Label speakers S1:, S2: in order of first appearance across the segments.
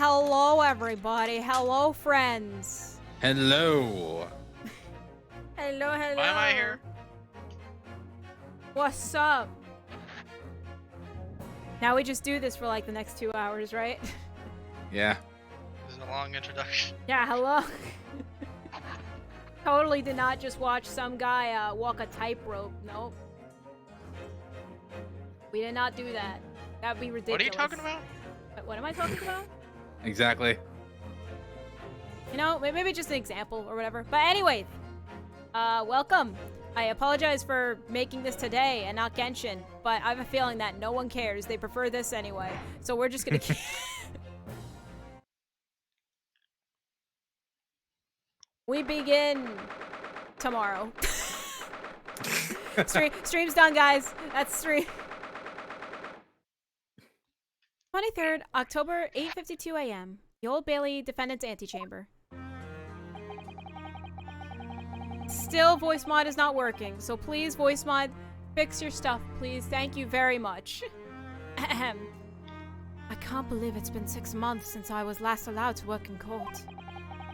S1: Hello, everybody. Hello, friends.
S2: Hello.
S1: Hello.
S3: Why am I here?
S1: What's up? Now we just do this for like the next 2 hours, right?
S2: Yeah.
S3: This is a long introduction.
S1: Yeah, hello. Totally did not just watch some guy walk a tightrope. Nope. We did not do that. That'd be ridiculous.
S3: What are you talking about?
S1: What am I talking about?
S2: Exactly.
S1: You know, maybe just an example or whatever. But anyway, welcome. I apologize for making this today and not Genshin, but I have a feeling that no one cares. They prefer this anyway. So we're just gonna We begin tomorrow. Stream's done, guys. That's stream. 23rd October, 8:52 a.m. The Old Bailey Defendant's Antechamber. Still, voice mod is not working, so please, voice mod, fix your stuff, please. Thank you very much. Ahem. I can't believe it's been 6 months since I was last allowed to work in court.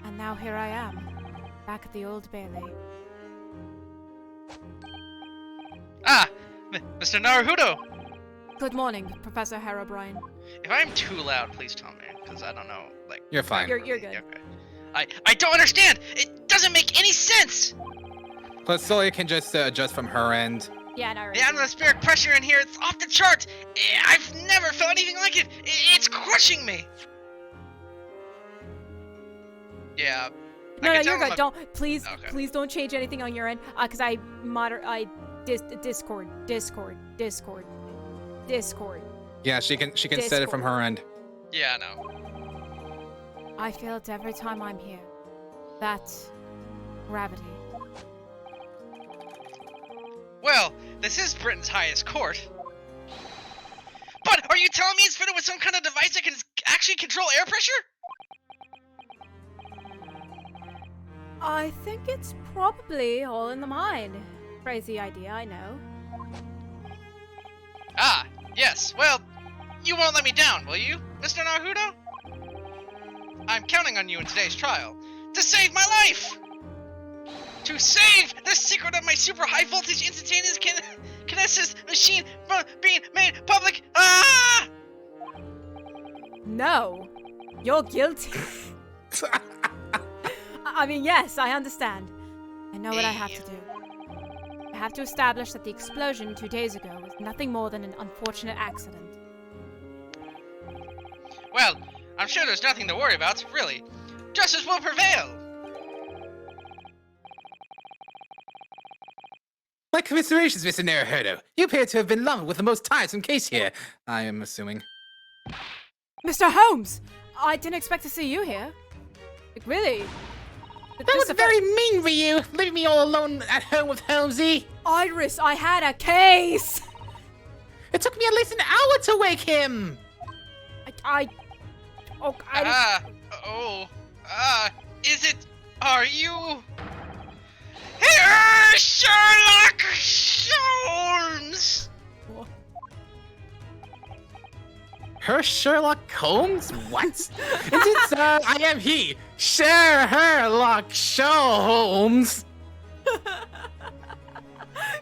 S1: And now here I am, back at the Old Bailey.
S3: Ah! Mr. Naruhodo!
S1: Good morning, Professor Herobrine.
S3: If I'm too loud, please tell me, because I don't know, like...
S2: You're fine.
S1: You're good.
S3: Okay. I don't understand! It doesn't make any sense!
S2: Plus, Solia can just adjust from her end.
S1: Yeah, no,
S3: The atmospheric pressure in here, it's off the charts! I've never felt anything like it! It's crushing me! Yeah.
S1: No, you're good. Please don't change anything on your end, cause Discord.
S2: Yeah, she can set it from her end.
S3: Yeah, no.
S1: I feel it every time I'm here. That gravity.
S3: Well, this is Britain's highest court. But are you telling me it's fitted with some kind of device that can actually control air pressure?
S1: I think it's probably all in the mind. Crazy idea, I know.
S3: Ah, yes. Well, you won't let me down, will you, Mr. Naruhodo? I'm counting on you in today's trial to save my life! To save the secret of my super high voltage instantaneous kinesis machine from being made public! Ah!
S1: No, you're guilty. I mean, yes, I understand. I know what I have to do. I have to establish that the explosion 2 days ago was nothing more than an unfortunate accident.
S3: Well, I'm sure there's nothing to worry about, really. Justice will prevail!
S2: My commiserations, Mr. Naruhodo. You appear to have been lumbered with the most tiresome case here, I am assuming.
S1: Mr. Holmes! I didn't expect to see you here. Like, really?
S2: That was very mean for you, leaving me all alone at home with Holmesy.
S1: Iris, I had a case!
S2: It took me at least an hour to wake him.
S3: Is it? Are you? Here, Sherlock Holmes!
S2: Her Sherlock Holmes? What? Indeed, sir, I am he, Sherlock Holmes.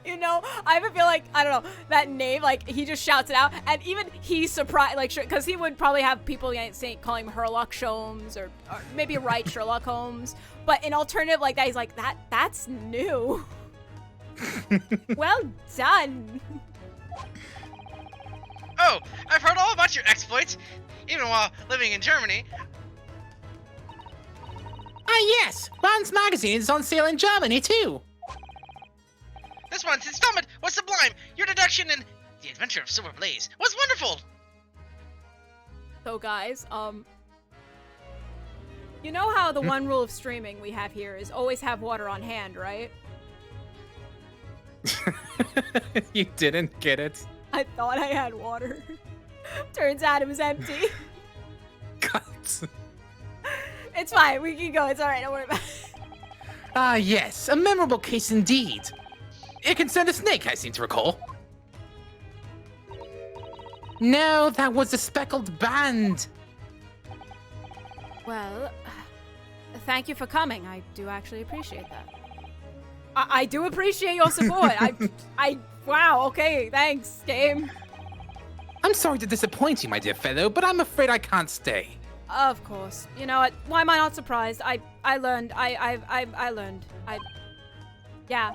S1: You know, I have a feel like, I don't know, that name, like, he just shouts it out, and even he's surprised, like, because he would probably have people calling him Sherlock Holmes, or maybe right Sherlock Holmes, but an alternative like that, he's like, that's new. Well done.
S3: Oh, I've heard all about your exploits, even while living in Germany.
S2: Ah, yes, Ron's magazine is on sale in Germany, too.
S3: This month's installment was sublime. Your deduction in The Adventure of Silver Blaze was wonderful.
S1: So guys, you know how the one rule of streaming we have here is always have water on hand, right?
S2: You didn't get it?
S1: I thought I had water. Turns out it was empty.
S2: God.
S1: It's fine, we can go, it's alright, don't worry about it.
S2: Ah, yes, a memorable case indeed. It concerned a snake, I seem to recall. No, that was a speckled band.
S1: Well, thank you for coming. I do actually appreciate that. I do appreciate your support. Wow, okay, thanks, game.
S2: I'm sorry to disappoint you, my dear fellow, but I'm afraid I can't stay.
S1: Of course. You know what? Why am I not surprised? I learned. I learned. Yeah.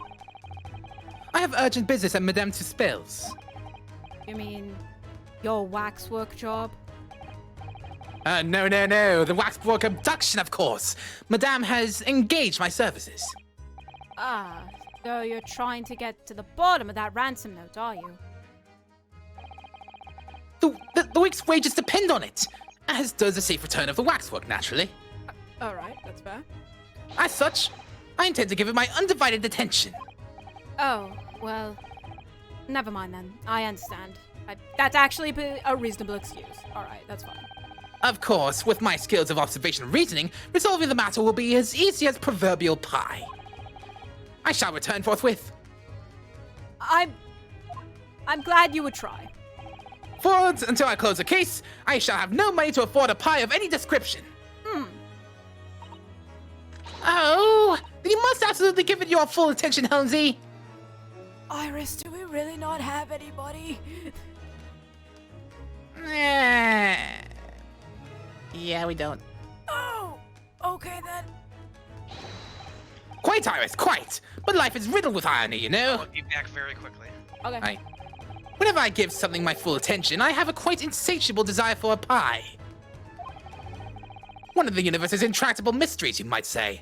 S2: I have urgent business at Madame Tuspel's.
S1: You mean your waxwork job?
S2: No. The waxwork abduction, of course. Madame has engaged my services.
S1: Ah, so you're trying to get to the bottom of that ransom note, are you?
S2: The week's wages depend on it, as does the safe return of the waxwork, naturally.
S1: Alright, that's fair.
S2: As such, I intend to give it my undivided attention.
S1: Oh, well, never mind then. I understand. That's actually a reasonable excuse. Alright, that's fine.
S2: Of course, with my skills of observation and reasoning, resolving the matter will be as easy as proverbial pie. I shall return forthwith.
S1: I'm glad you would try.
S2: Forwards, until I close the case, I shall have no money to afford a pie of any description. Oh, you must absolutely give it your full attention, Holmesy.
S1: Iris, do we really not have anybody?
S2: Yeah, we don't.
S1: Oh, okay then.
S2: Quite, Iris, quite. But life is riddled with irony, you know.
S3: I'll be back very quickly.
S1: Okay.
S2: Whenever I give something my full attention, I have a quite insatiable desire for a pie. One of the universe's intractable mysteries, you might say.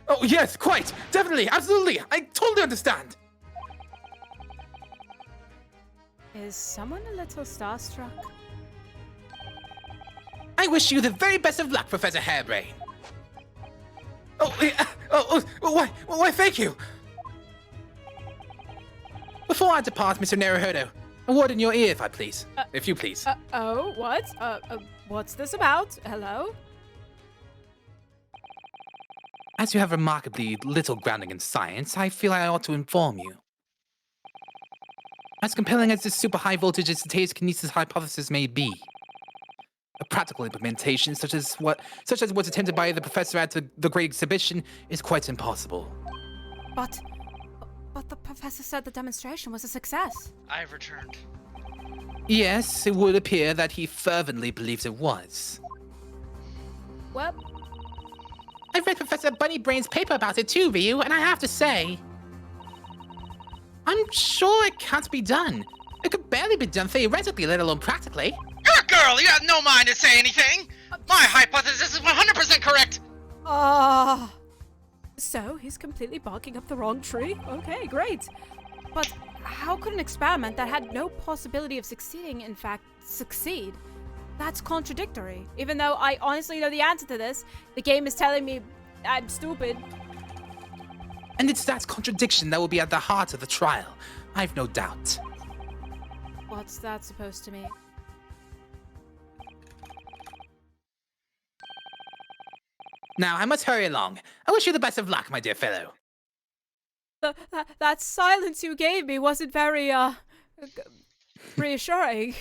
S2: Oh, yes, quite. Definitely, absolutely. I totally understand.
S1: Is someone a little starstruck?
S2: I wish you the very best of luck, Professor Hairbrain. Why, thank you. Before I depart, Mr. Naruhodo, a word in your ear, if I please. If you please.
S1: Oh, what? What's this about? Hello?
S2: As you have remarkably little grounding in science, I feel I ought to inform you. As compelling as this super high voltage instantaneous kinesis hypothesis may be, a practical implementation such as what's attempted by the professor at the Great Exhibition is quite impossible.
S1: But the professor said the demonstration was a success.
S3: I've returned.
S2: Yes, it would appear that he fervently believes it was.
S1: Well,
S2: I've read Professor Bunnybrain's paper about it too, Ryu, and I have to say, I'm sure it can't be done. It could barely be done theoretically, let alone practically.
S3: You're a girl! You have no mind to say anything! My hypothesis is 100% correct!
S1: So he's completely barking up the wrong tree? Okay, great. But how could an experiment that had no possibility of succeeding, in fact, succeed? That's contradictory. Even though I honestly know the answer to this, the game is telling me I'm stupid.
S2: And it's that contradiction that will be at the heart of the trial. I've no doubt.
S1: What's that supposed to mean?
S2: Now, I must hurry along. I wish you the best of luck, my dear fellow.
S1: That silence you gave me wasn't very, reassuring.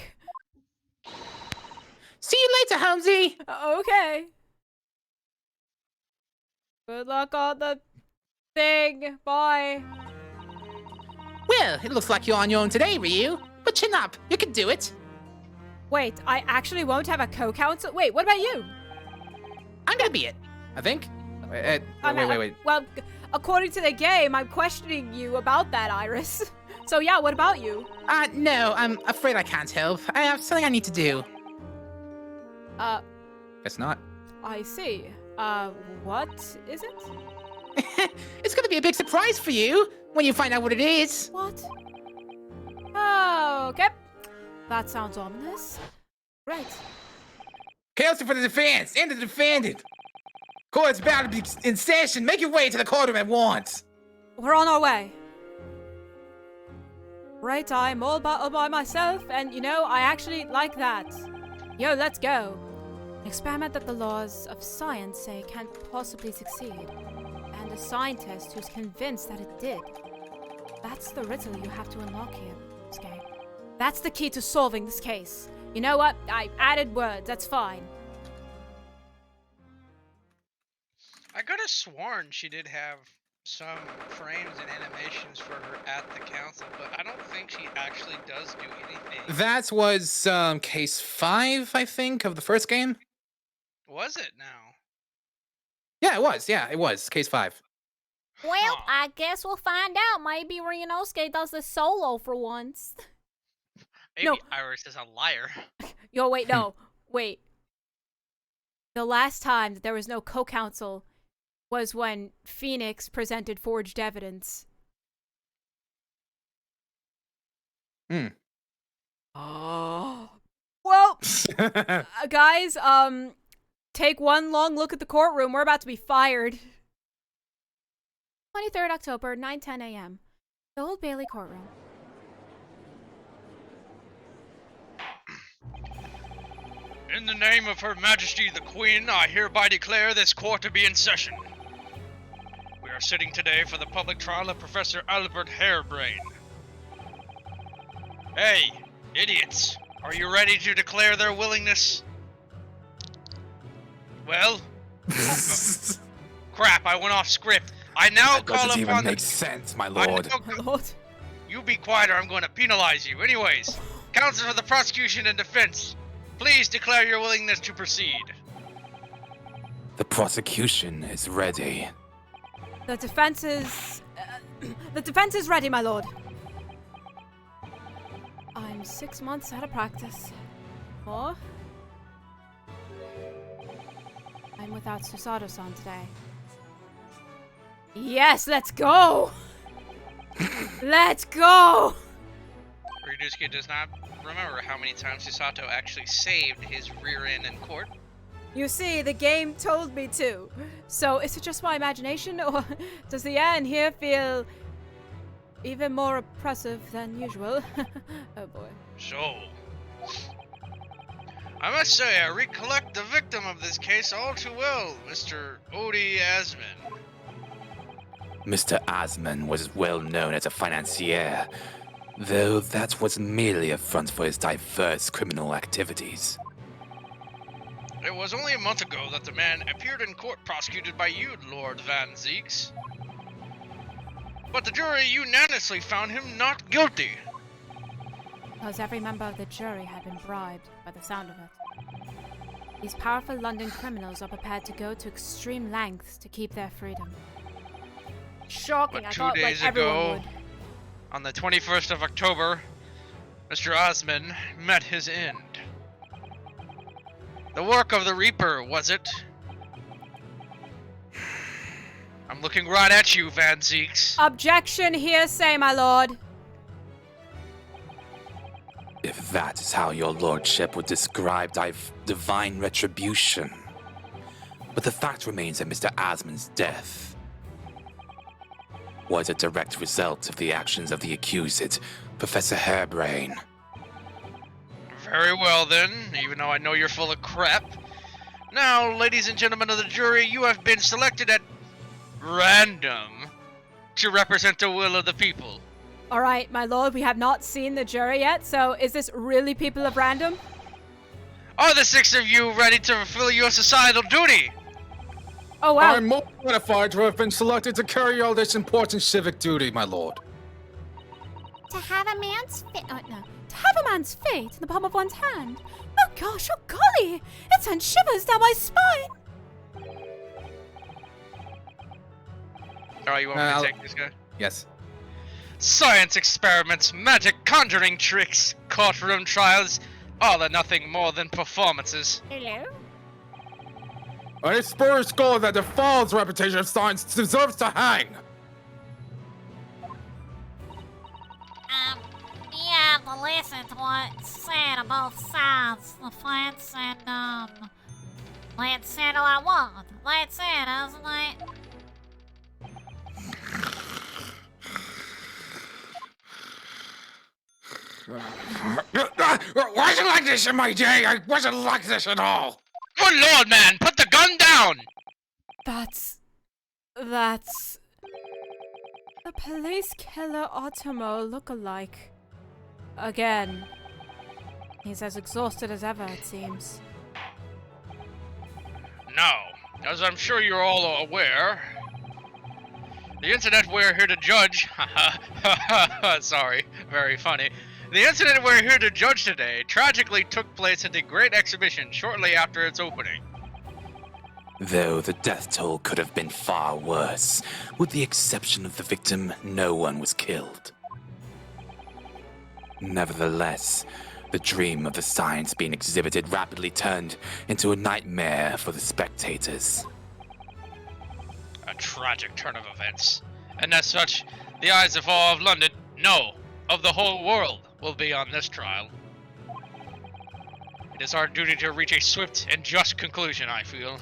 S2: See you later, Holmesy!
S1: Okay. Good luck on the thing. Bye.
S2: Well, it looks like you're on your own today, Ryu. But chin up, you can do it.
S1: Wait, I actually won't have a co-counsel? Wait, what about you?
S2: I'm gonna be it, I think. Wait.
S1: Well, according to the game, I'm questioning you about that, Iris. So yeah, what about you?
S2: No, I'm afraid I can't help. I have something I need to do. Guess not.
S1: I see. What is it?
S2: It's gonna be a big surprise for you when you find out what it is.
S1: What? Oh, okay. That sounds ominous. Right.
S2: Counsel for the defense and the defendant. Court's about to be in session. Make your way to the courtroom at once.
S1: We're on our way. Right, I'm all by myself, and you know, I actually like that. Yo, let's go. An experiment that the laws of science say can't possibly succeed. And a scientist who's convinced that it did. That's the riddle you have to unlock here, this game. That's the key to solving this case. You know what? I added words. That's fine.
S3: I could have sworn she did have some frames and animations for her at the council, but I don't think she actually does do anything.
S2: That was case 5, I think, of the first game.
S3: Was it now?
S2: Yeah, it was. Yeah, it was case 5.
S1: Well,
S3: Huh.
S1: I guess we'll find out. Maybe Ryunosuke does this solo for once.
S3: Maybe
S1: No.
S3: Iris is a liar.
S1: Yo, wait, no. Wait. The last time that there was no co-counsel was when Phoenix presented forged evidence. Oh. Well, guys, take one long look at the courtroom. We're about to be fired. 23rd October, 9:10 a.m. The Old Bailey courtroom.
S3: In the name of Her Majesty the Queen, I hereby declare this court to be in session. We are sitting today for the public trial of Professor Albert Harebrain. Hey, idiots, are you ready to declare their willingness? Well, crap, I went off script. I now
S2: That
S3: call
S2: doesn't even
S3: upon
S2: make sense, my
S3: I
S2: lord.
S3: now-
S1: My lord.
S3: You be quiet or I'm going to penalize you. Anyways, counsel for the prosecution and defense, please declare your willingness to proceed.
S2: The prosecution is ready.
S1: The defense is... the defense is ready, my lord. I'm 6 months out of practice. 4. I'm without Susato-san today. Yes, let's go! Let's go!
S3: Ryunosuke does not remember how many times Hisato actually saved his rear end in court.
S1: You see, the game told me to. So, is it just my imagination, or does the air in here feel even more oppressive than usual? Oh boy.
S3: So, I must say, I recollect the victim of this case all too well, Mr. Odie Asman.
S2: Mr. Asman was well known as a financier, though that was merely a front for his diverse criminal activities.
S3: It was only a month ago that the man appeared in court prosecuted by you, Lord Van Zeeks. But the jury unanimously found him not guilty.
S1: Because every member of the jury had been bribed by the sound of it. These powerful London criminals are prepared to go to extreme lengths to keep their freedom. Shocking,
S3: But
S1: I
S3: 2
S1: thought
S3: days
S1: like everyone
S3: ago,
S1: would.
S3: on the 21st of October, Mr. Osman met his end. The work of the Reaper, was it? I'm looking right at you, Van Zeeks.
S1: Objection, hearsay, my lord.
S2: If that is how your lordship would describe divine retribution. But the fact remains that Mr. Asman's death was a direct result of the actions of the accused, Professor Harebrain.
S3: Very well then, even though I know you're full of crap. Now, ladies and gentlemen of the jury, you have been selected at random to represent the will of the people.
S1: All right, my lord, we have not seen the jury yet, so is this really people of random?
S3: Are the 6 of you ready to fulfill your societal duty?
S1: Oh, wow.
S2: I'm more gratified to have been selected to carry out this important civic duty, my lord.
S1: To have a man's fate. Oh, no. To have a man's fate in the palm of one's hand. Oh gosh, oh golly! It sends shivers down my spine!
S3: Alright, you want me
S2: I'll-
S3: to take this guy?
S2: Yes.
S3: Science experiments, magic conjuring tricks, courtroom trials, all are nothing more than performances.
S1: Hello?
S2: A spurious scholar that defiles the reputation of science deserves to hang.
S4: You have to listen to what's said on both sides, the fence and, let's settle I want. That's it, isn't it?
S2: Wasn't like this in my day. I wasn't like this at all.
S3: Good lord, man, put the gun down!
S1: That's... The police killer Otomo look-alike. Again. He's as exhausted as ever, it seems.
S3: Now, as I'm sure you're all aware, the incident we're here to judge, sorry, very funny. The incident we're here to judge today tragically took place at the Great Exhibition shortly after its opening.
S2: Though the death toll could have been far worse, with the exception of the victim, no one was killed. Nevertheless, the dream of the science being exhibited rapidly turned into a nightmare for the spectators.
S3: A tragic turn of events. And as such, the eyes of all of London, no, of the whole world, will be on this trial. It is our duty to reach a swift and just conclusion, I feel.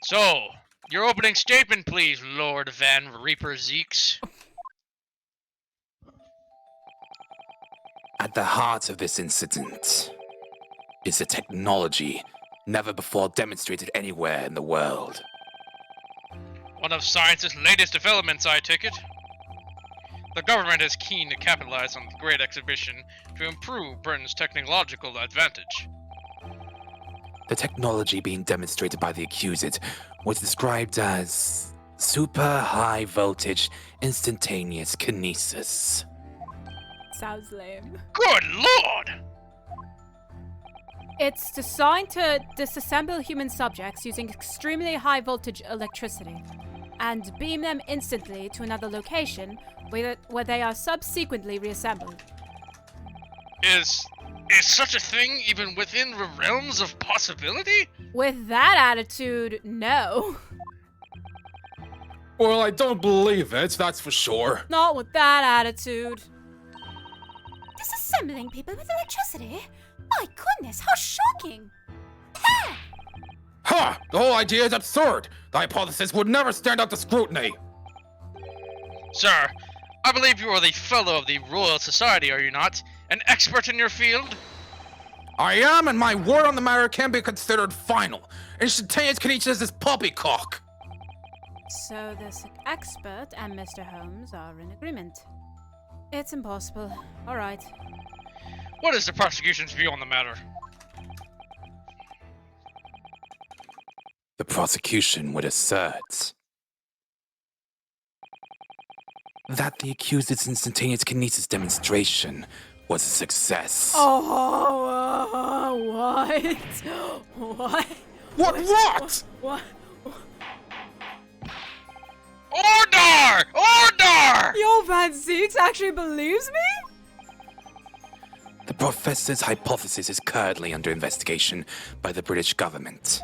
S3: So, your opening statement, please, Lord Van Reaper Zeeks.
S2: At the heart of this incident is a technology never before demonstrated anywhere in the world.
S3: One of science's latest developments, I take it. The government is keen to capitalize on the Great Exhibition to improve Britain's technological advantage.
S2: The technology being demonstrated by the accused was described as super high voltage instantaneous kinesis.
S1: Sounds lame.
S3: Good lord!
S1: It's designed to disassemble human subjects using extremely high voltage electricity and beam them instantly to another location where they are subsequently reassembled.
S3: Is such a thing even within the realms of possibility?
S1: With that attitude, no.
S2: Well, I don't believe it, that's for sure.
S1: Not with that attitude.
S5: Disassembling people with electricity? My goodness, how shocking!
S2: Ha! The whole idea is absurd! The hypothesis would never stand up to scrutiny!
S3: Sir, I believe you are the fellow of the Royal Society, are you not? An expert in your field?
S2: I am, and my word on the matter can be considered final. Instantaneous kinesis is poppycock.
S1: So this expert and Mr. Holmes are in agreement. It's impossible. All right.
S3: What is the prosecution's view on the matter?
S2: The prosecution would assert that the accused's instantaneous kinesis demonstration was a success.
S1: Oh, what? What?
S2: What?
S1: What?
S3: Order! Order!
S1: Yo, Van Zeeks actually believes me?
S2: The professor's hypothesis is currently under investigation by the British government.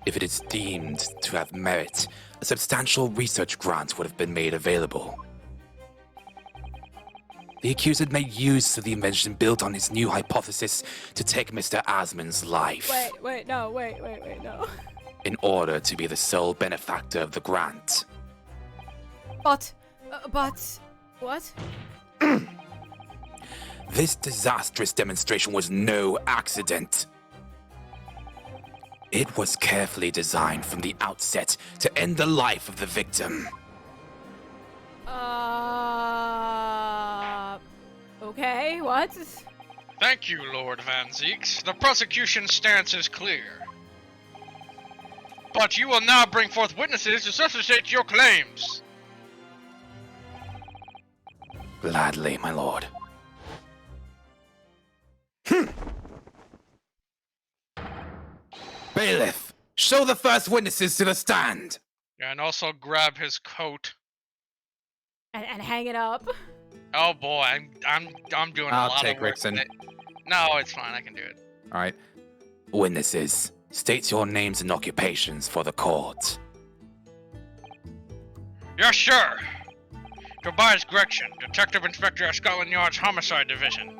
S2: If it is deemed to have merit, a substantial research grant would have been made available. The accused had made use of the invention built on his new hypothesis to take Mr. Asman's life
S1: Wait, no.
S2: in order to be the sole benefactor of the grant.
S1: But, what?
S2: This disastrous demonstration was no accident. It was carefully designed from the outset to end the life of the victim.
S1: Okay, what?
S3: Thank you, Lord Van Zeeks. The prosecution's stance is clear. But you will now bring forth witnesses to substantiate your claims.
S2: Gladly, my lord. Bailiff, show the first witnesses to the stand.
S3: And also grab his coat.
S1: And hang it up.
S3: Oh boy, I'm doing a
S2: I'll
S3: lot
S2: take
S3: of work
S2: Rickson.
S3: today. No, it's fine. I can do it.
S2: All right. Witnesses, state your names and occupations for the court.
S3: Yes, sir. Tobias Gretchen, Detective Inspector at Scotland Yard's Homicide Division.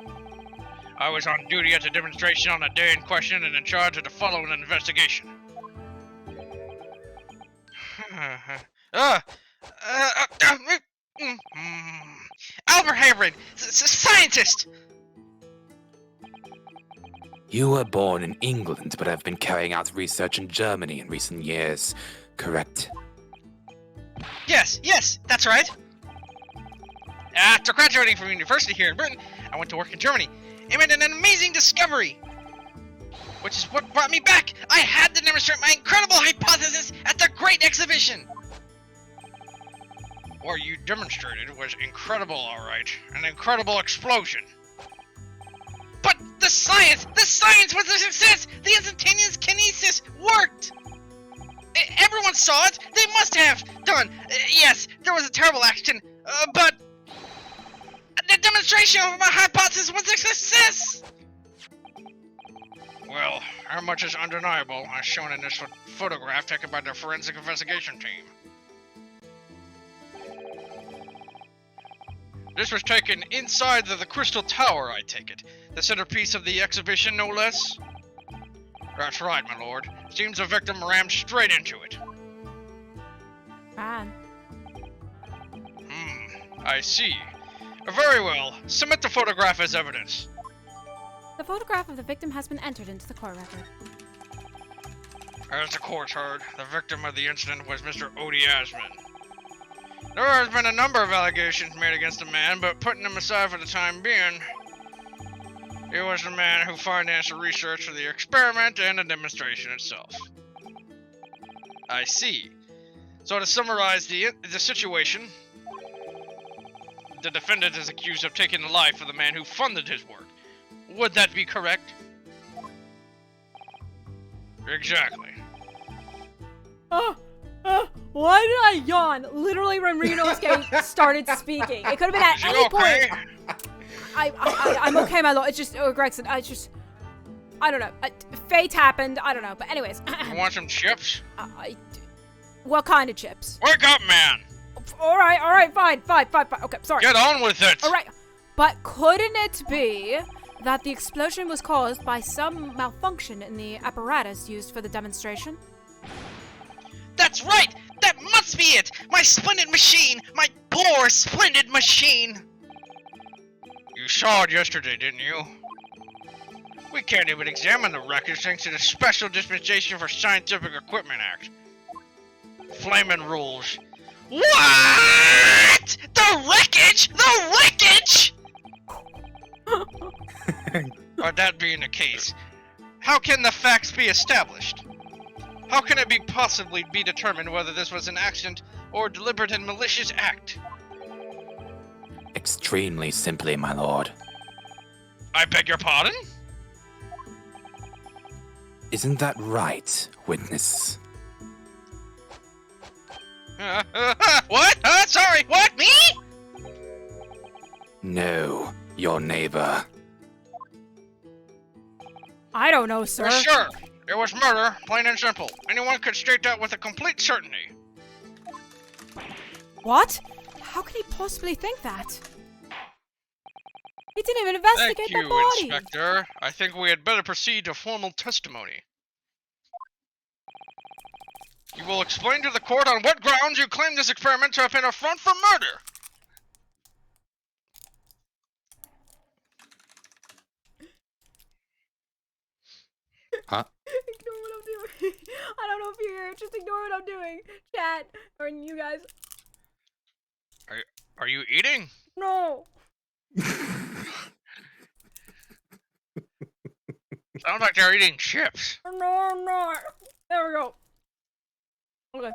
S3: I was on duty at the demonstration on the day in question and in charge of the following investigation. Albert Haverin, scientist!
S2: You were born in England but have been carrying out research in Germany in recent years, correct?
S3: Yes, that's right. After graduating from university here in Britain, I went to work in Germany and made an amazing discovery, which is what brought me back. I had to demonstrate my incredible hypothesis at the Great Exhibition. What you demonstrated was incredible, alright. An incredible explosion. But the science was a success! The instantaneous kinesis worked! Everyone saw it! They must have done! Yes, there was a terrible accident, but the demonstration of my hypothesis was a success! Well, how much is undeniable, as shown in this photograph taken by the forensic investigation team. This was taken inside the Crystal Tower, I take it. The centerpiece of the exhibition, no less? That's right, my lord. Seems the victim rammed straight into it.
S1: Man.
S3: I see. Very well. Submit the photograph as evidence.
S1: The photograph of the victim has been entered into the court record.
S3: As the court heard, the victim of the incident was Mr. Odie Asman. There has been a number of allegations made against the man, but putting him aside for the time being, he was the man who financed the research for the experiment and the demonstration itself. I see. So to summarize the situation, the defendant is accused of taking the life of the man who funded his work. Would that be correct? Exactly.
S1: Why did I yawn? Literally when Reno was getting started speaking. It could have been at any
S3: okay?
S1: point. I'm okay, my lord. It's just, Gregson, I don't know. Fate happened. I don't know. But anyways.
S3: You want some chips?
S1: What kind of chips?
S3: Wake up, man!
S1: Alright, fine. Okay, sorry.
S3: Get on with it!
S1: Alright, but couldn't it be that the explosion was caused by some malfunction in the apparatus used for the demonstration?
S3: That's right! That must be it! My splendid machine! My poor, splendid machine! You saw it yesterday, didn't you? We can't even examine the wreckage thanks to the Special Dispensation for Scientific Equipment Act. Flamin' rules. What?! The wreckage?! The wreckage?! Or that being the case, how can the facts be established? How can it possibly be determined whether this was an accident or a deliberate and malicious act?
S2: Extremely simply, my lord.
S3: I beg your pardon?
S2: Isn't that right, witness?
S3: What? Sorry, what? Me?
S2: No, your neighbor.
S1: I don't know, sir.
S3: For sure. It was murder, plain and simple. Anyone could state that with a complete certainty.
S1: What? How could he possibly think that? He didn't even investigate
S3: Thank
S1: the
S3: you,
S1: body.
S3: Inspector. I think we had better proceed to formal testimony. You will explain to the court on what grounds you claim this experiment to have been a front for murder.
S2: Huh?
S1: Ignore what I'm doing. I don't know if you're here. Just ignore what I'm doing. Chat. Or you guys.
S3: Are you eating?
S1: No.
S3: Sounds like they're eating chips.
S1: No, I'm not. There we go. Okay.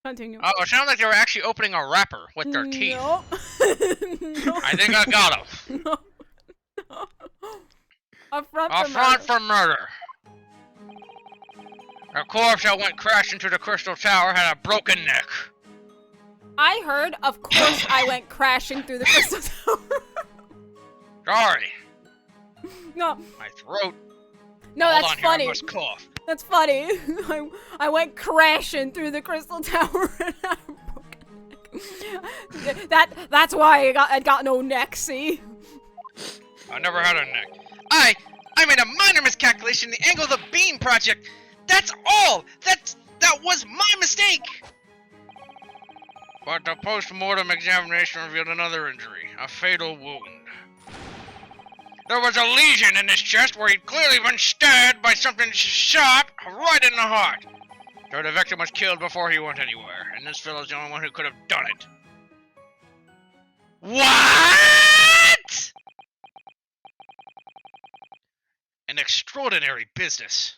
S1: Continue.
S3: Oh, it sounds like they were actually opening a wrapper with their teeth.
S1: No. No.
S3: I think I got them.
S1: No. A front
S3: A
S1: for
S3: front
S1: murder.
S3: for murder. A corpse that went crashing into the Crystal Tower had a broken neck.
S1: I heard, of course I went crashing through the Crystal Tower.
S3: Sorry,
S1: No.
S3: my throat.
S1: No,
S3: Hold
S1: that's
S3: on
S1: funny.
S3: Here, I must cough.
S1: That's funny. I went crashing through the Crystal Tower and I broke a neck. That's why I got no neck, see?
S3: I never had a neck. I made a minor miscalculation in the angle of the beam project. That's all. That was my mistake. But the post-mortem examination revealed another injury, a fatal wound. There was a lesion in his chest where he'd clearly been stabbed by something sharp right in the heart. So the victim was killed before he went anywhere, and this fellow's the only one who could have done it. What? An extraordinary business.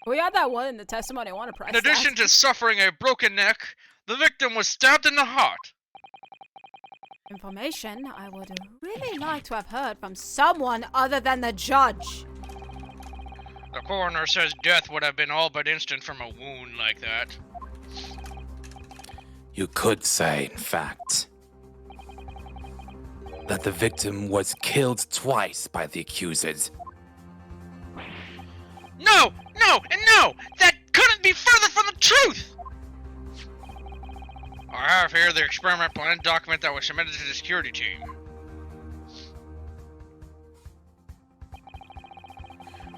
S1: We had that one in the testimony. I want to press
S3: In addition to suffering a broken neck, the victim was stabbed in the heart.
S1: Information I would really like to have heard from someone other than the judge.
S3: The coroner says death would have been all but instant from a wound like that.
S2: You could say, in fact, that the victim was killed twice by the accused.
S3: No! No! And no! That couldn't be further from the truth! I have here the experiment plan document that was submitted to the security team.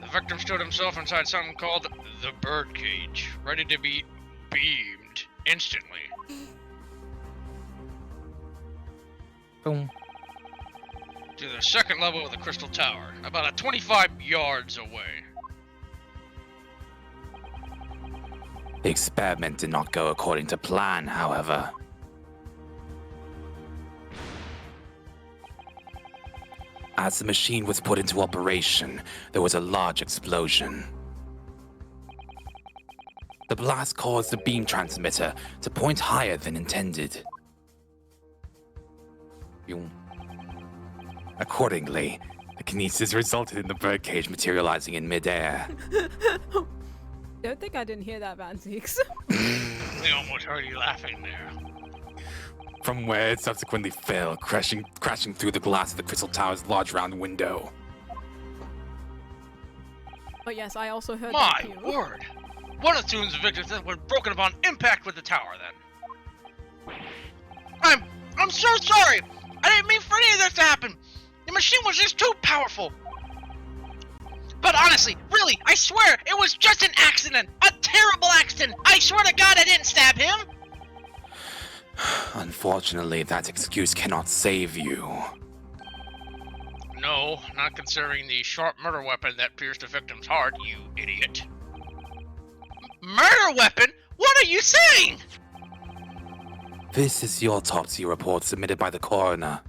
S3: The victim stood himself inside something called the birdcage, ready to be beamed instantly.
S2: Boom.
S3: To the second level of the Crystal Tower, about 25 yards away.
S2: The experiment did not go according to plan, however. As the machine was put into operation, there was a large explosion. The blast caused the beam transmitter to point higher than intended. Accordingly, the kinesis resulted in the birdcage materializing in midair.
S1: Don't think I didn't hear that, Van Zeeks.
S3: They almost heard you laughing there.
S2: From where it subsequently fell, crashing through the glass of the Crystal Tower's large round window.
S1: But yes, I also heard
S3: My
S1: that too.
S3: word! One assumes the victim's death was broken upon impact with the tower, then. I'm so sorry! I didn't mean for any of this to happen! The machine was just too powerful! But honestly, really, I swear, it was just an accident! A terrible accident! I swear to God I didn't stab him!
S2: Unfortunately, that excuse cannot save you.
S3: No, not considering the sharp murder weapon that pierced the victim's heart, you idiot. Murder weapon? What are you saying?
S2: This is the autopsy report submitted by the coroner.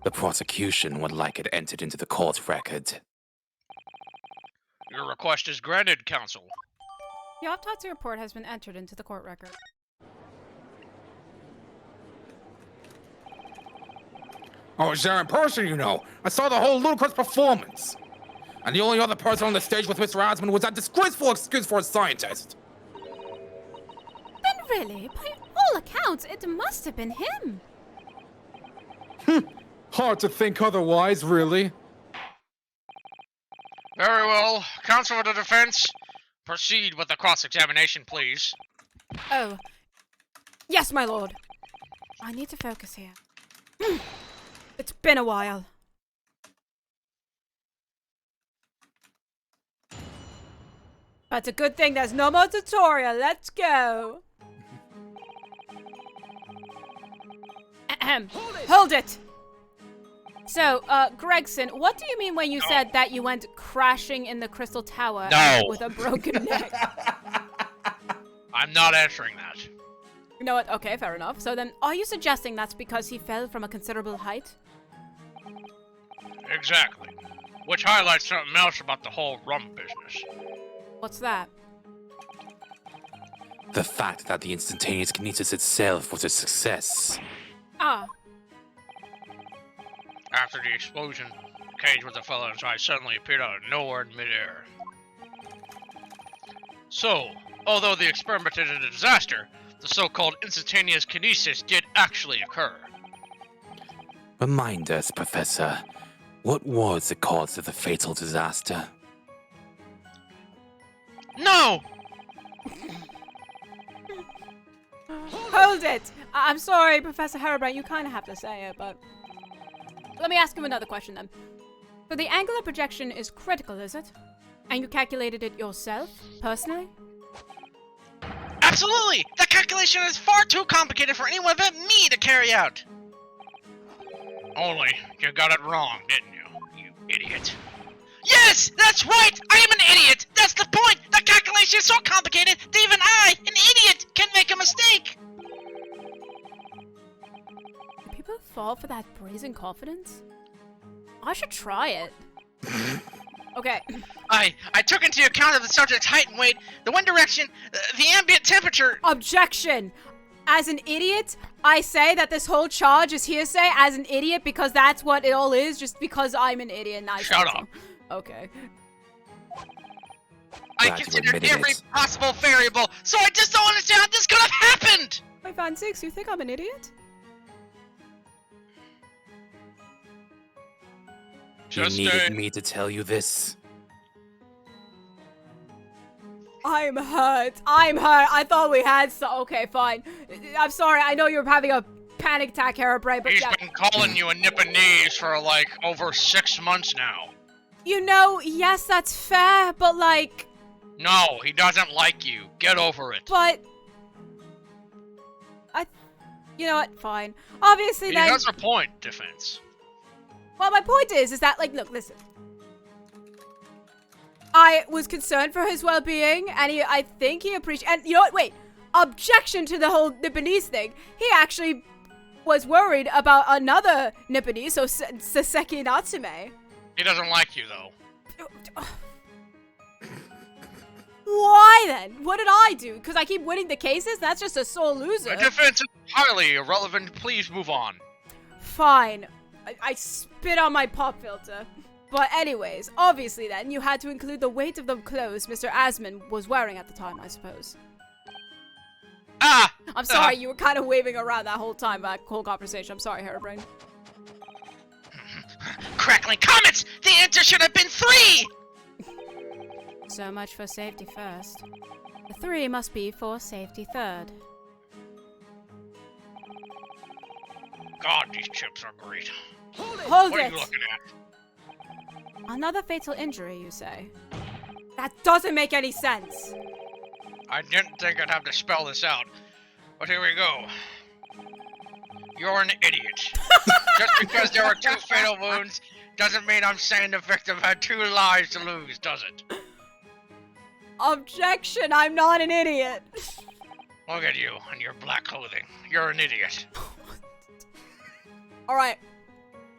S2: The prosecution would like it entered into the court record.
S3: Your request is granted, counsel.
S1: The autopsy report has been entered into the court record.
S2: I was there in person, you know. I saw the whole ludicrous performance. And the only other person on the stage with Mr. Osmond was that disgraceful excuse for a scientist.
S5: Then really, by all accounts, it must have been him.
S6: Hard to think otherwise, really.
S3: Very well. Counsel for the defense, proceed with the cross-examination, please.
S1: Oh. Yes, my lord. I need to focus here. It's been a while. But it's a good thing there's no more tutorial. Let's go. Ahem. Hold it! So, Gregson, what do you mean when you said that you went crashing in the Crystal Tower with a broken neck?
S3: I'm not answering that.
S1: You know what? Okay, fair enough. So then, are you suggesting that's because he fell from a considerable height?
S3: Exactly. Which highlights something else about the whole rum business.
S1: What's that?
S2: The fact that the instantaneous kinesis itself was a success.
S1: Ah.
S3: After the explosion, the cage with the fellow inside suddenly appeared out of nowhere in midair. So, although the experiment is a disaster, the so-called instantaneous kinesis did actually occur.
S2: Remind us, Professor, what was the cause of the fatal disaster?
S3: No!
S1: Hold it! I'm sorry, Professor Herobrine, you kind of have to say it, but... Let me ask him another question then. So the angular projection is critical, is it? And you calculated it yourself, personally?
S3: Absolutely! That calculation is far too complicated for anyone but me to carry out! Only, you got it wrong, didn't you, you idiot? Yes! That's right! I am an idiot! That's the point! The calculation is so complicated that even I, an idiot, can make a mistake!
S1: fall for that brazen confidence? I should try it. Okay.
S3: I took into account of the subject's height and weight, the wind direction, the ambient temperature.
S1: Objection! As an idiot, I say that this whole charge is hearsay as an idiot because that's what it all is, just because I'm an idiot and I
S3: Shut
S1: said
S3: up.
S1: so. Okay.
S3: I
S2: Glad you
S3: considered
S2: admitted
S3: every
S2: it.
S3: possible variable, so I just don't understand how this could have happened!
S1: Wait, Van Six, you think I'm an idiot?
S2: You needed me to tell you this.
S1: I'm hurt. I thought we had okay, fine. I'm sorry. I know you're having a panic attack, Hairbrain, but
S3: He's
S1: yeah.
S3: been calling you a Nipponese for like over 6 months now.
S1: You know, yes, that's fair, but like...
S3: No, he doesn't like you. Get over it.
S1: But... You know what? Fine. Obviously,
S3: He
S1: then...
S3: has a point, Defense.
S1: Well, my point is that, like, look, listen. I was concerned for his well-being, and I think he appreciated... And, you know what? Wait. Objection to the whole Nipponese thing. He actually was worried about another Nipponese, so Saseki Natsume.
S3: He doesn't like you, though.
S1: Why, then? What did I do? Because I keep winning the cases? That's just a sore loser.
S3: The defense is highly irrelevant. Please move on.
S1: Fine. I spit on my pop filter. But anyways, obviously then, you had to include the weight of the clothes Mr. Asman was wearing at the time, I suppose.
S3: Ah!
S1: I'm sorry, you were kind of waving around that whole time, that whole conversation. I'm sorry, Hairbrain.
S3: Crackling comments! The answer should have been 3!
S1: So much for safety first. The 3 must be for safety third.
S3: God, these chips are great.
S1: Hold
S3: What are
S1: it!
S3: you looking at?
S1: Another fatal injury, you say? That doesn't make any sense.
S3: I didn't think I'd have to spell this out, but here we go. You're an idiot. Just because there were 2 fatal wounds doesn't mean I'm saying the victim had 2 lives to lose, does it?
S1: Objection, I'm not an idiot.
S3: Look at you in your black clothing. You're an idiot.
S1: Alright,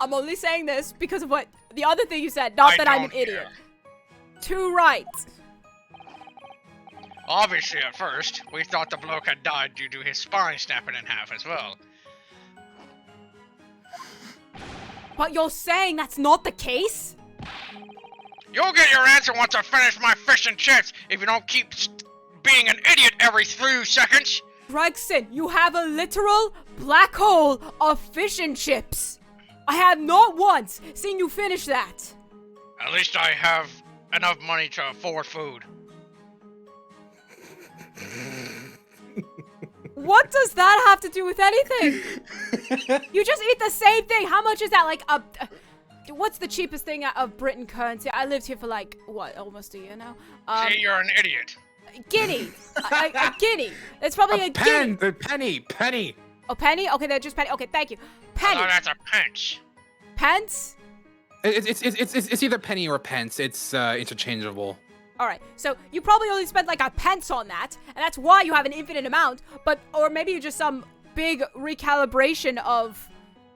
S1: I'm only saying this because of what the other thing you said, not that I'm an
S3: don't
S1: idiot.
S3: care.
S1: 2 right.
S3: Obviously, at first, we thought the bloke had died due to his spine snapping in half as well.
S1: But you're saying that's not the case?
S3: You'll get your answer once I finish my fish and chips if you don't keep being an idiot every 3 seconds.
S1: Gregson, you have a literal black hole of fish and chips. I have not once seen you finish that.
S3: At least I have enough money to afford food.
S1: What does that have to do with anything? You just eat the same thing. How much is that? Like, what's the cheapest thing of Britain currency? I lived here for like, what, almost a year now?
S3: See, you're an idiot.
S1: Guinea. A guinea. It's probably a guinea.
S6: Penny.
S1: Oh, penny? Okay, they're just penny. Okay, thank you. Penny.
S3: Oh, that's a pence.
S1: Pence?
S6: It's either penny or pence. It's interchangeable.
S1: Alright, so you probably only spent like a pence on that, and that's why you have an infinite amount, or maybe you just some big recalibration of,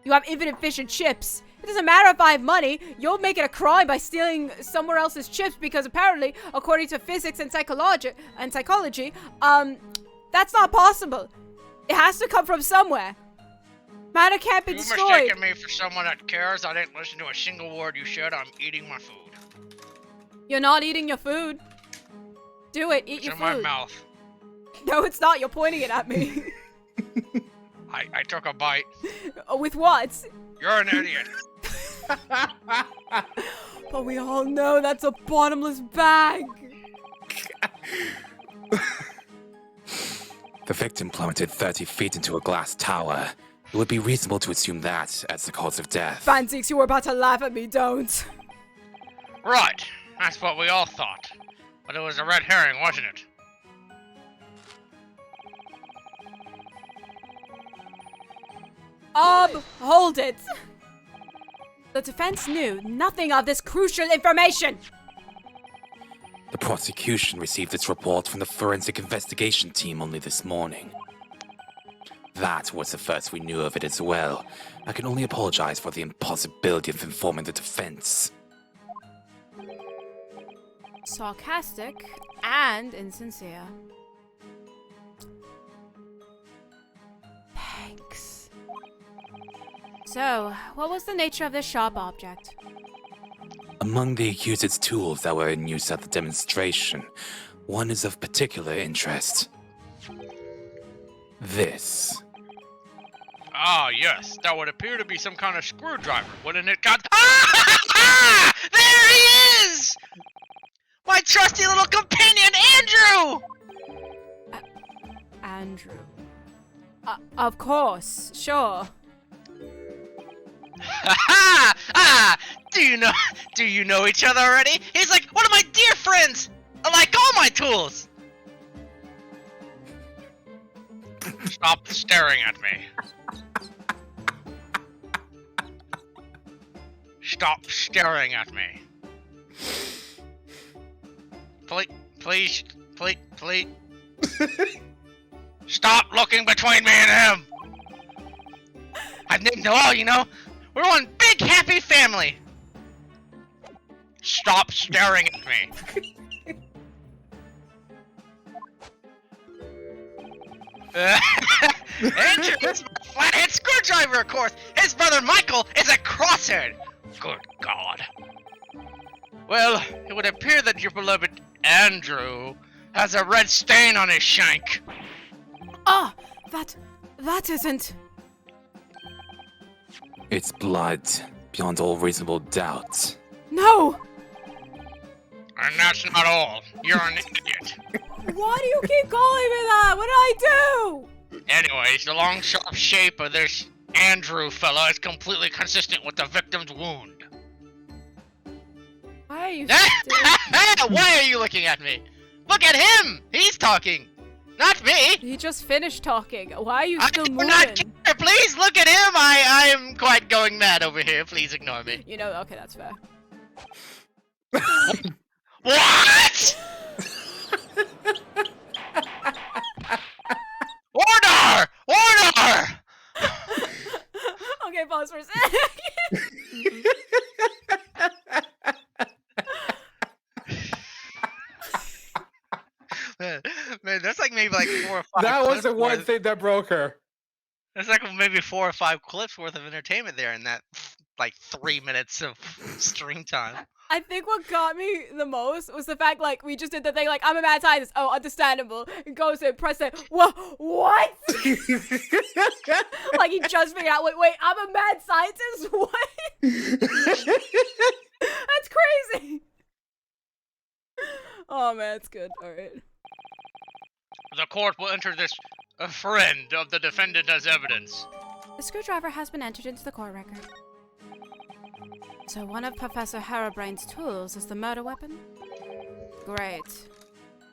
S1: you have infinite fish and chips. It doesn't matter if I have money, you'll make it a crime by stealing somewhere else's chips, because apparently, according to physics and psychology, that's not possible. It has to come from somewhere. Matter can't be
S3: You've
S1: destroyed.
S3: mistaken me for someone that cares. I didn't listen to a single word you said. I'm eating my food.
S1: You're not eating your food. Do it, eat
S3: It's
S1: your
S3: in
S1: food.
S3: my mouth.
S1: No, it's not, you're pointing it at me.
S3: I took a bite.
S1: With what?
S3: You're an idiot.
S1: But we all know that's a bottomless bag.
S2: The victim plummeted 30 feet into a glass tower. It would be reasonable to assume that as the cause of death.
S1: Fancies, you were about to laugh at me, don't.
S3: Right. That's what we all thought. But it was a red herring, wasn't it?
S1: Hold it. The defense knew nothing of this crucial information.
S2: The prosecution received its report from the forensic investigation team only this morning. That was the first we knew of it as well. I can only apologize for the impossibility of informing the defense.
S1: Sarcastic and insincere. Thanks. So, what was the nature of this sharp object?
S2: Among the accused's tools that were in use at the demonstration, one is of particular interest. This.
S3: Ah, yes, that would appear to be some kind of screwdriver, wouldn't it? God. Ah! There he is! My trusty little companion, Andrew!
S1: Andrew. Of course, sure.
S3: Ha ha! Do you know each other already? He's like one of my dear friends! Like all my tools! Stop staring at me. Stop staring at me. Please. Stop looking between me and him! I've named it all, you know? We're one big happy family! Stop staring at me. Andrew is my flathead screwdriver, of course! His brother Michael is a crosshead! Good God. Well, it would appear that your beloved Andrew has a red stain on his shank.
S1: Ah, that isn't...
S2: It's blood, beyond all reasonable doubt.
S1: No!
S3: And that's not all. You're an idiot.
S1: Why do you keep calling me that? What did I do?
S3: Anyways, the long sharp shape of this Andrew fella is completely consistent with the victim's wound.
S1: Why are you still...
S3: Why are you looking at me? Look at him! He's talking! Not me!
S1: He just finished talking. Why are you still
S3: I do
S1: moving?
S3: not care. Please look at him! I am quite going mad over here. Please ignore me.
S1: You know, okay, that's fair.
S3: What?! Order! Order!
S1: Okay, pause for a second.
S3: Man, that's like maybe like 4 or 5
S6: That was
S3: clips
S6: the one
S3: worth-
S6: thing that broke her.
S3: That's like maybe 4 or 5 clips worth of entertainment there in that like 3 minutes of stream time.
S1: I think what got me the most was the fact, like, we just did the thing, like, I'm a mad scientist. Oh, understandable. And goes in, press it. What? Like, he just figured out, wait, I'm a mad scientist? What? That's crazy. Oh, man, it's good. All right.
S3: The court will enter this friend of the defendant as evidence.
S1: The screwdriver has been entered into the court record. So one of Professor Harrowbrain's tools is the murder weapon? Great.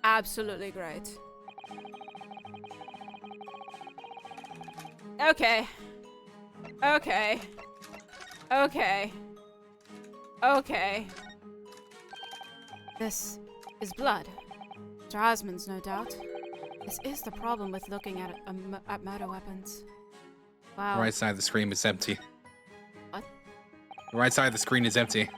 S1: Absolutely great. Okay. This is blood. Mr. Osmond's, no doubt. This is the problem with looking at murder weapons. Wow.
S6: The right side of the screen is empty.
S1: What?
S6: The right side of the screen is empty.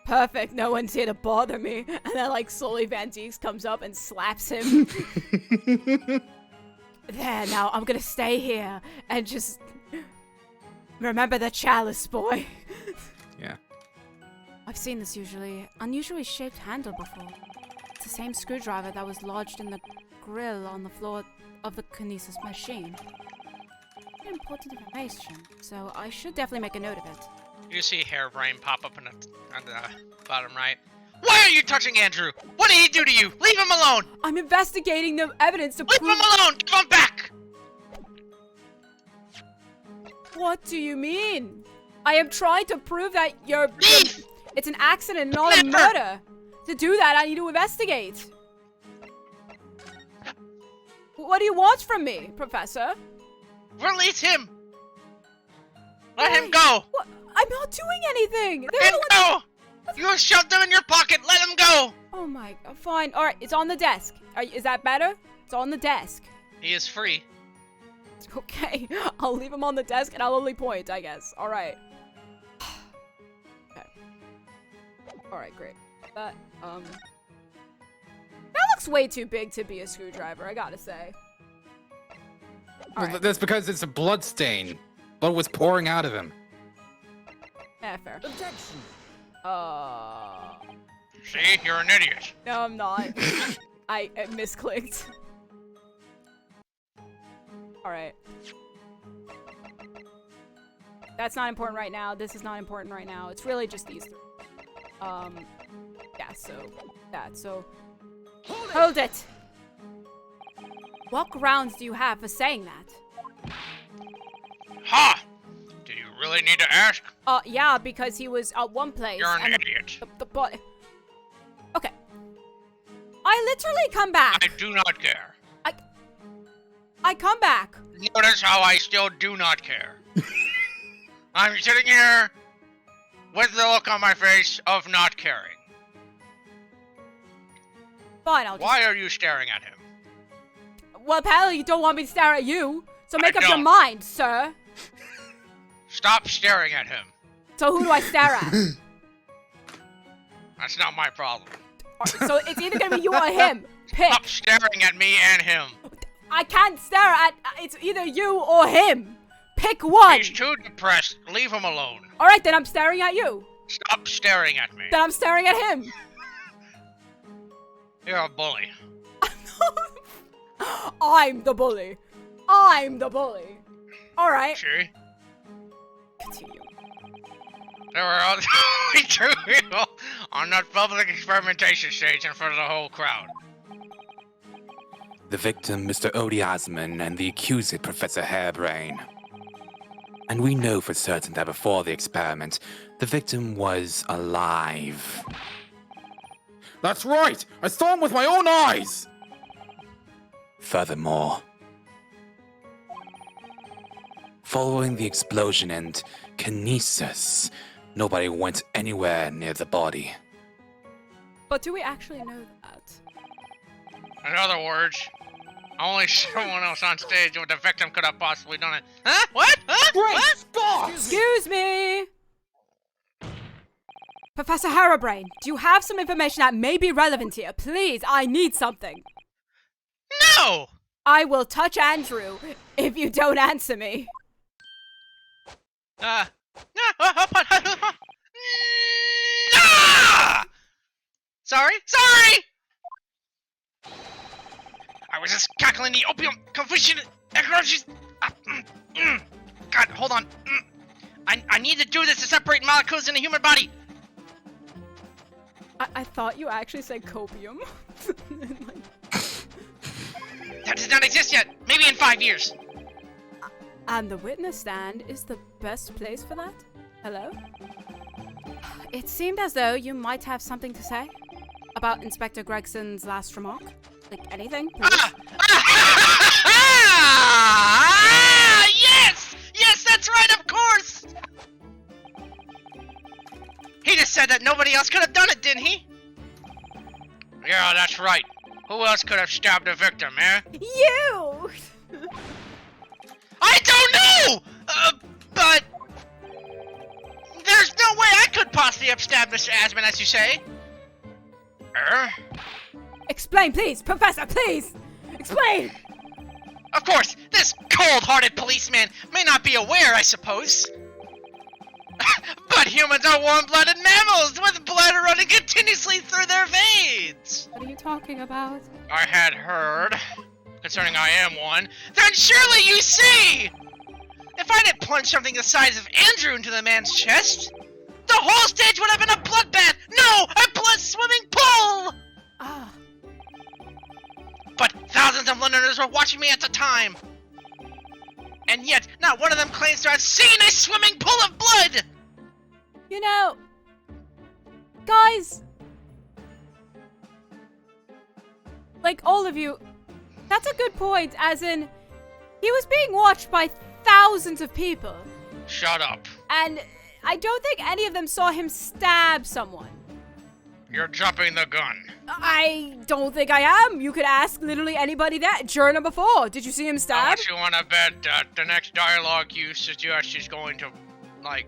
S1: Perfect, no one's here to bother me. And then, like, slowly Van Deeks comes up and slaps him. There, now I'm gonna stay here and just remember the chalice, boy.
S6: Yeah.
S1: I've seen this unusually shaped handle before. It's the same screwdriver that was lodged in the grill on the floor of the kinesis machine. Important information, so I should definitely make a note of it.
S3: You see Hairbrain pop up on the bottom right. Why are you touching Andrew? What did he do to you? Leave him alone!
S1: I'm investigating the evidence to
S3: Leave
S1: prove-
S3: him alone! Give him back!
S1: What do you mean? I am trying to prove that
S3: Leave!
S1: it's an accident, not a
S3: Never!
S1: murder. To do that, I need to investigate. What do you want from me, Professor?
S3: Release him! Let
S1: Why?
S3: him go!
S1: What? I'm not doing anything. They're
S3: Let
S1: the
S3: him
S1: ones-
S3: go! You shoved him in your pocket! Let him go!
S1: Oh my, fine. All right, it's on the desk. Is that better? It's on the desk.
S3: He is free.
S1: Okay, I'll leave him on the desk and I'll only point, I guess. Alright. Okay. Alright, great. That looks way too big to be a screwdriver, I gotta say. Alright.
S6: That's because it's a blood stain. Blood was pouring out of him.
S1: Yeah, fair.
S7: Objection.
S3: See, you're an idiot.
S1: No, I'm not. I misclicked. Alright. That's not important right now. This is not important right now. It's really just these three. Yeah, so that. So hold it. What grounds do you have for saying that?
S3: Ha! Do you really need to ask?
S1: Yeah, because he was at one place.
S3: You're an
S1: and
S3: idiot.
S1: The boy. Okay. I literally come back.
S3: I do not care.
S1: I come back.
S3: Notice how I still do not care. I'm sitting here with the look on my face of not caring.
S1: Fine, I'll just...
S3: Why are you staring at him?
S1: Well, apparently you don't want me to stare at you. So make
S3: I
S1: up your
S3: don't.
S1: mind, sir.
S3: Stop staring at him.
S1: So who do I stare at?
S3: That's not my problem.
S1: So it's either gonna be you or him. Pick.
S3: Stop staring at me and him.
S1: I can't stare at... It's either you or him. Pick one.
S3: He's too depressed. Leave him alone.
S1: Alright, then I'm staring at you.
S3: Stop staring at me.
S1: Then I'm staring at him.
S3: You're a bully.
S1: I'm the bully. I'm the bully. Alright.
S3: See?
S1: Continue.
S3: There were only two people on that public experimentation stage in front of the whole crowd.
S2: The victim, Mr. Odie Osman, and the accused, Professor Hairbrain. And we know for certain that before the experiment, the victim was alive.
S6: That's right! I saw him with my own eyes!
S2: Furthermore, following the explosion and kinesis, nobody went anywhere near the body.
S1: But do we actually know that?
S3: In other words, only someone else on stage with the victim could have possibly done it. Huh? What? Huh? What?
S6: Stop!
S1: Excuse me! Professor Hairbrain, do you have some information that may be relevant here? Please, I need something.
S3: No!
S1: I will touch Andrew if you don't answer me.
S3: Nah! Sorry? I was just cackling the opium confusion. God, hold on. I need to do this to separate molecules in the human body.
S1: I thought you actually said copium.
S3: That does not exist yet. Maybe in 5 years.
S1: And the witness stand is the best place for that? Hello? It seemed as though you might have something to say about Inspector Gregson's last remark. Like anything?
S3: Yes! Yes, that's right, of course! He just said that nobody else could have done it, didn't he? Yeah, that's right. Who else could have stabbed the victim, eh?
S1: You!
S3: I don't know! But... There's no way I could possibly have stabbed Mr. Asman, as you say.
S1: Explain, please! Professor, please! Explain!
S3: Of course, this cold-hearted policeman may not be aware, I suppose. But humans are warm-blooded mammals with blood running continuously through their veins!
S1: What are you talking about?
S3: I had heard, concerning I am one, then surely you see! If I didn't plunge something the size of Andrew into the man's chest, the whole stage would have been a bloodbath! No, a blood-swimming pool!
S1: Ah.
S3: But thousands of Londoners were watching me at the time! And yet, not one of them claims to have seen a swimming pool of blood!
S1: You know... Guys... Like, all of you... That's a good point, as in... He was being watched by thousands of people.
S3: Shut up.
S1: And I don't think any of them saw him stab someone.
S3: You're jumping the gun.
S1: I don't think I am. You could ask literally anybody that. Juror number 4. Did you see him
S3: How
S1: stab?
S3: much you want to bet that the next dialogue you suggest is going to, like,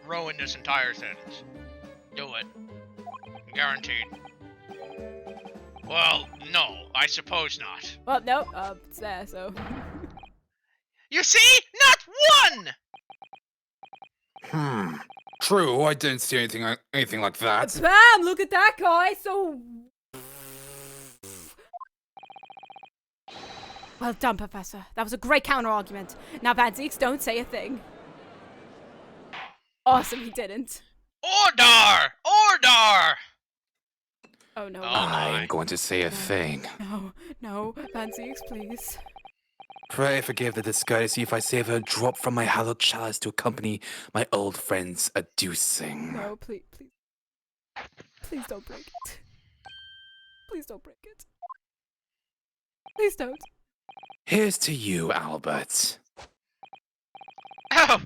S3: ruin this entire sentence? Do it. Guaranteed. Well, no, I suppose not.
S1: Well, no. It's there, so.
S3: You see? Not one!
S6: True, I didn't see anything like that.
S1: Bam! Look at that guy. So. Well done, Professor. That was a great counter-argument. Now, Vanzeeks, don't say a thing. Awesome, he didn't.
S3: Order! Order!
S1: Oh, no.
S2: I'm going to say a thing.
S1: No, Vanzeeks, please.
S2: Pray forgive the discourtesy if I save a drop from my hallowed chalice to accompany my old friend's adducing.
S1: No, please. Please don't break it. Please don't break it. Please don't.
S2: Here's to you, Albert.
S3: Oh,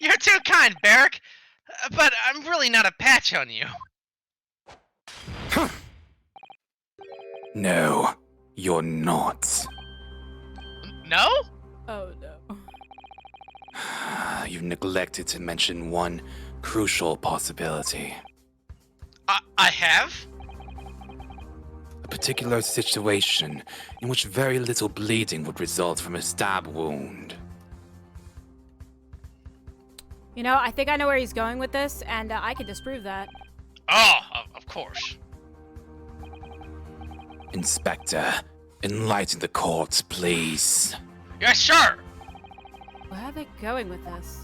S3: you're too kind, Barrick. But I'm really not a patch on you.
S2: No, you're not.
S3: No?
S1: Oh, no.
S2: You've neglected to mention one crucial possibility.
S3: I have?
S2: A particular situation in which very little bleeding would result from a stab wound.
S1: You know, I think I know where he's going with this, and I can disprove that.
S3: Oh, of course.
S2: Inspector, enlighten the court, please.
S3: Yes, sir!
S1: Where are they going with this?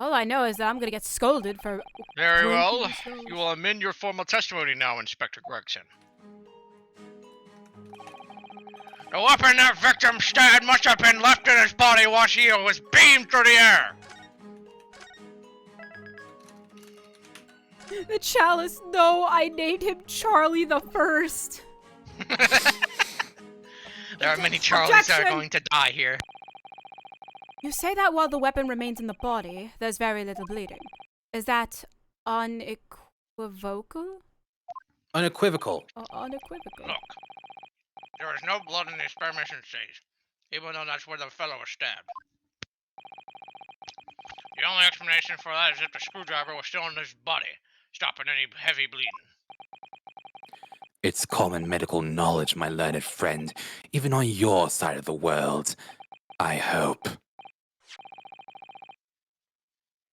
S1: All I know is that I'm gonna get scolded for...
S3: Very well.
S1: breaking the
S3: You will amend your formal testimony now, Inspector Gregson. The weapon that victim stabbed must have been left in his body while he was beamed through the air.
S1: The chalice, no, I named him Charlie the First.
S3: There are many Charlies that are
S1: Objection!
S3: going to die here.
S1: You say that while the weapon remains in the body, there's very little bleeding. Is that unequivocal?
S6: Unequivocal.
S1: Unequivocal.
S3: Look, there is no blood in the experimentation stage, even though that's where the fellow was stabbed. The only explanation for that is if the screwdriver was still in his body, stopping any heavy bleeding.
S2: It's common medical knowledge, my learned friend, even on your side of the world. I hope.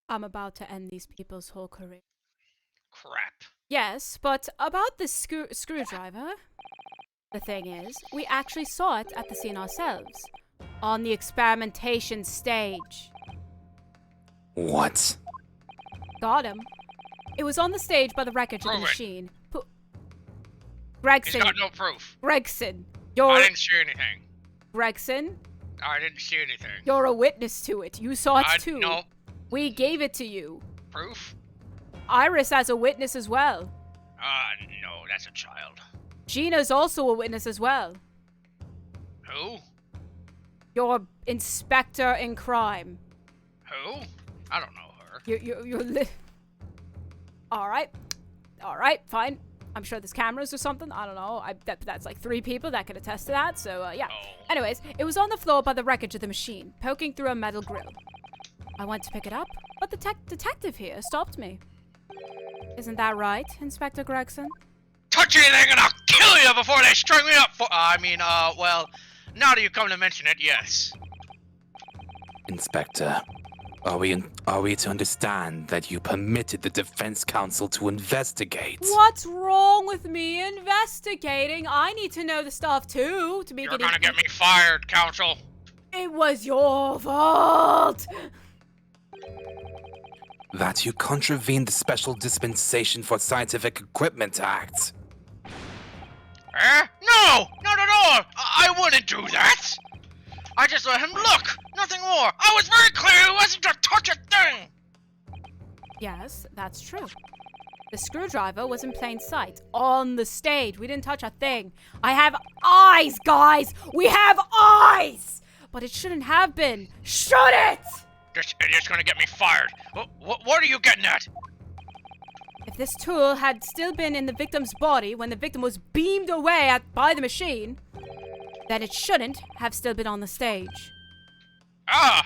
S1: I'm about to end these people's whole career.
S3: Crap.
S1: Yes, but about this screwdriver, the thing is, we actually saw it at the scene ourselves, on the experimentation stage.
S2: What?
S1: Got him. It was on the stage by the wreckage of the
S3: Prove it.
S1: machine.
S3: He's
S1: Gregson.
S3: got no proof.
S1: Gregson.
S3: I
S1: You're
S3: didn't see anything.
S1: Gregson.
S3: I didn't see anything.
S1: You're a witness to it. You saw it too.
S3: No.
S1: We gave it to you.
S3: Proof?
S1: Iris as a witness as well.
S3: No, that's a child.
S1: Gina's also a witness as well.
S3: Who?
S1: Your inspector in crime.
S3: Who? I don't know her.
S1: You're Alright, fine. I'm sure there's cameras or something. I don't know. That's like 3 people that could attest to that, so yeah.
S3: Oh.
S1: Anyways, it was on the floor by the wreckage of the machine, poking through a metal grill. I went to pick it up, but the detective here stopped me. Isn't that right, Inspector Gregson?
S3: Touch anything and I'll kill you before they string me up for- well, now that you come to mention it, yes.
S2: Inspector, are we to understand that you permitted the defense counsel to investigate?
S1: What's wrong with me investigating? I need to know the stuff too, to make
S3: You're
S1: it
S3: gonna get me fired, counsel.
S1: It was your fault!
S2: That you contravened the Special Dispensation for Scientific Equipment Act.
S3: Eh? No! Not at all! I wouldn't do that! I just let him look! Nothing more! I was very clear he wasn't to touch a thing!
S1: Yes, that's true. The screwdriver was in plain sight, on the stage. We didn't touch a thing. I have eyes, guys! We have eyes! But it shouldn't have been. Should it?
S3: This idiot's gonna get me fired. What are you getting at?
S1: If this tool had still been in the victim's body when the victim was beamed away by the machine, then it shouldn't have still been on the stage.
S3: Ah!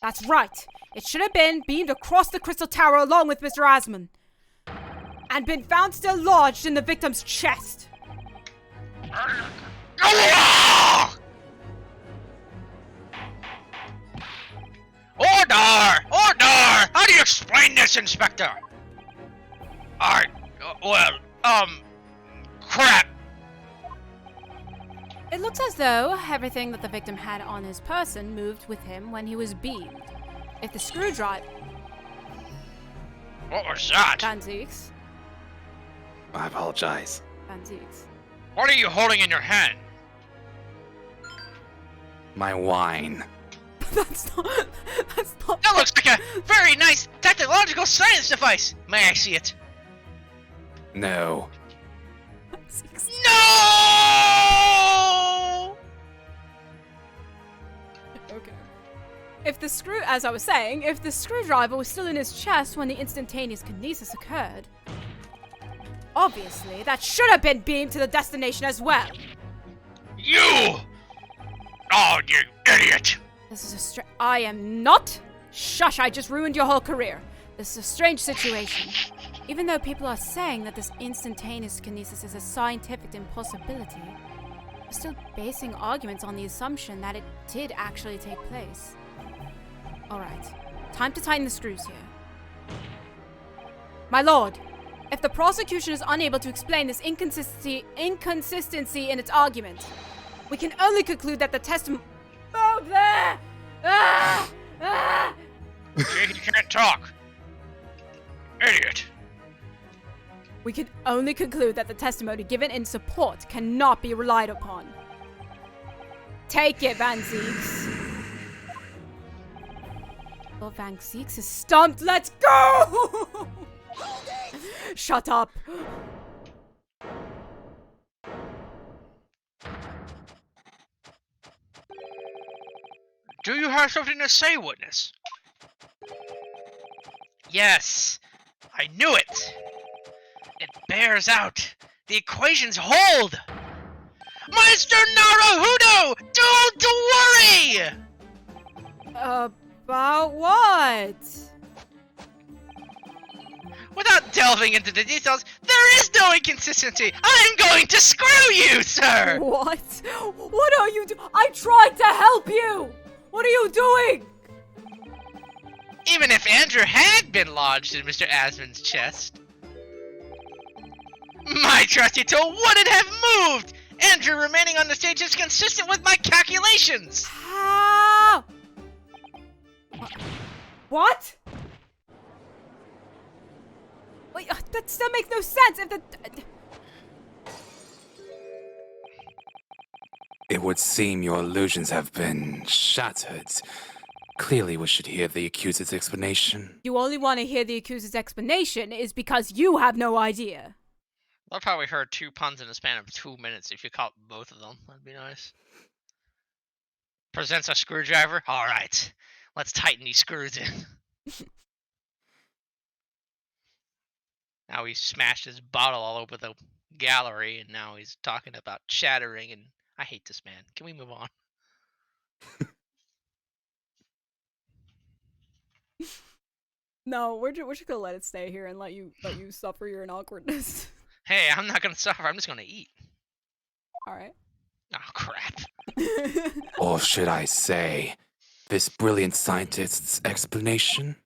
S1: That's right. It should have been beamed across the crystal tower along with Mr. Asmund, and been found still lodged in the victim's chest.
S3: Ah! Order! Order! How do you explain this, Inspector? Crap.
S1: It looks as though everything that the victim had on his person moved with him when he was beamed. If the screwdriver...
S3: What was that?
S1: Van Zieks.
S2: I apologize.
S1: Van Zieks.
S3: What are you holding in your hand?
S2: My wine.
S1: That's not...
S3: That looks like a very nice technological science device. May I see it?
S2: No.
S3: No!
S1: Okay. As I was saying, if the screwdriver was still in his chest when the instantaneous kinesis occurred, obviously that should have been beamed to the destination as well.
S3: You! Oh, you idiot!
S1: This is I am not... Shush, I just ruined your whole career. This is a strange situation. Even though people are saying that this instantaneous kinesis is a scientific impossibility, we're still basing arguments on the assumption that it did actually take place. Alright, time to tighten the screws here. My lord, if the prosecution is unable to explain this inconsistency in its argument, we can only conclude that the testimony... Move there! Ah! Ah!
S3: You can't talk. Idiot.
S1: We can only conclude that the testimony given in support cannot be relied upon. Take it, Van Zieks. Well, Van Zieks is stumped. Let's go! Shut up.
S3: Do you have something to say, witness? Yes, I knew it. It bears out. The equations hold. Mr. Naruhodo, don't worry!
S1: About what?
S3: Without delving into the details, there is no inconsistency. I'm going to screw you, sir!
S1: What? What are you doing? I tried to help you! What are you doing?
S3: Even if Andrew had been lodged in Mr. Asmund's chest, my trusty tool wouldn't have moved! Andrew remaining on the stage is consistent with my calculations!
S1: How? What? Wait, that still makes no sense. If the...
S2: It would seem your illusions have been shattered. Clearly we should hear the accuser's explanation.
S1: You only want to hear the accuser's explanation is because you have no idea.
S3: Love how we heard 2 puns in a span of 2 minutes. If you caught both of them, that'd be nice. Presents a screwdriver? Alright. Let's tighten these screws in. Now he smashed his bottle all over the gallery, and now he's talking about shattering, and I hate this man. Can we move on?
S1: No, we're just gonna let it stay here and let you suffer your awkwardness.
S3: Hey, I'm not gonna suffer. I'm just gonna eat.
S1: Alright.
S3: Oh, crap.
S2: Or should I say, this brilliant scientist's explanation?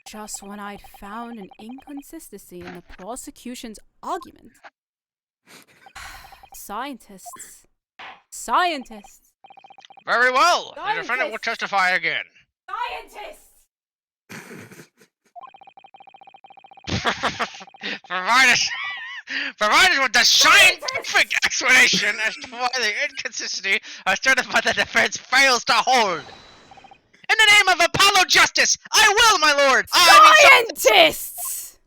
S1: Just when I'd found an inconsistency in the prosecution's argument. Scientists. Scientists.
S3: Very well. The
S1: Scientists.
S3: defendant will testify again.
S1: Scientists!
S3: Provide us with the scientific explanation as to why the inconsistency asserted by the defense fails to hold. In the name of Apollo Justice, I will, my lord!
S1: Scientists!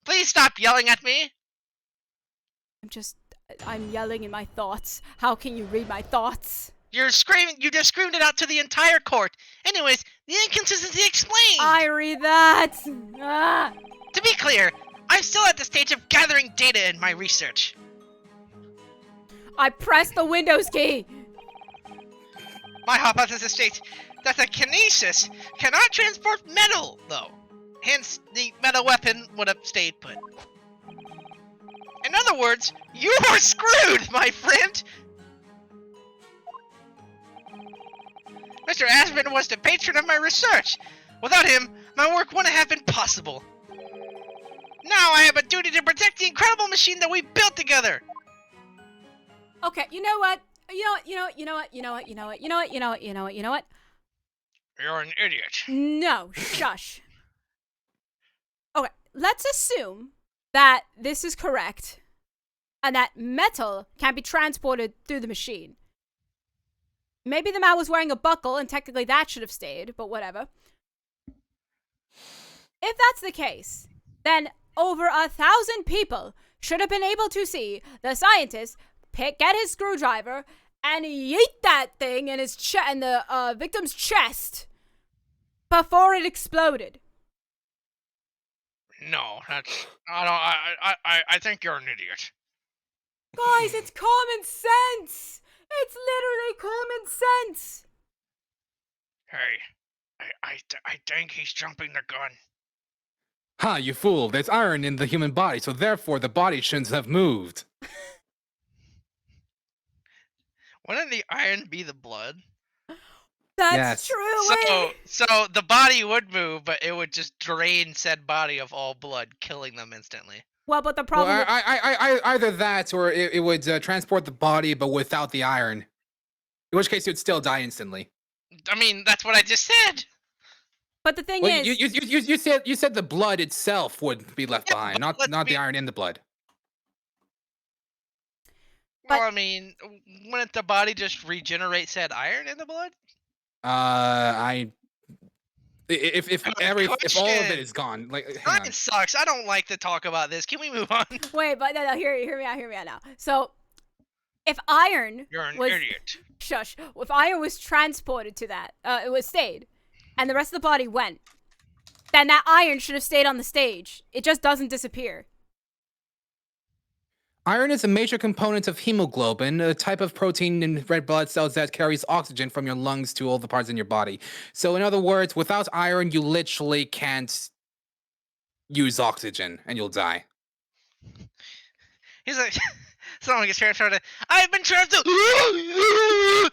S3: Please stop yelling at me.
S1: I'm yelling in my thoughts. How can you read my thoughts?
S3: You just screamed it out to the entire court. Anyways, the inconsistency explained.
S1: I read that. Ah.
S3: To be clear, I'm still at the stage of gathering data in my research.
S1: I pressed the Windows key.
S3: My hypothesis states that the kinesis cannot transport metal, though. Hence, the metal weapon would have stayed put. In other words, you were screwed, my friend! Mr. Aspen was the patron of my research. Without him, my work wouldn't have been possible. Now I have a duty to protect the incredible machine that we built together.
S1: Okay, you know what? You know what?
S3: You're an idiot.
S1: No, shush. Okay, let's assume that this is correct and that metal can be transported through the machine. Maybe the man was wearing a buckle and technically that should have stayed, but whatever. If that's the case, then over 1,000 people should have been able to see the scientist get his screwdriver and yeet that thing in his in the victim's chest before it exploded.
S3: No, I think you're an idiot.
S1: Guys, it's common sense. It's literally common sense.
S3: Hey, I think he's jumping the gun.
S6: Ha, you fool. There's iron in the human body, so therefore the body shouldn't have moved.
S3: Wouldn't the iron be the blood?
S1: That's
S6: Yes.
S1: true.
S3: So the body would move, but it would just drain said body of all blood, killing them instantly.
S1: Well, but the problem.
S6: Well, either that or it would transport the body, but without the iron. In which case, you'd still die instantly.
S3: I mean, that's what I just said.
S1: But the thing
S6: Well,
S1: is,
S6: you said the blood itself would be left behind, not the iron in the blood.
S3: Well, I mean, wouldn't the body just regenerate said iron in the blood?
S6: If all of it is gone, like, hang on.
S3: Science sucks. I don't like to talk about this. Can we move on?
S1: wait, but no, hear me out now. So, if iron
S3: You're an
S1: was
S3: idiot.
S1: shush, if iron was transported to that, it was stayed, and the rest of the body went, then that iron should have stayed on the stage. It just doesn't disappear.
S6: Iron is a major component of hemoglobin, a type of protein in red blood cells that carries oxygen from your lungs to all the parts in your body. So in other words, without iron, you literally can't use oxygen and you'll die.
S3: He's like, someone gets transferred to, I've been transferred,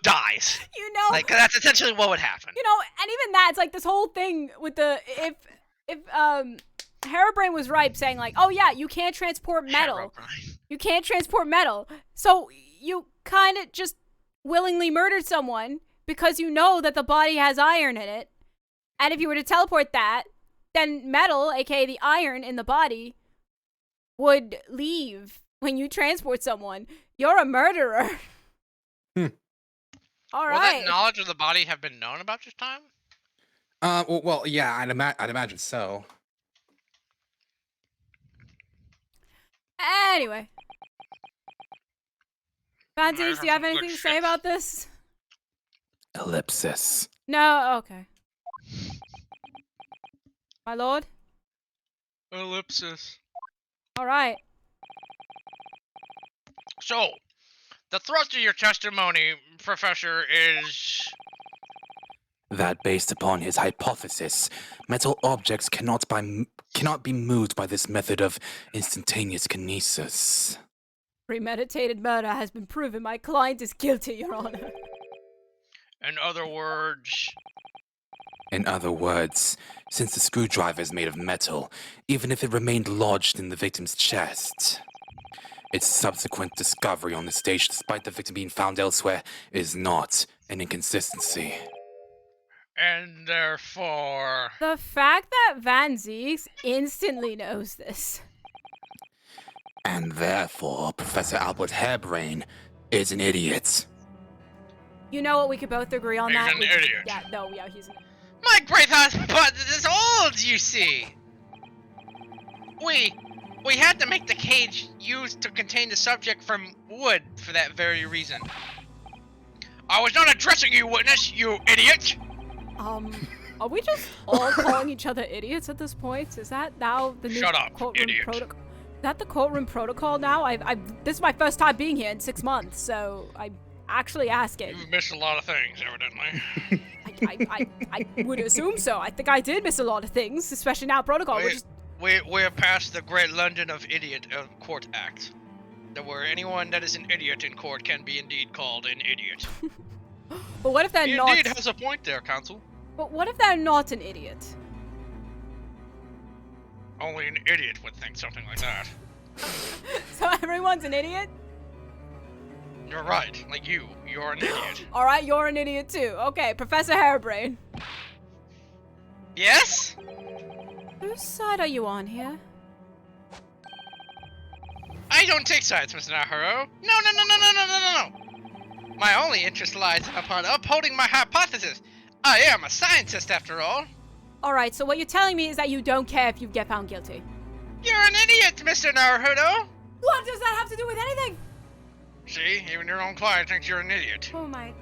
S3: dies.
S1: You know,
S3: Like, that's essentially what would happen.
S1: you know, and even that, it's like this whole thing with the if Harebrain was right saying like, oh yeah, you can't transport metal.
S3: Herobrine.
S1: You can't transport metal. So you kind of just willingly murdered someone because you know that the body has iron in it. And if you were to teleport that, then metal, aka the iron in the body, would leave when you transport someone. You're a murderer. All
S3: Will
S1: right.
S3: that knowledge of the body have been known about this time?
S6: Well, yeah, I'd imagine so.
S1: Anyway. Fancies, do you have anything to say about this?
S2: Ellipsis.
S1: No? Okay. My lord?
S3: Ellipsis.
S1: Alright.
S3: So, the thrust of your testimony, Professor, is...
S2: That based upon his hypothesis, metal objects cannot be moved by this method of instantaneous kinesis.
S1: Premeditated murder has been proven. My client is guilty, Your Honor.
S3: In other words...
S2: In other words, since the screwdriver is made of metal, even if it remained lodged in the victim's chest, its subsequent discovery on the stage, despite the victim being found elsewhere, is not an inconsistency.
S3: And therefore...
S1: The fact that Van Zieks instantly knows this.
S2: And therefore, Professor Albert Harebrain is an idiot.
S1: You know what? We could both agree on
S3: He's
S1: that.
S3: an idiot.
S1: Yeah, no, yeah, he's an
S3: My great husband is old, you see! We had to make the cage used to contain the subject from wood for that very reason. I was not addressing you, witness, you idiot!
S1: Are we just all calling each other idiots at this point? Is that now the new
S3: Shut up,
S1: courtroom
S3: idiot.
S1: protocol? Is that the courtroom protocol now? This is my first time being here in 6 months, so I'm actually asking.
S3: You've missed a lot of things, evidently.
S1: I would assume so. I think I did miss a lot of things, especially now protocol.
S3: We're past the Great London of Idiot Court Act. Where anyone that is an idiot in court can be indeed called an idiot.
S1: But what if they're
S3: He
S1: not?
S3: indeed has a point there, counsel.
S1: But what if they're not an idiot?
S3: Only an idiot would think something like that.
S1: So everyone's an idiot?
S3: You're right, like you're an idiot.
S1: All right, you're an idiot too. Okay, Professor Hairbrain.
S3: Yes?
S1: Whose side are you on here?
S3: I don't take sides, Mr. Nahuro. No. My only interest lies upon upholding my hypothesis. I am a scientist, after all.
S1: All right, so what you're telling me is that you don't care if you get found guilty.
S3: You're an idiot, Mr. Naruto.
S1: What does that have to do with anything?
S3: See, even your own client thinks you're an idiot.
S1: Oh my.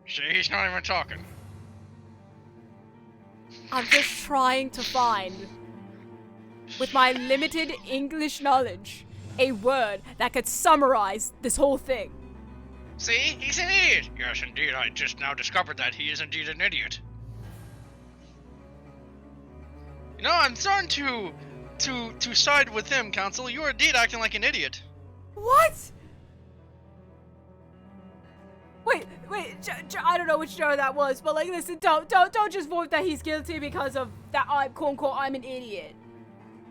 S3: See, he's not even talking.
S1: I'm just trying to find, with my limited English knowledge, a word that could summarize this whole thing.
S3: See, he's an idiot. Yes, indeed, I just now discovered that he is indeed an idiot. You know, I'm starting to side with him, counsel. You are indeed acting like an idiot.
S1: What? Wait, I don't know which Joe that was, but like, listen, don't just vote that he's guilty because of that I'm an idiot.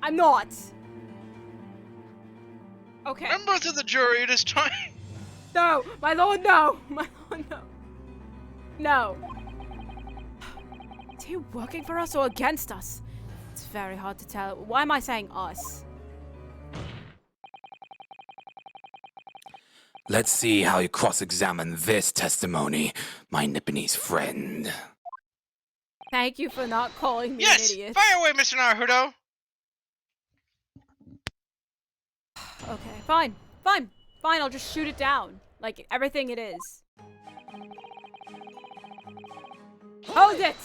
S1: I'm not. Okay.
S3: Members of the jury, it is time.
S1: No, my lord, no. My lord, no. No. Is he working for us or against us? It's very hard to tell. Why am I saying us?
S2: Let's see how you cross-examine this testimony, my Nipponese friend.
S1: Thank you for not calling me
S3: Yes,
S1: an idiot.
S3: fire away, Mr. Naruto.
S1: Okay, fine. I'll just shoot it down. Like everything it is. Hold it!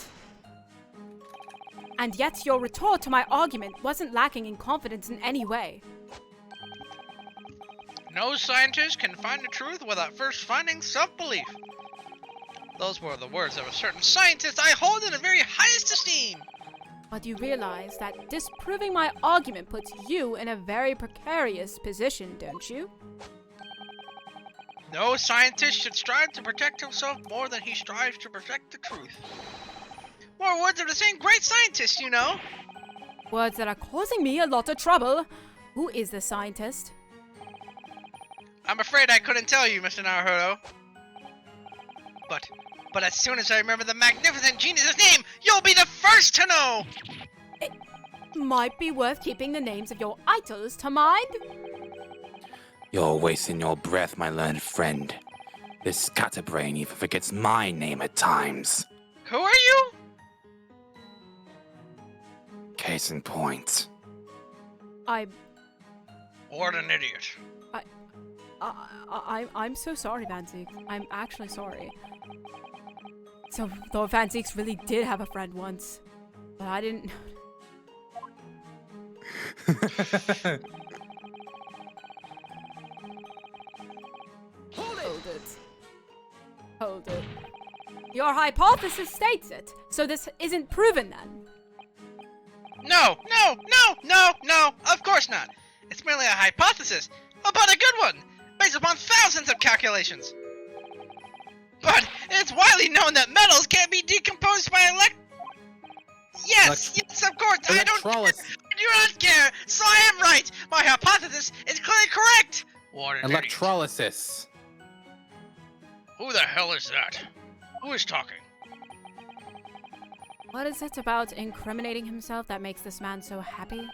S1: And yet your retort to my argument wasn't lacking in confidence in any way.
S3: No scientist can find the truth without first finding self-belief. Those were the words of a certain scientist I hold in the very highest esteem.
S1: But you realize that disproving my argument puts you in a very precarious position, don't you?
S3: No scientist should strive to protect himself more than he strives to protect the truth. More words of the same great scientist, you know.
S1: Words that are causing me a lot of trouble. Who is the scientist?
S3: I'm afraid I couldn't tell you, Mr. Naruto. But as soon as I remember the magnificent genius's name, you'll be the first to know!
S1: It might be worth keeping the names of your idols to mind.
S2: You're wasting your breath, my learned friend. This scatterbrain even forgets my name at times.
S3: Who are you?
S2: Case in point.
S3: What an idiot.
S1: I'm so sorry, Van Zieks. I'm actually sorry. So, though Van Zieks really did have a friend once, but I didn't. Hold it. Your hypothesis states it, so this isn't proven then.
S3: No, of course not. It's merely a hypothesis, but a good one, based upon thousands of calculations. But it's widely known that metals can't be decomposed by Yes, of course, I do not care, so I am right. My hypothesis is clearly correct. What an idiot.
S6: Electrolysis.
S3: Who the hell is that? Who is talking?
S1: What is it about incriminating himself that makes this man so happy?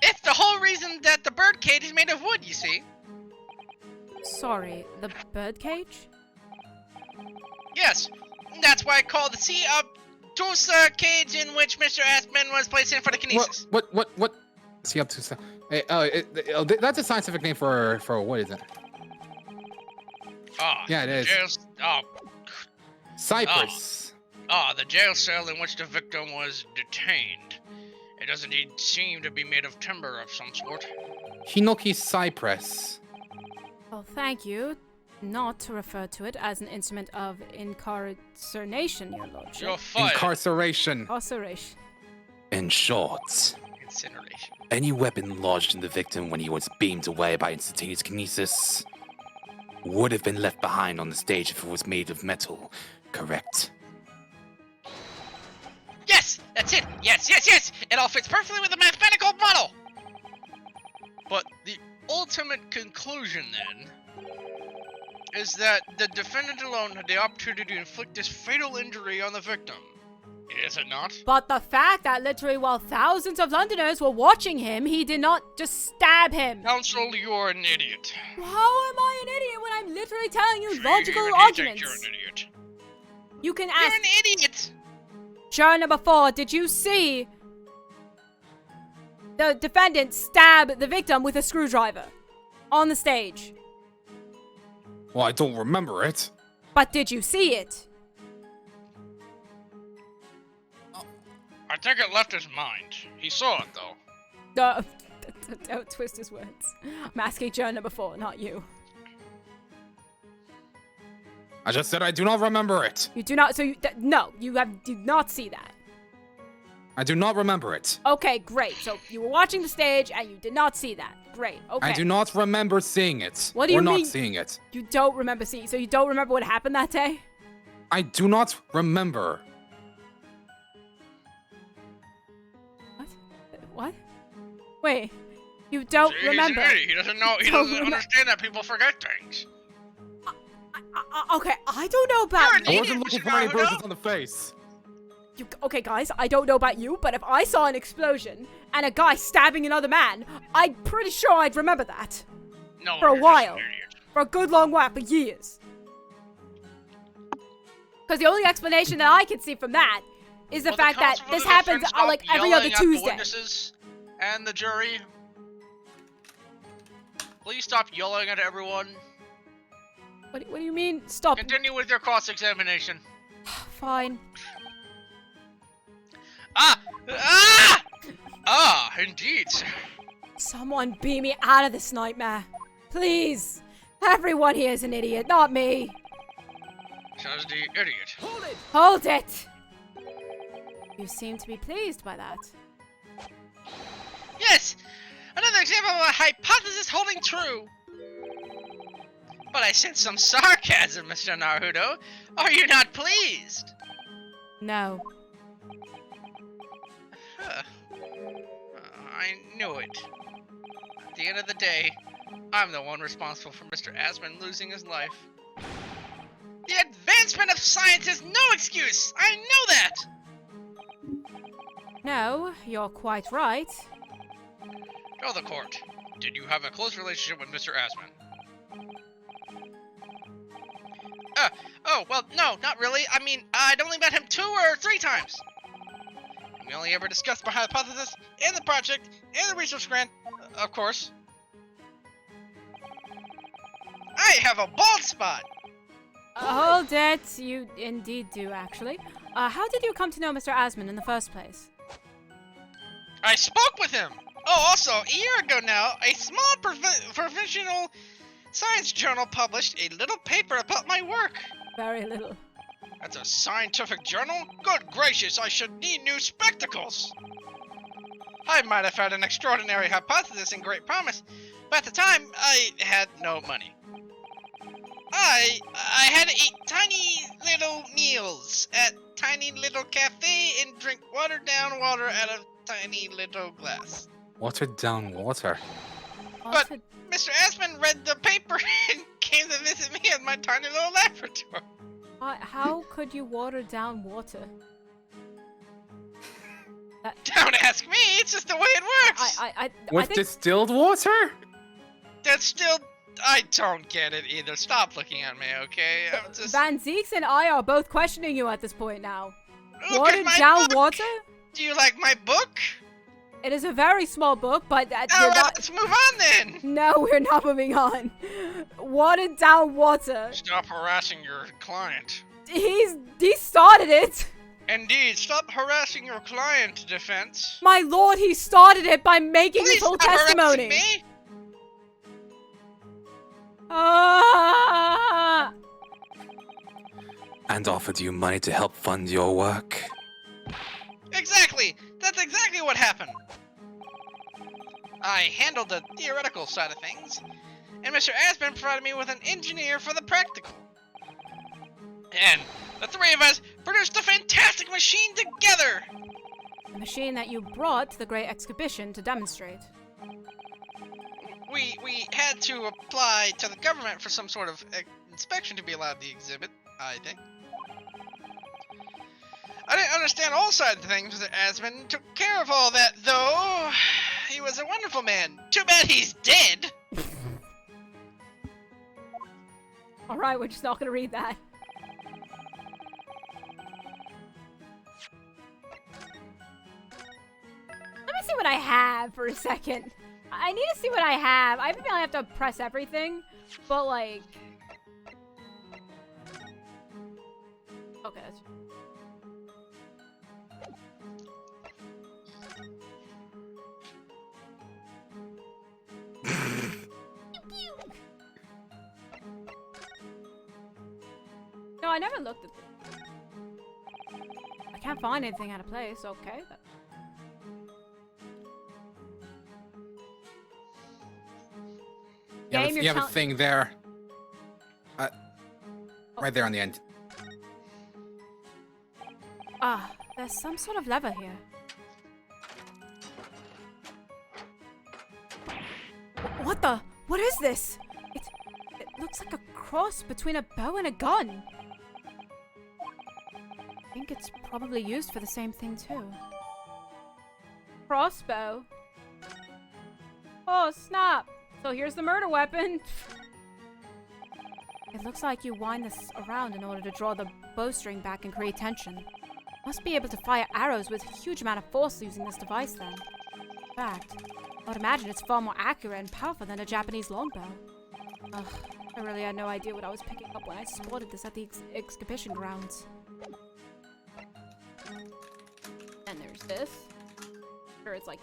S3: It's the whole reason that the birdcage is made of wood, you see.
S1: Sorry, the birdcage?
S3: Yes, that's why I call the sea a Tulsa cage in which Mr. Aspen was placed in for the kinesis.
S6: What? Is he up to? Hey, that's a scientific name for what is it? Yeah, it is. Cypress.
S3: The jail cell in which the victim was detained. It does indeed seem to be made of timber of some sort.
S6: Hinoki cypress.
S1: Well, thank you. Not to refer to it as an instrument of incarceration, your lordship.
S3: You're fired.
S6: Incarceration.
S1: Incarceration.
S2: In short,
S3: Incineration.
S2: any weapon lodged in the victim when he was beamed away by instantaneous kinesis would have been left behind on the stage if it was made of metal, correct?
S3: Yes! That's it! Yes! It all fits perfectly with the mathematical model! But the ultimate conclusion, then, is that the defendant alone had the opportunity to inflict this fatal injury on the victim. Is it not?
S1: But the fact that literally while thousands of Londoners were watching him, he did not just stab him.
S3: Counsel, you're an idiot.
S1: How am I an idiot when I'm literally telling you logical
S3: You
S1: arguments?
S3: You're an idiot.
S1: You can
S3: You're
S1: ask
S3: an idiot!
S1: juror number 4, did you see the defendant stab the victim with a screwdriver on the stage?
S6: Well, I don't remember it.
S1: But did you see it?
S3: I think it left his mind. He saw it, though.
S1: Don't twist his words. I'm asking juror number 4, not you.
S6: I just said I do not remember it.
S1: You do not, so no, you did not see that.
S6: I do not remember it.
S1: Okay, great. So you were watching the stage and you did not see that. Great, okay.
S6: I do not remember seeing it.
S1: What do you
S6: or
S1: mean?
S6: not seeing it.
S1: You don't remember seeing, so you don't remember what happened that day?
S6: I do not remember.
S1: What? Wait, you don't remember?
S3: He's an idiot. He doesn't know. He doesn't understand that people forget things.
S1: Okay, I don't know about
S3: You're an
S6: I
S1: you.
S6: wasn't looking for any bruises on the face.
S1: Okay, guys, I don't know about you, but if I saw an explosion and a guy stabbing another man, I'm pretty sure I'd remember that.
S3: No,
S1: For a
S3: you're just
S1: while.
S3: an idiot.
S1: For a good long while, for years. Because the only explanation that I can see from that is the
S3: Will
S1: fact that
S3: counsel for
S1: this
S3: the
S1: happens
S3: defense stop
S1: like every other
S3: yelling at the
S1: Tuesday.
S3: witnesses and the jury. Please stop yelling at everyone.
S1: What do you mean? Stop.
S3: Continue with your cross-examination.
S1: Fine.
S3: Indeed, sir.
S1: Someone beam me out of this nightmare. Please. Everyone here is an idiot, not me.
S3: Says the idiot.
S1: Hold it! You seem to be pleased by that.
S3: Yes! Another example of a hypothesis holding true. But I sense some sarcasm, Mr. Naruto. Are you not pleased?
S1: No.
S3: I knew it. At the end of the day, I'm the one responsible for Mr. Asman losing his life. The advancement of science is no excuse! I know that!
S1: No, you're quite right.
S3: Tell the court, did you have a close relationship with Mr. Asman? Oh, well, no, not really. I mean, I'd only met him 2 or 3 times. We only ever discussed my hypothesis, and the project, and the research grant, of course. I have a bald spot!
S1: Hold it. You indeed do, actually. How did you come to know Mr. Asman in the first place?
S3: I spoke with him! Oh, also, a year ago now, a small professional science journal published a little paper about my work.
S1: Very little.
S3: That's a scientific journal? Good gracious, I should need new spectacles! I might have had an extraordinary hypothesis and great promise, but at the time, I had no money. I had to eat tiny little meals at tiny little cafe and drink watered down water out of tiny little glass.
S6: Watered down water.
S3: But Mr. Asman read the paper and came to visit me at my tiny little laboratory.
S1: How could you water down water?
S3: Don't ask me, it's just the way it works!
S1: I
S6: With
S1: think
S6: distilled water?
S3: That's still... I don't get it either. Stop looking at me, okay? I'm just...
S1: Van Zeeks and I are both questioning you at this point now.
S3: Look
S1: Watered
S3: at my
S1: down
S3: book.
S1: water?
S3: Do you like my book?
S1: It is a very small book, but
S3: All
S1: we're
S3: right,
S1: not.
S3: let's move on then.
S1: No, we're not moving on. Watered down water.
S3: Stop harassing your client.
S1: He started it.
S3: Indeed, stop harassing your client, Defense.
S1: My lord, he started it by making
S3: Please
S1: this whole
S3: stop harassing
S1: testimony.
S3: me.
S1: Ah!
S2: And offered you money to help fund your work.
S3: Exactly. That's exactly what happened. I handled the theoretical side of things, and Mr. Aspen provided me with an engineer for the practical. And the three of us produced a fantastic machine together!
S1: The machine that you brought to the Great Exhibition to demonstrate.
S3: We had to apply to the government for some sort of inspection to be allowed the exhibit, I think. I didn't understand all sides of things, Mr. Aspen took care of all that, though. He was a wonderful man. Too bad he's dead!
S1: Alright, we're just not gonna read that. Let me see what I have for a second. I need to see what I have. I feel I have to press everything, but like... Okay, that's... No, I never looked at this. I can't find anything out of place, okay. Game,
S6: You have a thing there. Right there on the end.
S1: Ah, there's some sort of lever here. What the? What is this? It looks like a cross between a bow and a gun. I think it's probably used for the same thing too. Crossbow. Oh, snap. So here's the murder weapon. It looks like you wind this around in order to draw the bowstring back and create tension. Must be able to fire arrows with a huge amount of force using this device then. In fact, I would imagine it's far more accurate and powerful than a Japanese longbow. Ugh, I really had no idea what I was picking up when I spotted this at the exhibition grounds. And there's this. Sure, it's like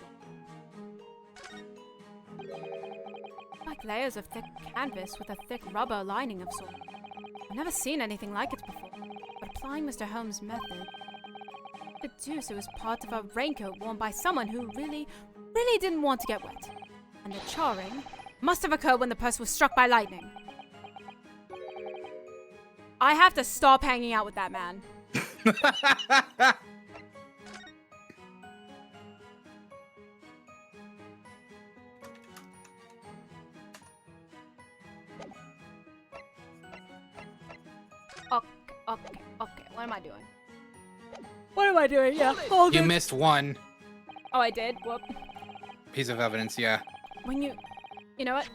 S1: layers of thick canvas with a thick rubber lining of sorts. I've never seen anything like it before, but applying Mr. Holmes' method, I deduce it was part of a raincoat worn by someone who really didn't want to get wet. And the charring must have occurred when the person was struck by lightning. I have to stop hanging out with that man. Okay. What am I doing? What am I doing? Yeah. Hold
S6: You
S1: it.
S6: missed one
S1: Oh, I did? Whoop.
S6: piece of evidence, yeah.
S1: When you know what?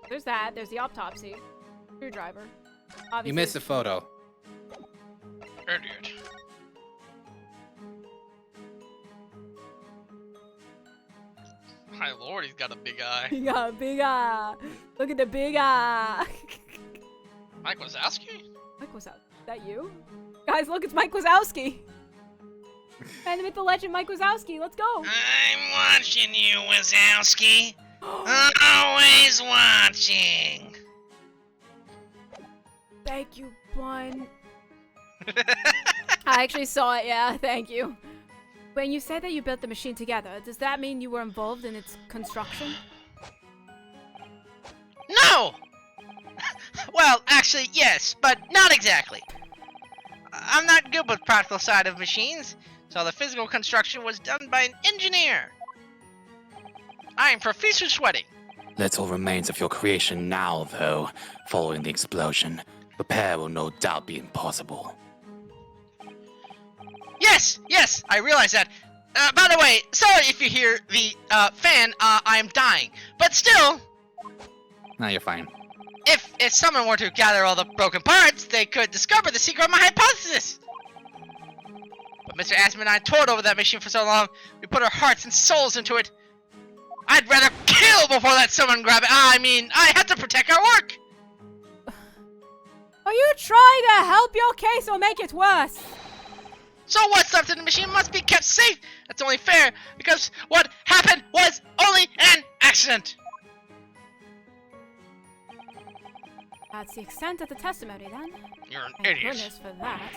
S1: There's that. There's the autopsy. Screwdriver. Obviously.
S6: You missed a photo.
S3: Idiot. My lord, he's got a big eye.
S1: You got a big eye. Look at the big eye.
S3: Mike Wazowski?
S1: Mike Wazowski. Is that you? Guys, look, it's Mike Wazowski. Man, the myth, the legend, Mike Wazowski. Let's go.
S3: I'm watching you, Wazowski. Always watching.
S1: Thank you, Bun. I actually saw it, yeah. Thank you. When you said that you built the machine together, does that mean you were involved in its construction?
S3: No! Well, actually, yes, but not exactly. I'm not good with practical side of machines, so the physical construction was done by an engineer. I am Professor Sweaty.
S2: Little remains of your creation now, though. Following the explosion, repair will no doubt be impossible.
S3: Yes, I realize that. By the way, sorry if you hear the fan, I'm dying. But still,
S6: No, you're fine.
S3: if someone were to gather all the broken parts, they could discover the secret of my hypothesis. But Mr. Asman and I toured over that machine for so long, we put our hearts and souls into it. I'd rather kill before let someone grab it. I mean, I had to protect our work.
S1: Are you trying to help your case or make it worse?
S3: So what's left in the machine must be kept safe. That's only fair, because what happened was only an accident.
S1: That's the extent of the testimony, then.
S3: You're an
S1: Thank
S3: idiot.
S1: goodness for that.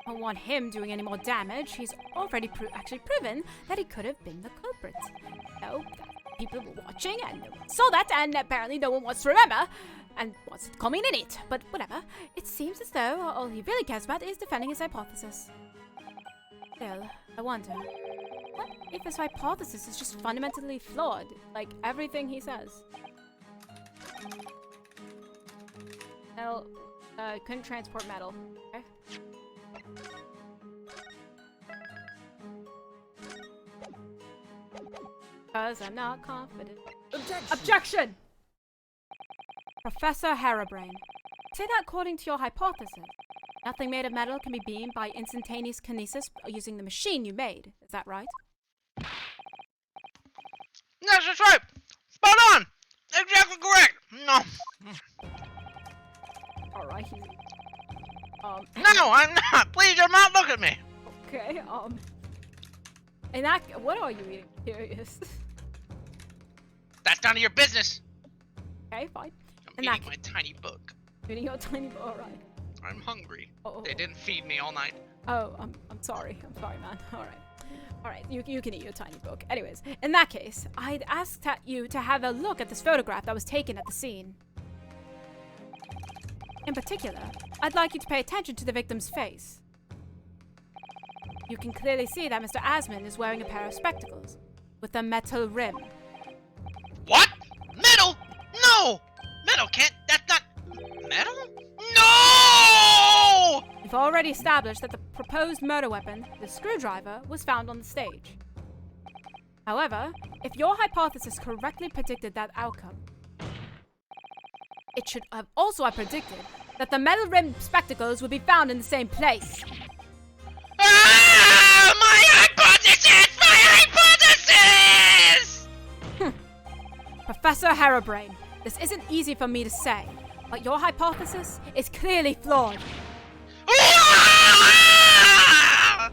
S1: I don't want him doing any more damage. He's already actually proven that he could have been the culprit. So, people were watching and no one saw that, and apparently no one wants to remember and wants to comment in it. But whatever. It seems as though all he really cares about is defending his hypothesis. Still, I wonder, what if his hypothesis is just fundamentally flawed, like everything he says? Metal, couldn't transport metal. Okay. Because I'm not confident. Objection! Professor Harebrain, say that according to your hypothesis, nothing made of metal can be beamed by instantaneous kinesis using the machine you made. Is that right?
S3: Yes, that's right. Spot on. Exactly correct. No.
S1: Alright.
S3: No, I'm not. Please do not look at me.
S1: Okay, and that, what are you eating? Curious.
S3: That's none of your business.
S1: Okay, fine.
S3: I'm eating my tiny book.
S1: Eating your tiny book, alright.
S3: I'm hungry.
S1: Oh.
S3: They didn't feed me all night.
S1: Oh, I'm sorry. I'm sorry, man. Alright, you can eat your tiny book. Anyways, in that case, I'd ask you to have a look at this photograph that was taken at the scene. In particular, I'd like you to pay attention to the victim's face. You can clearly see that Mr. Asman is wearing a pair of spectacles with a metal rim.
S3: What? Metal? No! Metal can't. That's not. Metal? No!
S1: We've already established that the proposed murder weapon, the screwdriver, was found on the stage. However, if your hypothesis correctly predicted that outcome, it should have also predicted that the metal rimmed spectacles would be found in the same place.
S3: Ah! My hypothesis! My hypothesis!
S1: Professor Harebrain, this isn't easy for me to say, but your hypothesis is clearly flawed.
S3: Ah!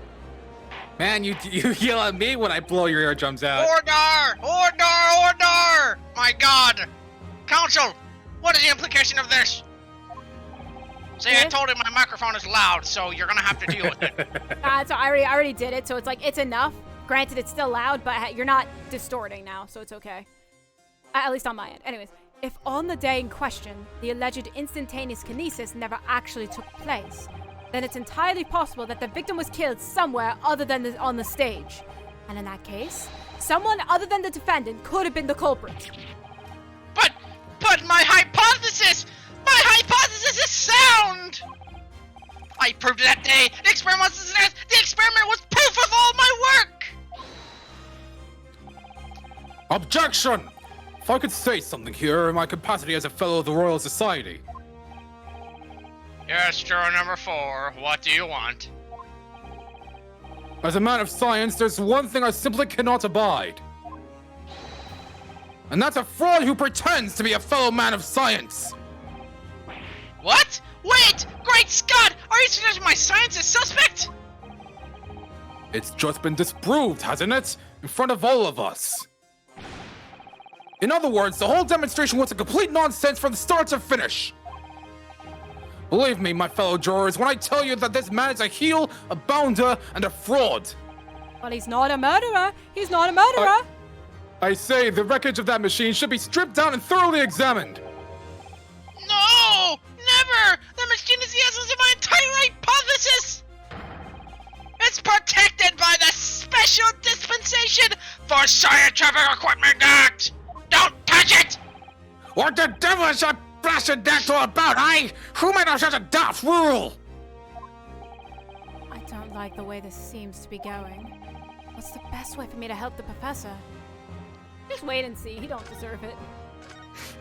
S6: Man, you yell at me when I blow your eardrums out.
S3: Order! Order! Order! My God! Counsel, what is the implication of this? See, I told him my microphone is loud, so you're gonna have to deal with it.
S1: So I already did it, so it's like, it's enough. Granted, it's still loud, but you're not distorting now, so it's okay. At least on my end. Anyways, if on the day in question, the alleged instantaneous kinesis never actually took place, then it's entirely possible that the victim was killed somewhere other than on the stage. And in that case, someone other than the defendant could have been the culprit.
S3: But my hypothesis! My hypothesis is sound! I proved it that day! The experiment was a success! The experiment was proof of all my work!
S6: Objection! If I could say something here in my capacity as a fellow of the Royal Society.
S3: Yes, juror number 4. What do you want?
S6: As a man of science, there's one thing I simply cannot abide. And that's a fraud who pretends to be a fellow man of science.
S3: What? Wait! Great Scott! Are you suggesting my science is suspect?
S6: It's just been disproved, hasn't it? In front of all of us. In other words, the whole demonstration was a complete nonsense from start to finish. Believe me, my fellow jurors, when I tell you that this man is a heel, a bounder, and a fraud.
S1: Well, he's not a murderer. He's not a murderer.
S6: I say the wreckage of that machine should be stripped down and thoroughly examined.
S3: No! Never! The machine is the essence of my entire hypothesis! It's protected by the Special Dispensation for Scientific Equipment Act! Don't touch it!
S6: What the devil is that blasted act all about, eh? Who made up such a daft rule?
S1: I don't like the way this seems to be going. What's the best way for me to help the professor? Just wait and see. He don't deserve it.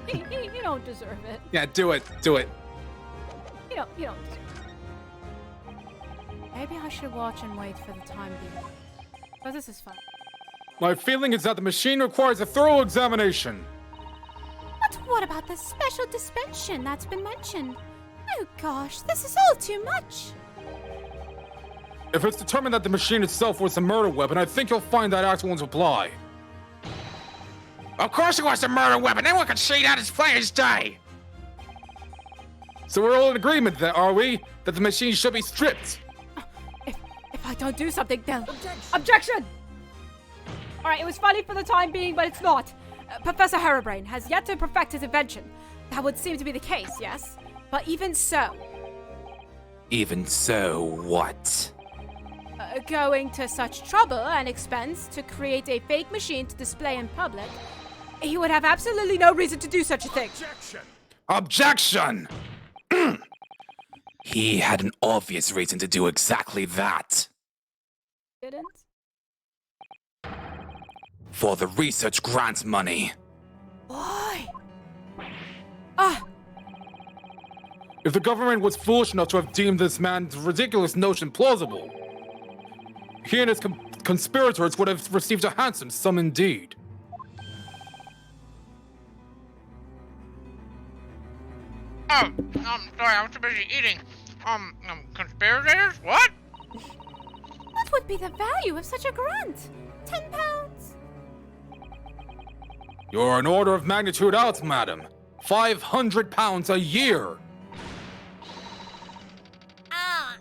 S1: He don't deserve it.
S6: Yeah, do it. Do it.
S1: You don't deserve it. Maybe I should watch and wait for the time being. But this is fun.
S6: My feeling is that the machine requires a thorough examination.
S5: But what about the special dispensation that's been mentioned? Oh gosh, this is all too much.
S6: If it's determined that the machine itself was a murder weapon, I think you'll find that act won't apply.
S2: Of course it was a murder weapon. Anyone can see that as plain as day.
S6: So we're all in agreement, are we? That the machine should be stripped.
S1: If I don't do something, they'll... Objection! Alright, it was funny for the time being, but it's not. Professor Harebrain has yet to perfect his invention. That would seem to be the case, yes? But even so...
S2: Even so, what?
S1: Going to such trouble and expense to create a fake machine to display in public, he would have absolutely no reason to do such a thing.
S2: Objection! He had an obvious reason to do exactly that.
S1: Didn't?
S2: For the research grant money.
S1: Why?
S6: If the government was foolish enough to have deemed this man's ridiculous notion plausible, he and his conspirators would have received a handsome sum indeed.
S3: Oh, sorry, I'm too busy eating. Conspirators? What?
S5: What would be the value of such a grant? 10 pounds?
S6: You're an order of magnitude out, madam. 500 pounds a year.
S4: Oh,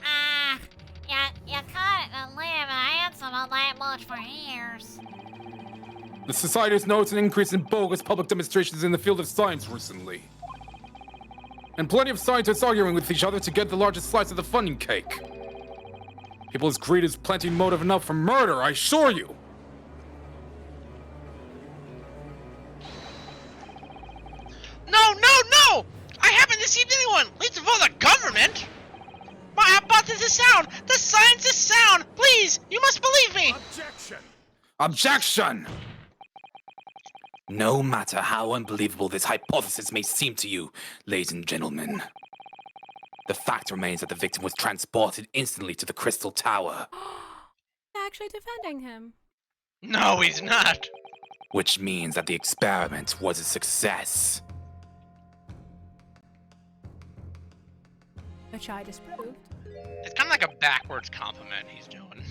S4: you couldn't live handsome on that much for years.
S6: The Society has noticed an increase in bogus public demonstrations in the field of science recently. And plenty of scientists arguing with each other to get the largest slice of the funding cake. People's greed is plenty motive enough for murder, I assure you.
S3: No! I haven't deceived anyone, least of all the government! My hypothesis is sound! The science is sound! Please, you must believe me!
S2: Objection! No matter how unbelievable this hypothesis may seem to you, ladies and gentlemen, the fact remains that the victim was transported instantly to the Crystal Tower.
S1: Actually defending him.
S3: No, he's not.
S2: Which means that the experiment was a success.
S1: Which I disproved.
S3: It's kind of like a backwards compliment he's doing.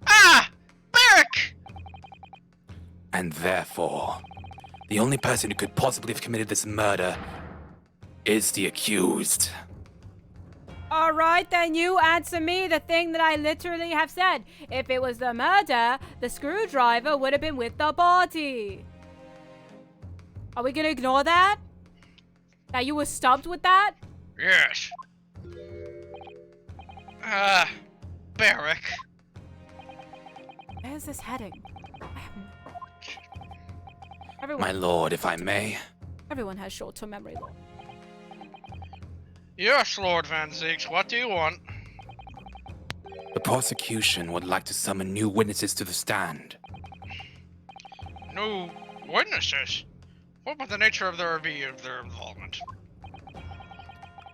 S3: Ah! Barrack!
S2: And therefore, the only person who could possibly have committed this murder is the accused.
S1: Alright, then you answer me the thing that I literally have said. If it was the murder, the screwdriver would have been with the body. Are we gonna ignore that? That you were stumped with that?
S3: Yes. Barrack.
S1: Where's this heading? I have no...
S2: My lord, if I may.
S1: Everyone has short-term memory, Lord.
S3: Yes, Lord Van Zeeks, what do you want?
S2: The prosecution would like to summon new witnesses to the stand.
S3: New witnesses? What would the nature of their involvement?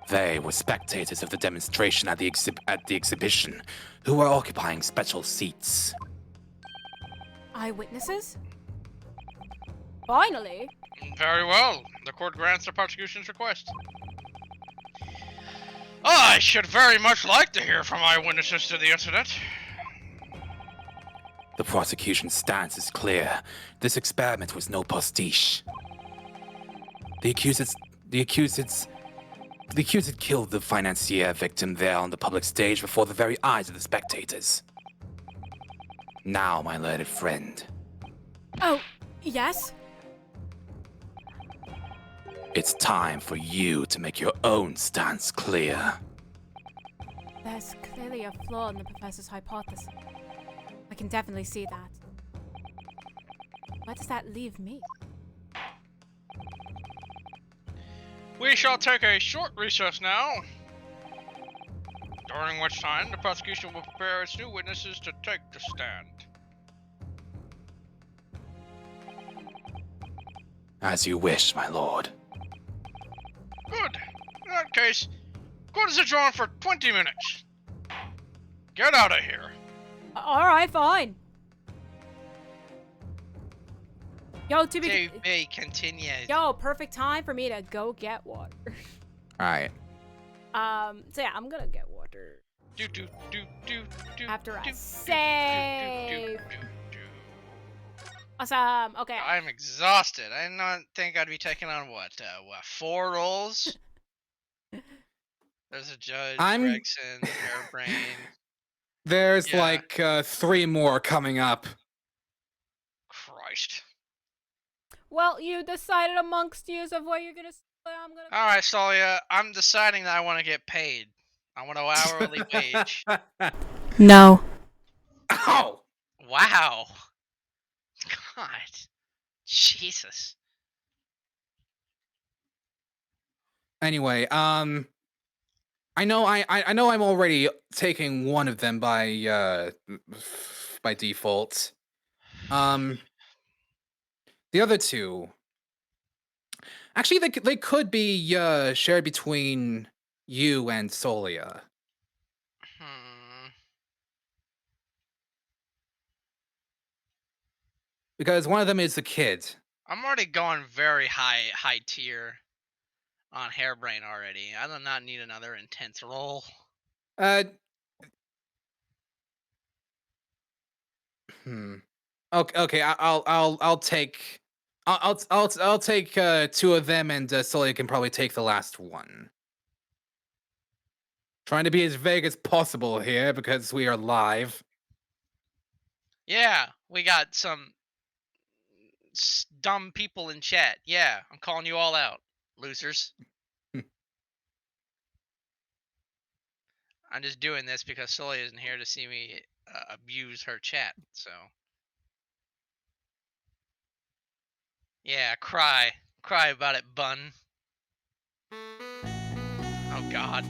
S2: They were spectators of the demonstration at the exhibition, who were occupying special seats.
S1: Eyewitnesses? Finally!
S3: Very well. The court grants the prosecution's request. I should very much like to hear from eyewitnesses to the incident.
S2: The prosecution's stance is clear. This experiment was no pastiche. The accused killed the financier victim there on the public stage before the very eyes of the spectators. Now, my learned friend.
S1: Oh, yes?
S2: It's time for you to make your own stance clear.
S1: There's clearly a flaw in the professor's hypothesis. I can definitely see that. Where does that leave me?
S3: We shall take a short recess now, during which time the prosecution will prepare its new witnesses to take the stand.
S2: As you wish, my lord.
S3: Good. In that case, court is adjourned for 20 minutes. Get out of here.
S1: All right, fine. Yo, to be
S3: TV continues.
S1: yo, perfect time for me to go get water.
S6: All right.
S1: So yeah, I'm gonna get water
S3: Do, do, do, do, do,
S1: after I
S3: do,
S1: save.
S3: do, do, do.
S1: Awesome. Okay.
S3: I'm exhausted. I did not think I'd be taking on what 4 roles? There's a Judge, Gregson, Hairbrain.
S6: There's
S3: Yeah.
S6: like 3 more coming up.
S3: Christ.
S1: Well, you decided amongst yous of what you're gonna say. I'm gonna.
S3: Alright, Solia, I'm deciding that I want to get paid. I want an hourly wage.
S1: No.
S6: Ow!
S3: Wow. God. Jesus.
S6: Anyway, I know I'm already taking one of them by default. The other 2, actually, they could be shared between you and Solia. Because one of them is the kid.
S3: I'm already going very high tier on Hairbrain already. I do not need another intense role.
S6: Okay, I'll take I'll take 2 of them, and Solia can probably take the last one. Trying to be as vague as possible here because we are live.
S3: Yeah, we got some dumb people in chat. Yeah, I'm calling you all out, losers. I'm just doing this because Solia isn't here to see me abuse her chat, so. Yeah, cry. Cry about it, bun. Oh, God.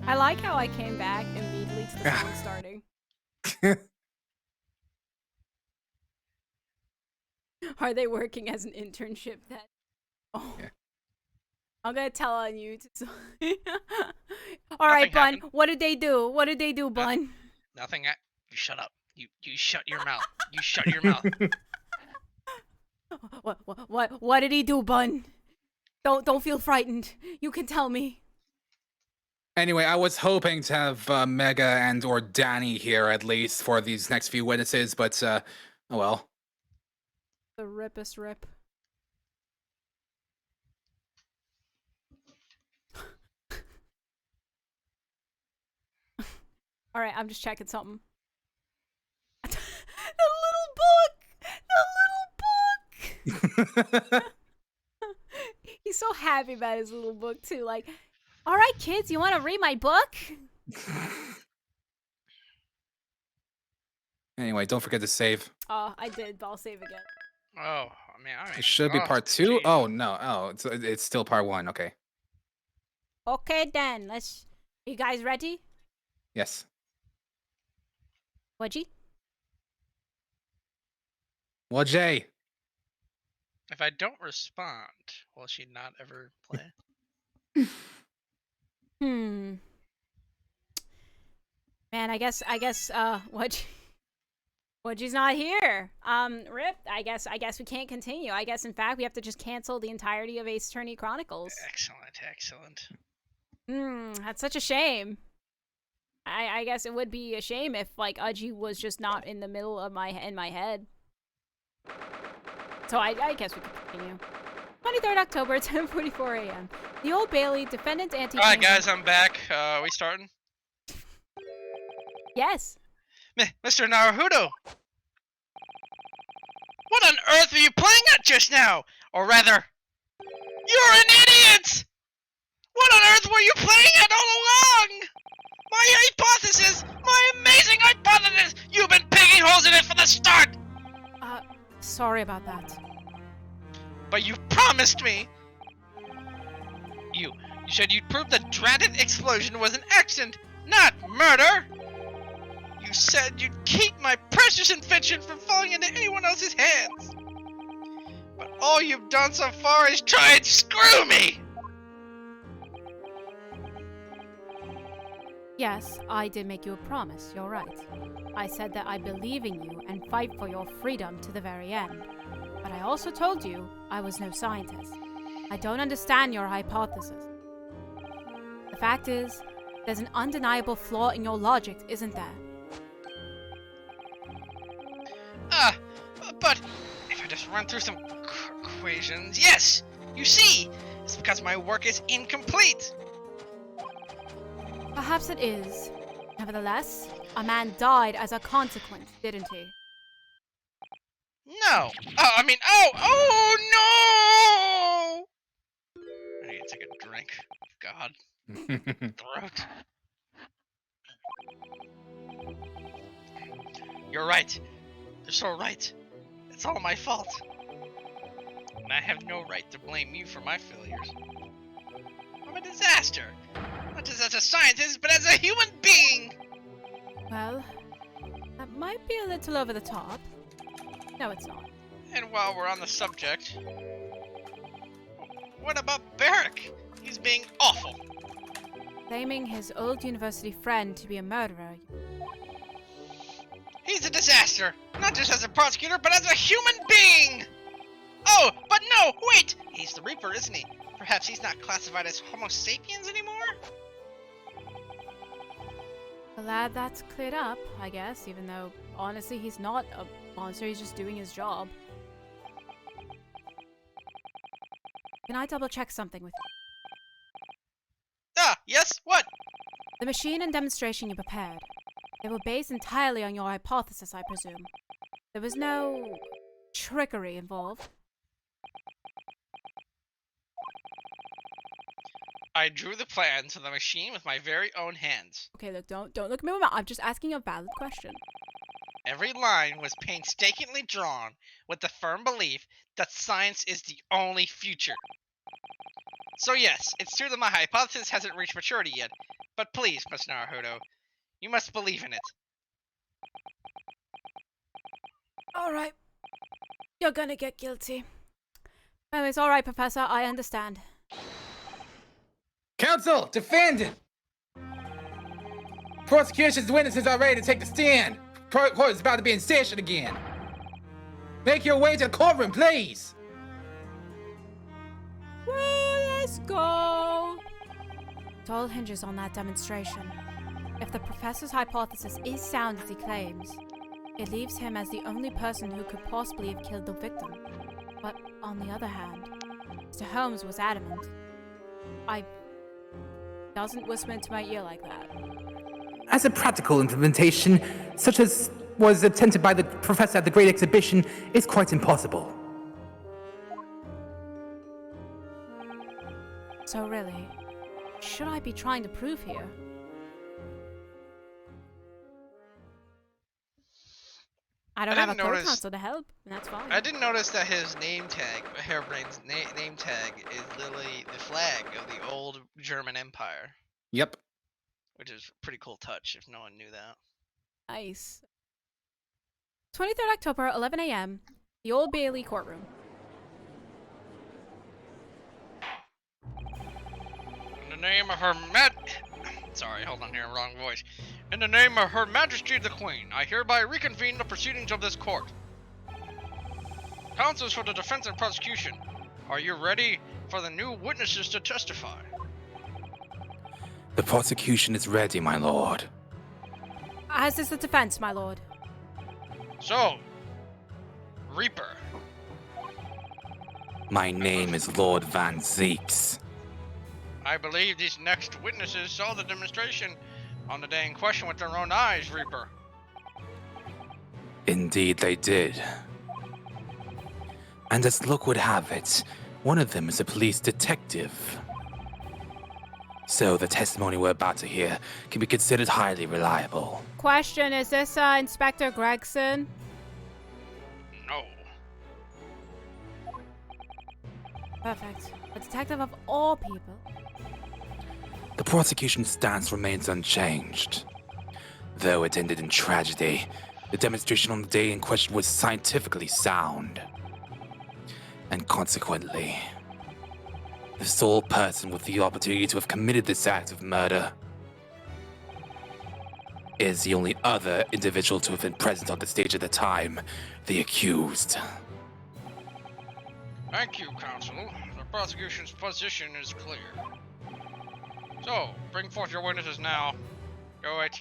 S1: I like how I came back immediately to the song starting. Are they working as an internship then? Oh.
S6: Yeah.
S1: I'm gonna tell on you. All right, Bun.
S3: Happened.
S1: What did they do? What did they do, Bun?
S3: Nothing. You shut up. You shut your mouth. You shut your mouth.
S1: What did he do, Bun? Don't feel frightened. You can tell me.
S6: Anyway, I was hoping to have Mega and or Danny here at least for these next few witnesses, but oh well.
S1: The ripest rip. All right, I'm just checking something. The little book. He's so happy about his little book too. Like, all right, kids, you want to read my book?
S6: Anyway, don't forget to save.
S1: Oh, I did, but I'll save again.
S3: Oh, I mean,
S6: It should be part 2. Oh no. Oh, it's still part 1. Okay.
S1: Okay, then. You guys ready?
S6: Yes.
S1: What'd
S6: Jay?
S3: If I don't respond, will she not ever play?
S1: Man, I guess Wudgy's not here. Rip, I guess we can't continue. I guess in fact we have to just cancel the entirety of Ace Attorney Chronicles.
S3: Excellent.
S1: That's such a shame. I guess it would be a shame if like Udgy was just not in the middle of my head. So I guess we could continue. 23rd October, 10:44 a.m. The Old Bailey, defendant's anti.
S3: Alright guys, I'm back. Are we starting?
S1: Yes.
S3: Mr. Naruhodo! What on earth were you playing at just now? Or rather, you're an idiot! What on earth were you playing at all along? My hypothesis! My amazing hypothesis! You've been picking holes in it from the start!
S1: Sorry about that.
S3: But you promised me! You said you'd prove the dreaded explosion was an accident, not murder! You said you'd keep my precious invention from falling into anyone else's hands! But All you've done so far is try and screw me!
S5: Yes, I did make you a promise, you're right. I said that I believe in you and fight for your freedom to the very end. But I also told you I was no scientist. I don't understand your hypothesis. The fact is, there's an undeniable flaw in your logic, isn't there?
S3: But if I just run through some equations, yes! You see, it's because my work is incomplete!
S5: Perhaps it is. Nevertheless, a man died as a consequence, didn't he?
S3: No! Oh no! I need to take a drink. God. Throat. You're right. You're so right. It's all my fault. And I have no right to blame you for my failures. I'm a disaster. Not just as a scientist, but as a human being!
S5: Well, that might be a little over the top. No, it's not.
S3: And while we're on the subject, what about Barrick? He's being awful.
S5: Claiming his old university friend to be a murderer.
S3: He's a disaster! Not just as a prosecutor, but as a human being! Oh, but no, wait! He's the Reaper, isn't he? Perhaps he's not classified as Homo sapiens anymore?
S5: Glad that's cleared up, I guess, even though, honestly, he's not a monster, he's just doing his job. Can I double check something with you?
S3: Yes, what?
S5: The machine and demonstration you prepared. They were based entirely on your hypothesis, I presume. There was no trickery involved.
S3: I drew the plans of the machine with my very own hands.
S5: Okay, look, don't look at me with my mouth. I'm just asking a valid question.
S3: Every line was painstakingly drawn with the firm belief that science is the only future. So yes, it's true that my hypothesis hasn't reached maturity yet, but please, Mr. Naruto, you must believe in it.
S5: Alright. You're gonna get guilty. Oh, it's alright, Professor, I understand.
S6: Counsel, defend it! Prosecution's witnesses are ready to take the stand. Court is about to be in session again. Make your way to the courtroom, please!
S5: Well, let's go. It all hinges on that demonstration. If the professor's hypothesis is sound as he claims, it leaves him as the only person who could possibly have killed the victim. But on the other hand, Mr. Holmes was adamant. Doesn't whisper into my ear like that.
S6: As a practical implementation, such as was attempted by the professor at the Great Exhibition, is quite impossible.
S5: So really, should I be trying to prove here? I don't have a co-counsel to help, and that's fine.
S3: I didn't notice that his name tag, Hairbrain's name tag, is literally the flag of the old German Empire.
S6: Yep.
S3: Which is a pretty cool touch, if no one knew that.
S5: Nice. 23rd October, 11 a.m., the Old Bailey courtroom.
S3: In the name of Sorry, hold on here, wrong voice. In the name of Her Majesty the Queen, I hereby reconvene the proceedings of this court. Counsels for the defense and prosecution, are you ready for the new witnesses to testify?
S2: The prosecution is ready, my lord.
S5: As is the defense, my lord.
S3: So, Reaper.
S2: My name is Lord Van Zeeks.
S3: I believe these next witnesses saw the demonstration on the day in question with their own eyes, Reaper.
S2: Indeed they did. And as luck would have it, one of them is a police detective. So the testimony we're about to hear can be considered highly reliable.
S5: Question, is this Inspector Gregson?
S3: No.
S5: Perfect. A detective of all people.
S2: The prosecution's stance remains unchanged. Though it ended in tragedy, the demonstration on the day in question was scientifically sound. And consequently, the sole person with the opportunity to have committed this act of murder is the only other individual to have been present on the stage at the time, the accused.
S3: Thank you, counsel. The prosecution's position is clear. So, bring forth your witnesses now. Go it.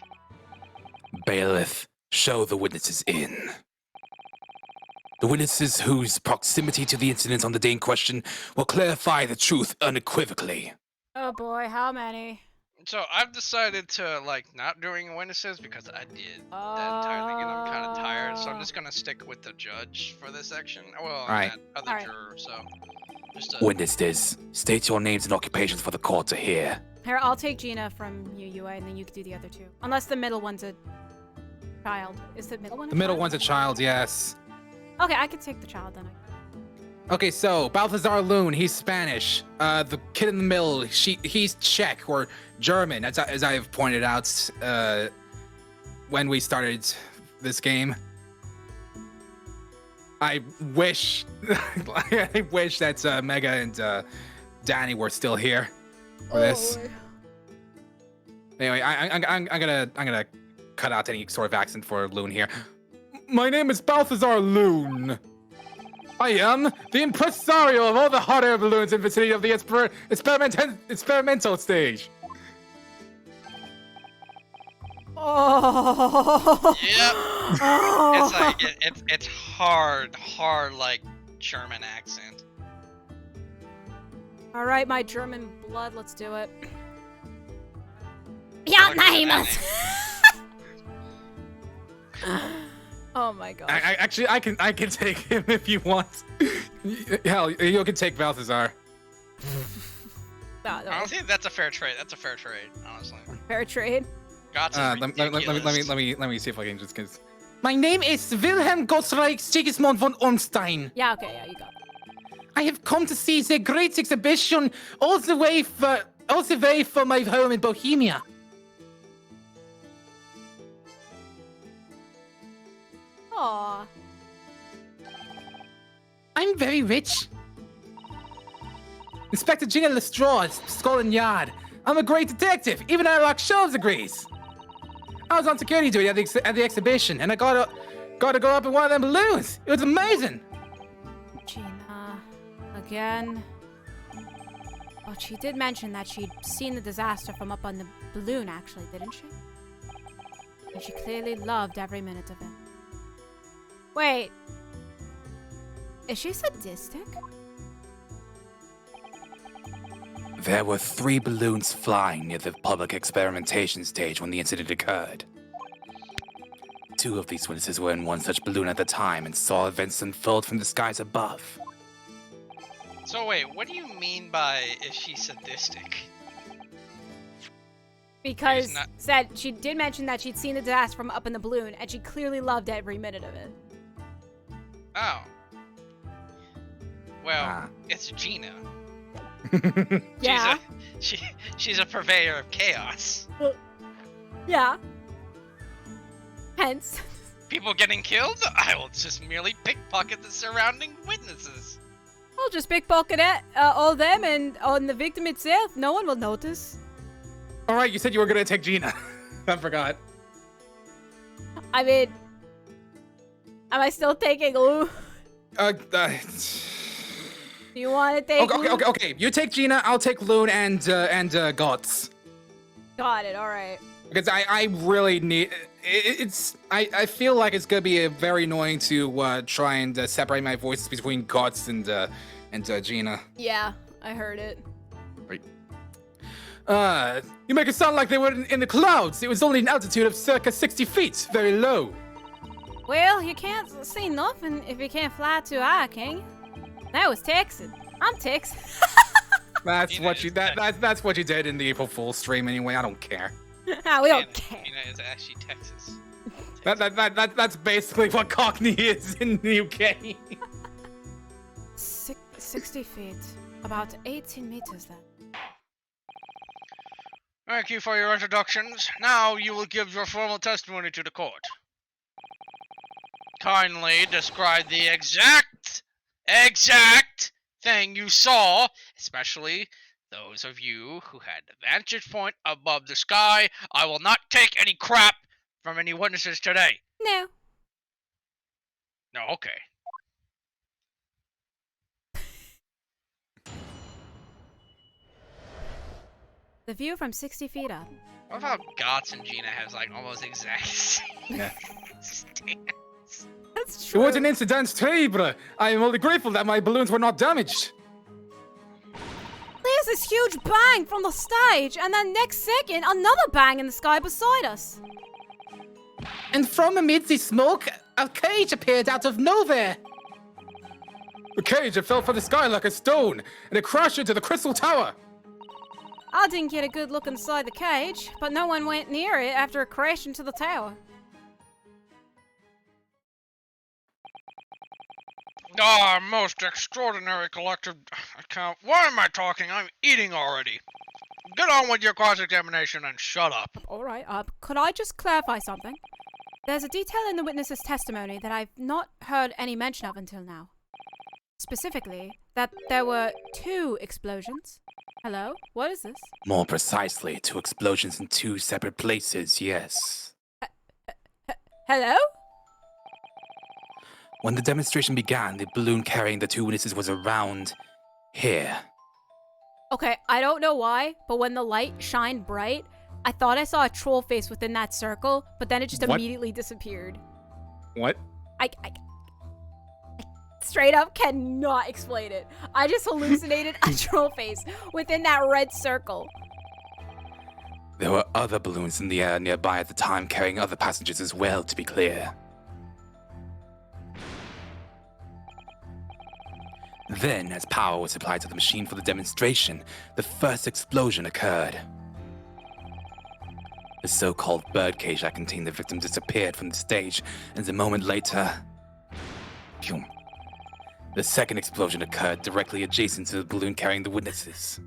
S2: Bailiff, show the witnesses in. The witnesses whose proximity to the incident on the day in question will clarify the truth unequivocally.
S5: Oh boy, how many?
S3: So, I've decided to, not doing witnesses because I did that entire thing and I'm kind of tired, so I'm just gonna stick with the judge for this section. Well,
S2: Right.
S3: that other
S5: Alright.
S3: juror, so...
S2: Witnesses, state your names and occupations for the court to hear.
S5: Here, I'll take Gina from you, Yue, and then you can do the other two. Unless the middle one's a child. Is the middle one a
S6: The middle
S5: child?
S6: one's a child, yes.
S5: Okay, I can take the child then.
S6: Okay, so Balthazar Loon, he's Spanish. The kid in the middle, he's Czech or German, as I have pointed out when we started this game. I wish, I wish that Mega and Danny were still here for this. Anyway, I'm gonna cut out any sort of accent for Loon here. My name is Balthazar Loon. I am the impresario of all the hot air balloons in the vicinity of the experimental stage.
S5: Oh.
S3: Yep. It's hard like German accent.
S5: All right, my German blood, let's do it.
S4: Your
S3: Look at
S4: name
S3: that
S4: is.
S5: Oh my god.
S6: Actually, I can take him if you want. Hell, you can take Balthazar.
S3: Honestly, that's a fair trade. That's a fair trade, honestly.
S5: Fair trade.
S6: Let me see if I can just cause. My name is Wilhelm Gottsreich Sigismund von Ormstein.
S5: Yeah, okay, yeah, you got it.
S6: I have come to see the great exhibition all the way from my home in Bohemia.
S5: Aw.
S6: I'm very rich. Inspector Gina Lestrade, Scotland Yard. I'm a great detective. Even Sherlock Holmes agrees. I was on security duty at the exhibition, and I got to go up in one of them balloons. It was amazing.
S5: Gina. Again. But she did mention that she'd seen the disaster from up on the balloon, actually, didn't she? And she clearly loved every minute of it. Wait. Is she sadistic?
S2: There were 3 balloons flying near the public experimentation stage when the incident occurred. 2 of these witnesses were in one such balloon at the time and saw events unfold from the skies above.
S3: So wait, what do you mean by is she sadistic?
S5: Because
S3: not-
S5: said she did mention that she'd seen the disaster from up in the balloon, and she clearly loved every minute of it.
S3: Oh. Well,
S2: Ah.
S3: it's Gina.
S5: Yeah.
S3: She's a purveyor of chaos.
S5: Yeah. Hence.
S3: People getting killed? I will just merely pickpocket the surrounding witnesses.
S5: I'll just pickpocket it, all them, and on the victim itself. No one will notice.
S6: All right, you said you were gonna take Gina. I forgot.
S5: I mean, am I still taking Lou? Do you want to take Lou?
S6: Okay. You take Gina. I'll take Loon and Gots.
S5: Got it, alright.
S6: Because I really need I feel like it's gonna be very annoying to try and separate my voices between Gots and Gina.
S5: Yeah, I heard it.
S6: You make it sound like they were in the clouds. It was only an altitude of circa 60 feet, very low.
S5: Well, you can't see nothing if you can't fly too high, can you? That was Texas. I'm Texas.
S6: That's
S3: Gina
S6: what you
S3: is
S6: that's what you did in the April Fool's stream anyway. I don't care.
S5: We don't care.
S3: Gina is actually Texas.
S6: That's basically what Cockney is in the UK.
S5: 60 feet. About 18 meters then.
S3: Thank you for your introductions. Now you will give your formal testimony to the court. Kindly describe the exact everything you saw, especially those of you who had the vantage point above the sky. I will not take any crap from any witnesses today.
S1: No.
S3: No, okay.
S5: The view from 60 feet up.
S3: What about Gots and Gina has like almost exact same
S6: Yeah.
S3: stance?
S1: That's
S6: It
S1: true.
S6: was an incident terrible. I am only grateful that my balloons were not damaged.
S5: There's this huge bang from the stage, and then next second, another bang in the sky beside us.
S6: And from amid the smoke, a cage appeared out of nowhere. The cage, it fell from the sky like a stone, and it crashed into the crystal tower.
S5: I didn't get a good look inside the cage, but no one went near it after it crashed into the tower.
S3: Ah, most extraordinary collective account. Why am I talking? I'm eating already. Get on with your cross-examination and shut up.
S5: All right, could I just clarify something? There's a detail in the witness's testimony that I've not heard any mention of until now. Specifically, that there were 2 explosions. Hello? What is this?
S2: More precisely, 2 explosions in 2 separate places, yes.
S5: Hello?
S2: When the demonstration began, the balloon carrying the 2 witnesses was around here.
S5: Okay, I don't know why, but when the light shined bright, I thought I saw a troll face within that circle, but then it just
S6: What?
S5: immediately disappeared.
S6: What?
S5: I straight up cannot explain it. I just hallucinated a troll face within that red circle.
S2: There were other balloons in the air nearby at the time carrying other passengers as well, to be clear. Then, as power was supplied to the machine for the demonstration, the first explosion occurred. The so-called birdcage that contained the victim disappeared from the stage, and a moment later... Phew. The second explosion occurred directly adjacent to the balloon carrying the witnesses.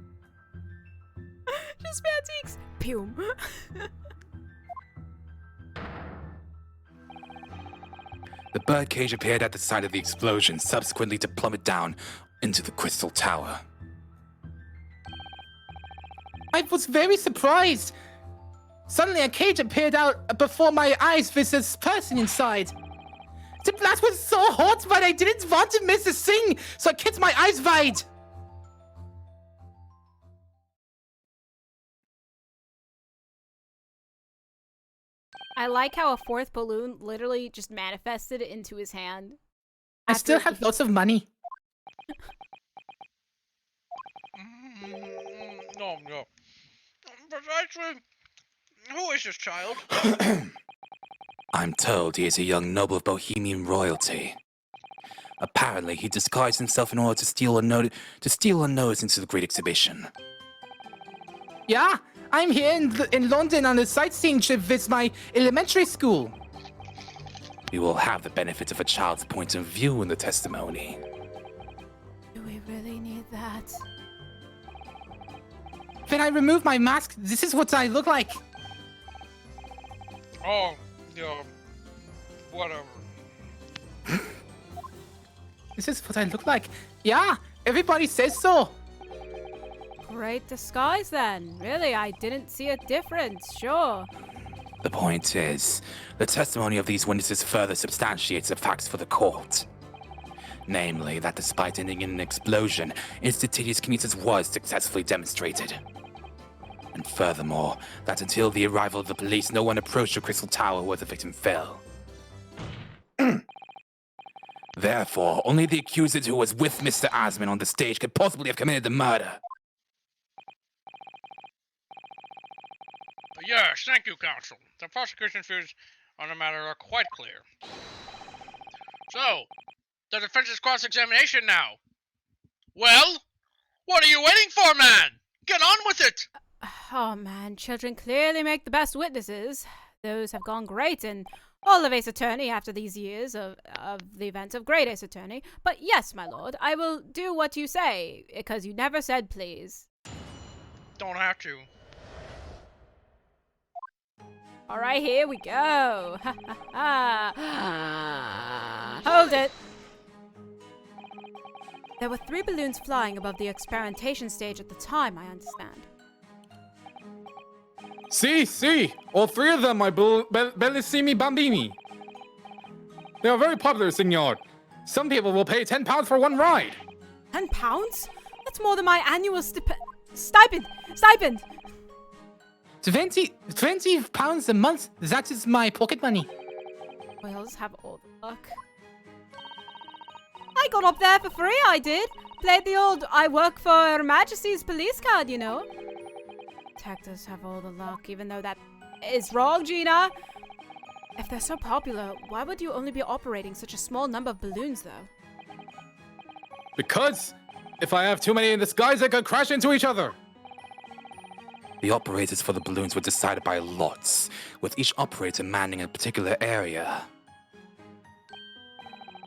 S1: Just Mantiques. Pum.
S2: The birdcage appeared at the site of the explosion, subsequently to plummet down into the crystal tower.
S6: I was very surprised. Suddenly a cage appeared out before my eyes with this person inside. The blast was so hot, but I didn't want to miss a thing, so I kept my eyes wide.
S5: I like how a 4th balloon literally just manifested into his hand.
S6: I still
S5: After
S6: have lots of money.
S3: No. But actually, who is this child?
S2: I'm told he is a young noble of Bohemian royalty. Apparently, he disguised himself in order to steal unnoticed into the Great Exhibition.
S6: Yeah, I'm here in London on a sightseeing trip with my elementary school.
S2: We will have the benefit of a child's point of view in the testimony.
S5: Do we really need that?
S6: When I remove my mask, this is what I look like.
S3: Oh, yeah. Whatever.
S6: This is what I look like. Yeah, everybody says so.
S5: Great disguise then. Really, I didn't see a difference, sure.
S2: The point is, the testimony of these witnesses further substantiates the facts for the court. Namely, that despite ending in an explosion, instantaneous kinesis was successfully demonstrated. And furthermore, that until the arrival of the police, no one approached the crystal tower where the victim fell. Therefore, only the accused who was with Mr. Asman on the stage could possibly have committed the murder.
S3: Yes, thank you, counsel. The prosecution's views on the matter are quite clear. So, the defense's cross-examination now. Well, what are you waiting for, man? Get on with it!
S5: Oh man, children clearly make the best witnesses. Those have gone great in all of Ace Attorney after these years of the events of Great Ace Attorney. But yes, my lord, I will do what you say, because you never said please.
S3: Don't have to.
S5: Alright, here we go. Ha ha ha. Hold it. There were 3 balloons flying above the experimentation stage at the time, I understand.
S6: See, all 3 of them are bellissimi bambini. They are very popular, signor. Some people will pay £10 for one ride.
S5: £10? That's more than my annual stipend!
S6: 20 pounds a month? That is my pocket money.
S5: Whales have all the luck. I got up there for free, I did. Played the old I work for Her Majesty's police card, you know. Detectives have all the luck, even though that is wrong, Gina. If they're so popular, why would you only be operating such a small number of balloons, though?
S6: Because if I have too many in the skies, they could crash into each other.
S2: The operators for the balloons were decided by lots, with each operator manning a particular area.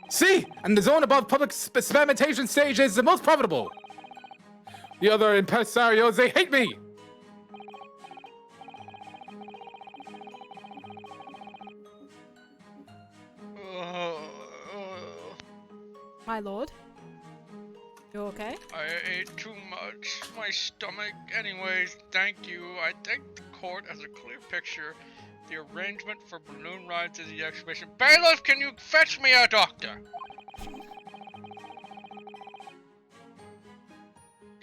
S6: See, and the zone above public experimentation stage is the most profitable. The other impresarios, they hate me.
S5: My lord? You okay?
S3: I ate too much. My stomach. Anyways, thank you. I think the court has a clear picture. The arrangement for balloon rides is the exhibition. Bailiff, can you fetch me a doctor?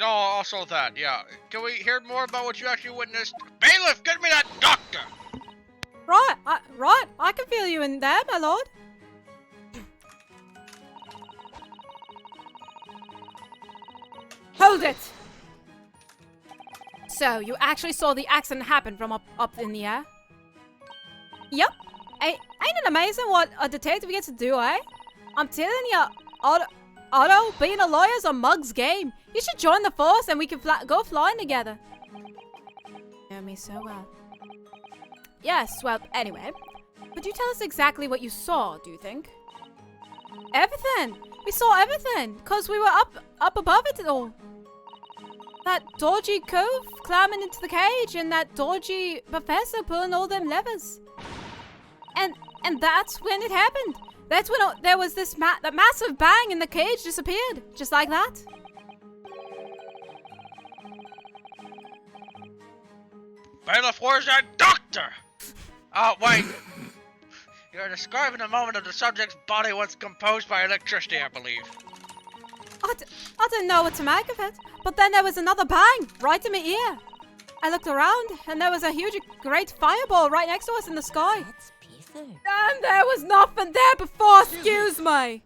S3: Oh, also that, yeah. Can we hear more about what you actually witnessed? Bailiff, get me that doctor!
S5: Right, I can feel you in there, my lord. Hold it! So, you actually saw the accident happen from up in the air? Yep. Ain't it amazing what a detective gets to do, eh? I'm telling you, Otto, being a lawyer's a mug's game. You should join the force and we can go flying together. You know me so well. Yes, well, anyway. Could you tell us exactly what you saw, do you think? Everything! We saw everything, because we were up above it all. That dodgy cove climbing into the cage and that dodgy professor pulling all them levers. And that's when it happened. That's when there was this that massive bang and the cage disappeared. Just like that.
S3: Bailiff, where's that doctor? Oh, wait. You're describing a moment of the subject's body once composed by electricity, I believe.
S5: I didn't know what to make of it. But then there was another bang right in my ear. I looked around and there was a huge, great fireball right next to us in the sky.
S7: That's Peter.
S5: And there was nothing there before, excuse me.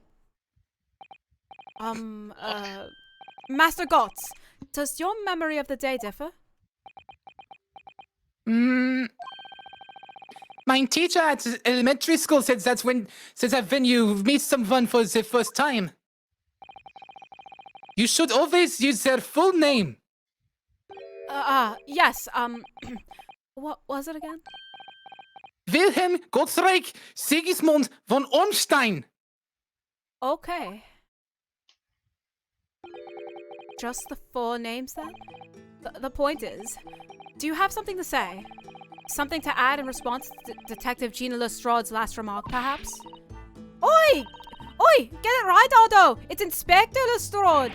S5: Master Gotts, does your memory of the day differ?
S6: My teacher at elementary school said that's when you meet someone for the first time, you should always use their full name.
S5: Yes, what was it again?
S6: Wilhelm Gottschalk Sigismund von Ornstein.
S5: Okay. Just the 4 names then? The point is, do you have something to say? Something to add in response to Detective Gina Lestrande's last remark, perhaps? Oi! Oi! Get it right, Otto! It's Inspector Lestrade!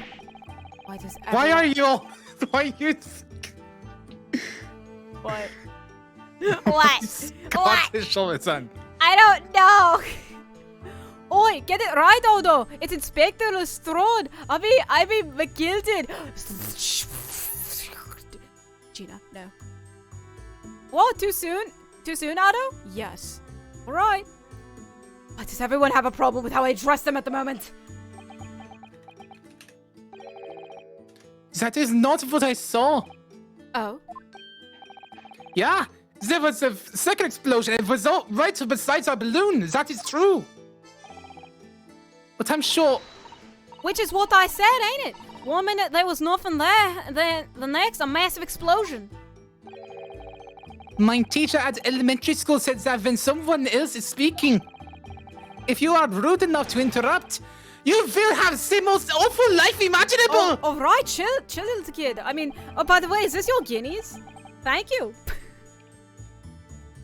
S6: Why are you...
S5: What?
S1: What?
S6: Scottish all of a sudden.
S1: I don't know.
S5: Oi! Get it right, Otto! It's Inspector Lestrade! I be McGilded! Gina, no. What? Too soon? Too soon, Otto? Yes. Alright. Why does everyone have a problem with how I dress them at the moment?
S6: That is not what I saw.
S5: Oh?
S6: Yeah, there was a second explosion. It was all right beside our balloon. That is true. But I'm sure...
S5: Which is what I said, ain't it? 1 minute there was nothing there, and then the next a massive explosion.
S6: My teacher at elementary school said that when someone else is speaking, if you are rude enough to interrupt, you will have the most awful life imaginable!
S5: Oh, alright, chill, little kid. I mean, oh, by the way, is this your guineas? Thank you.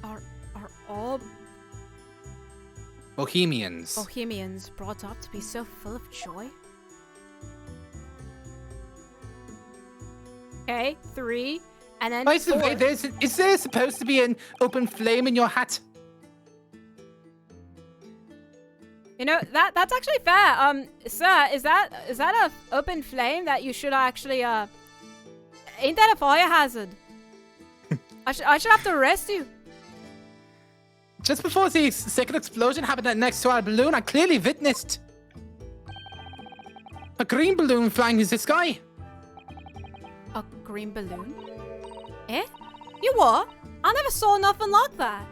S5: Are all
S6: Bohemians
S5: Bohemians brought up to be so full of joy? Okay, 3, and then
S6: By the
S5: 4.
S6: way, is there supposed to be an open flame in your hat?
S5: You know, that's actually fair. Sir, is that a open flame that you should actually, ain't that a fire hazard? I should have to arrest you.
S6: Just before the second explosion happened next to our balloon, I clearly witnessed a green balloon flying in the sky.
S5: A green balloon? Eh? You what? I never saw nothing like that.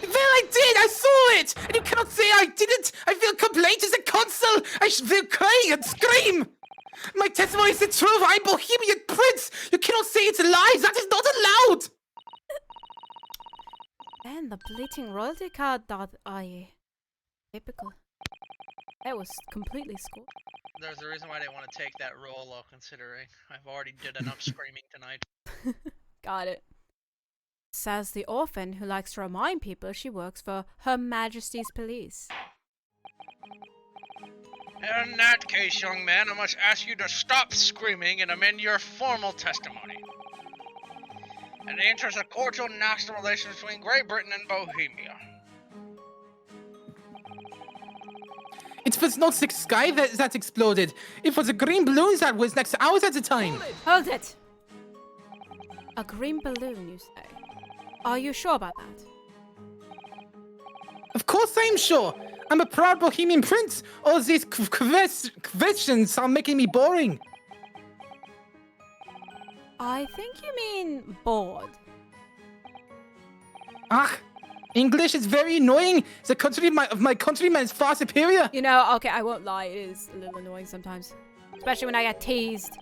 S6: Well, I did! I saw it! And you cannot say I didn't! I feel complaint as a consul! I should feel cry and scream! My testimony is the truth! I'm Bohemian Prince! You cannot say it's lies! That is not allowed!
S5: And the bleating royalty card that I... Typical. That was completely scored.
S3: There's a reason why I didn't want to take that role, though, considering I've already did enough screaming tonight.
S5: Got it. Says the orphan who likes to remind people she works for Her Majesty's Police.
S3: In that case, young man, I must ask you to stop screaming and amend your formal testimony. In the interest of cordial national relations between Great Britain and Bohemia.
S6: It was not the sky that exploded. It was a green balloon that was next to ours at the time.
S5: Hold it! A green balloon, you say? Are you sure about that?
S6: Of course I'm sure. I'm a proud Bohemian Prince. All these questions are making me boring.
S5: I think you mean bored.
S6: Ah, English is very annoying. The country of my countrymen is far superior.
S5: You know, okay, I won't lie, it is a little annoying sometimes. Especially when I get teased.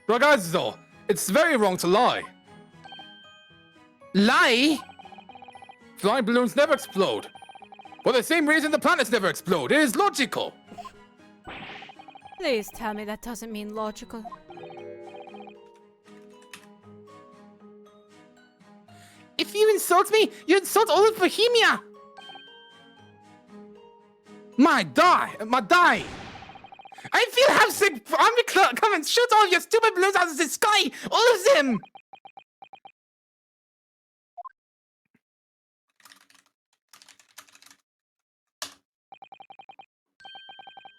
S6: Ragazzo, it's very wrong to lie. Lie? Flying balloons never explode. For the same reason the planets never explode. It is logical.
S5: Please tell me that doesn't mean logical.
S6: If you insult me, you insult all of Bohemia. My die. I feel havesick. Army come and shoot all your stupid balloons out of the sky. All of them.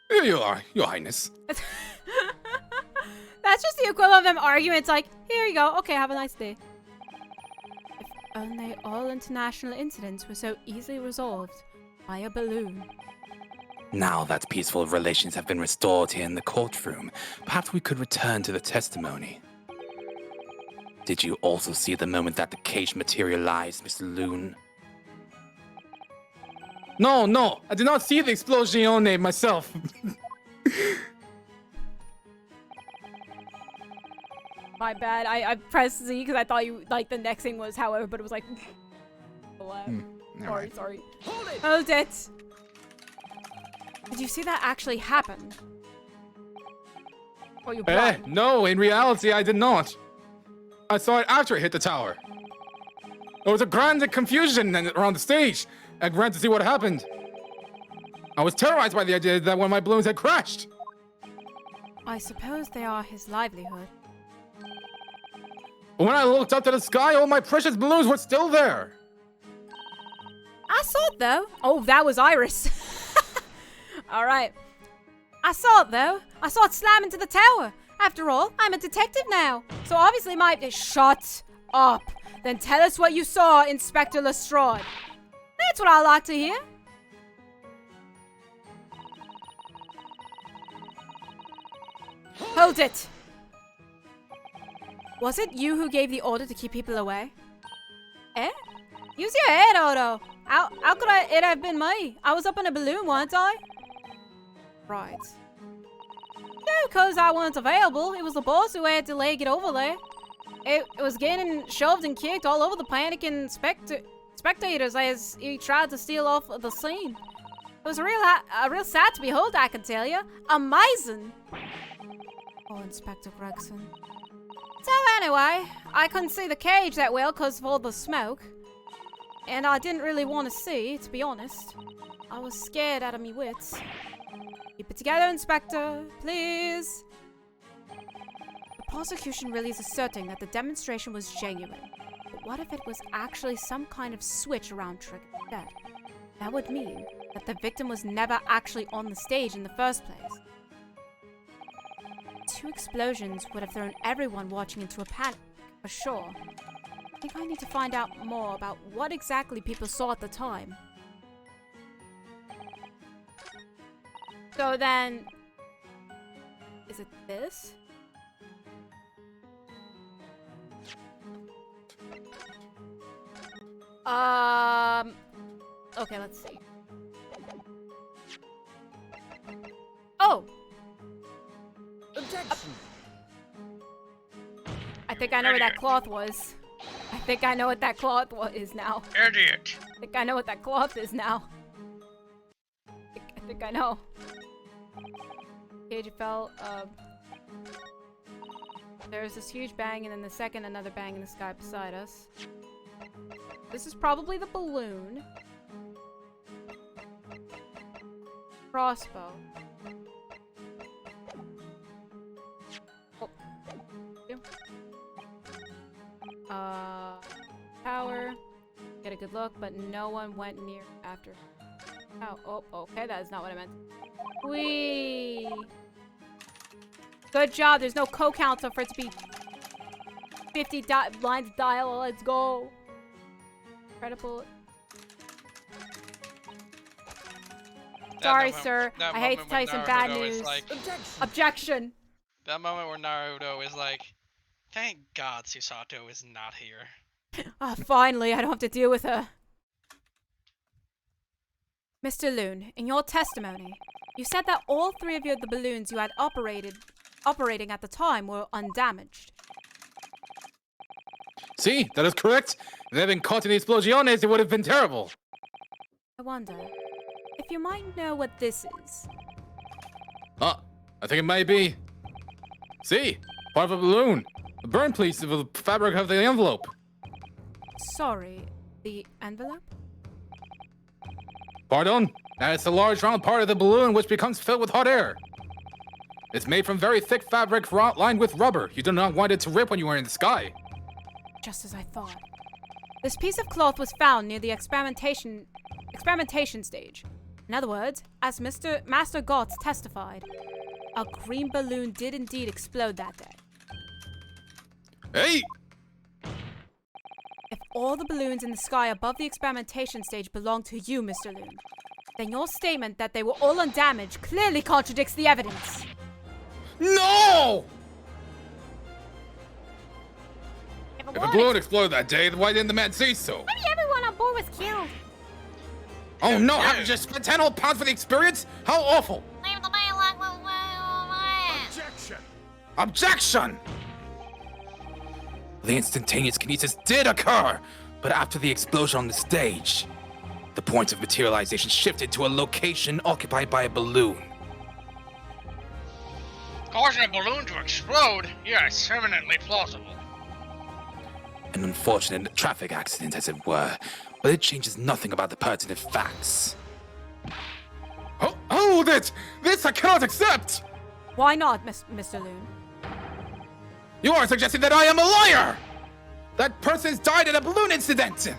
S6: Here you are, Your Highness.
S5: That's just the equivalent of them arguing. It's like, here you go. Okay, have a nice day. If only all international incidents were so easily resolved by a balloon.
S2: Now that peaceful relations have been restored here in the courtroom, perhaps we could return to the testimony. Did you also see the moment that the cage materialized, Mr. Loon?
S6: No, I did not see the explosione myself.
S1: My bad. I pressed Z because I thought you like the next thing was however, but it was like. Sorry. Hold it.
S5: Did you see that actually happen? Or you blind?
S6: No, in reality, I did not. I saw it after it hit the tower. There was a grand confusion around the stage. I ran to see what happened. I was terrorized by the idea that one of my balloons had crashed.
S5: I suppose they are his livelihood.
S6: But when I looked up to the sky, all my precious balloons were still there.
S5: I saw it though.
S1: Oh, that was Iris.
S5: All right. I saw it though. I saw it slam into the tower. After all, I'm a detective now. So obviously my... Shut up. Then tell us what you saw, Inspector Lestrade. That's what I like to hear. Hold it. Was it you who gave the order to keep people away? Eh? Use your head, Odo. How could it have been me? I was up in a balloon, weren't I? Right. No, because I wasn't available. It was the boss who had to leg it over there. It was getting shoved and kicked all over the panicking spectators as he tried to steal off the scene. It was a real sight to behold, I can tell you. Amazing. Oh, Inspector Gregson. So anyway, I couldn't see the cage that well because of all the smoke. And I didn't really want to see, to be honest. I was scared out of me wits. Keep it together, Inspector, please. The prosecution really is asserting that the demonstration was genuine. But what if it was actually some kind of switch around Trick instead? That would mean that the victim was never actually on the stage in the first place. 2 explosions would have thrown everyone watching into a panic, for sure. I think I need to find out more about what exactly people saw at the time. So then... is it this? Okay, let's see. Oh!
S7: Objection.
S5: I think I know where that cloth was. I think I know what that cloth is now.
S3: Idiot.
S5: I think I know what that cloth is now. I think I know. Cage fell. There's this huge bang, and then the second, another bang in the sky beside us. This is probably the balloon. Crossbow. Oh. Tower. Get a good look, but no one went near after. Oh, okay, that is not what I meant. Whee! Good job, there's no co-counter for it to be 50 lines dial. Let's go. Incredible. Sorry, sir. I hate to tell you some bad news.
S3: Like,
S5: Objection.
S3: that moment where Naruto is like, thank God Susato is not here.
S5: Finally, I don't have to deal with her. Mr. Loon, in your testimony, you said that all 3 of the balloons you had operating at the time were undamaged.
S6: See, that is correct. If they had been caught in the explosiones, it would have been terrible.
S5: I wonder if you might know what this is.
S6: I think it might be. See, part of a balloon. A burn piece of the fabric of the envelope.
S5: Sorry, the envelope?
S6: Pardon? That is a large round part of the balloon which becomes filled with hot air. It's made from very thick fabric lined with rubber. You do not want it to rip when you are in the sky.
S5: Just as I thought. This piece of cloth was found near the experimentation stage. In other words, as Master Gotts testified, a green balloon did indeed explode that day.
S6: Hey!
S5: If all the balloons in the sky above the experimentation stage belong to you, Mr. Loon, then your statement that they were all undamaged clearly contradicts the evidence.
S6: No!
S4: If
S6: If a balloon exploded that day, then why didn't the man say so?
S4: maybe everyone on board was killed.
S6: Oh no, have you just spent 10 whole pounds for the experience? How awful!
S4: Leave the man like
S7: Objection.
S6: Objection!
S2: The instantaneous kinesis did occur, but after the explosion on the stage, the point of materialization shifted to a location occupied by a balloon.
S3: Causing a balloon to explode? Yes, eminently plausible.
S2: An unfortunate traffic accident, as it were, but it changes nothing about the pertinent facts.
S6: Hold it! This I cannot accept!
S5: Why not, Mr. Loon?
S6: You are suggesting that I am a liar! That person's died in a balloon incident!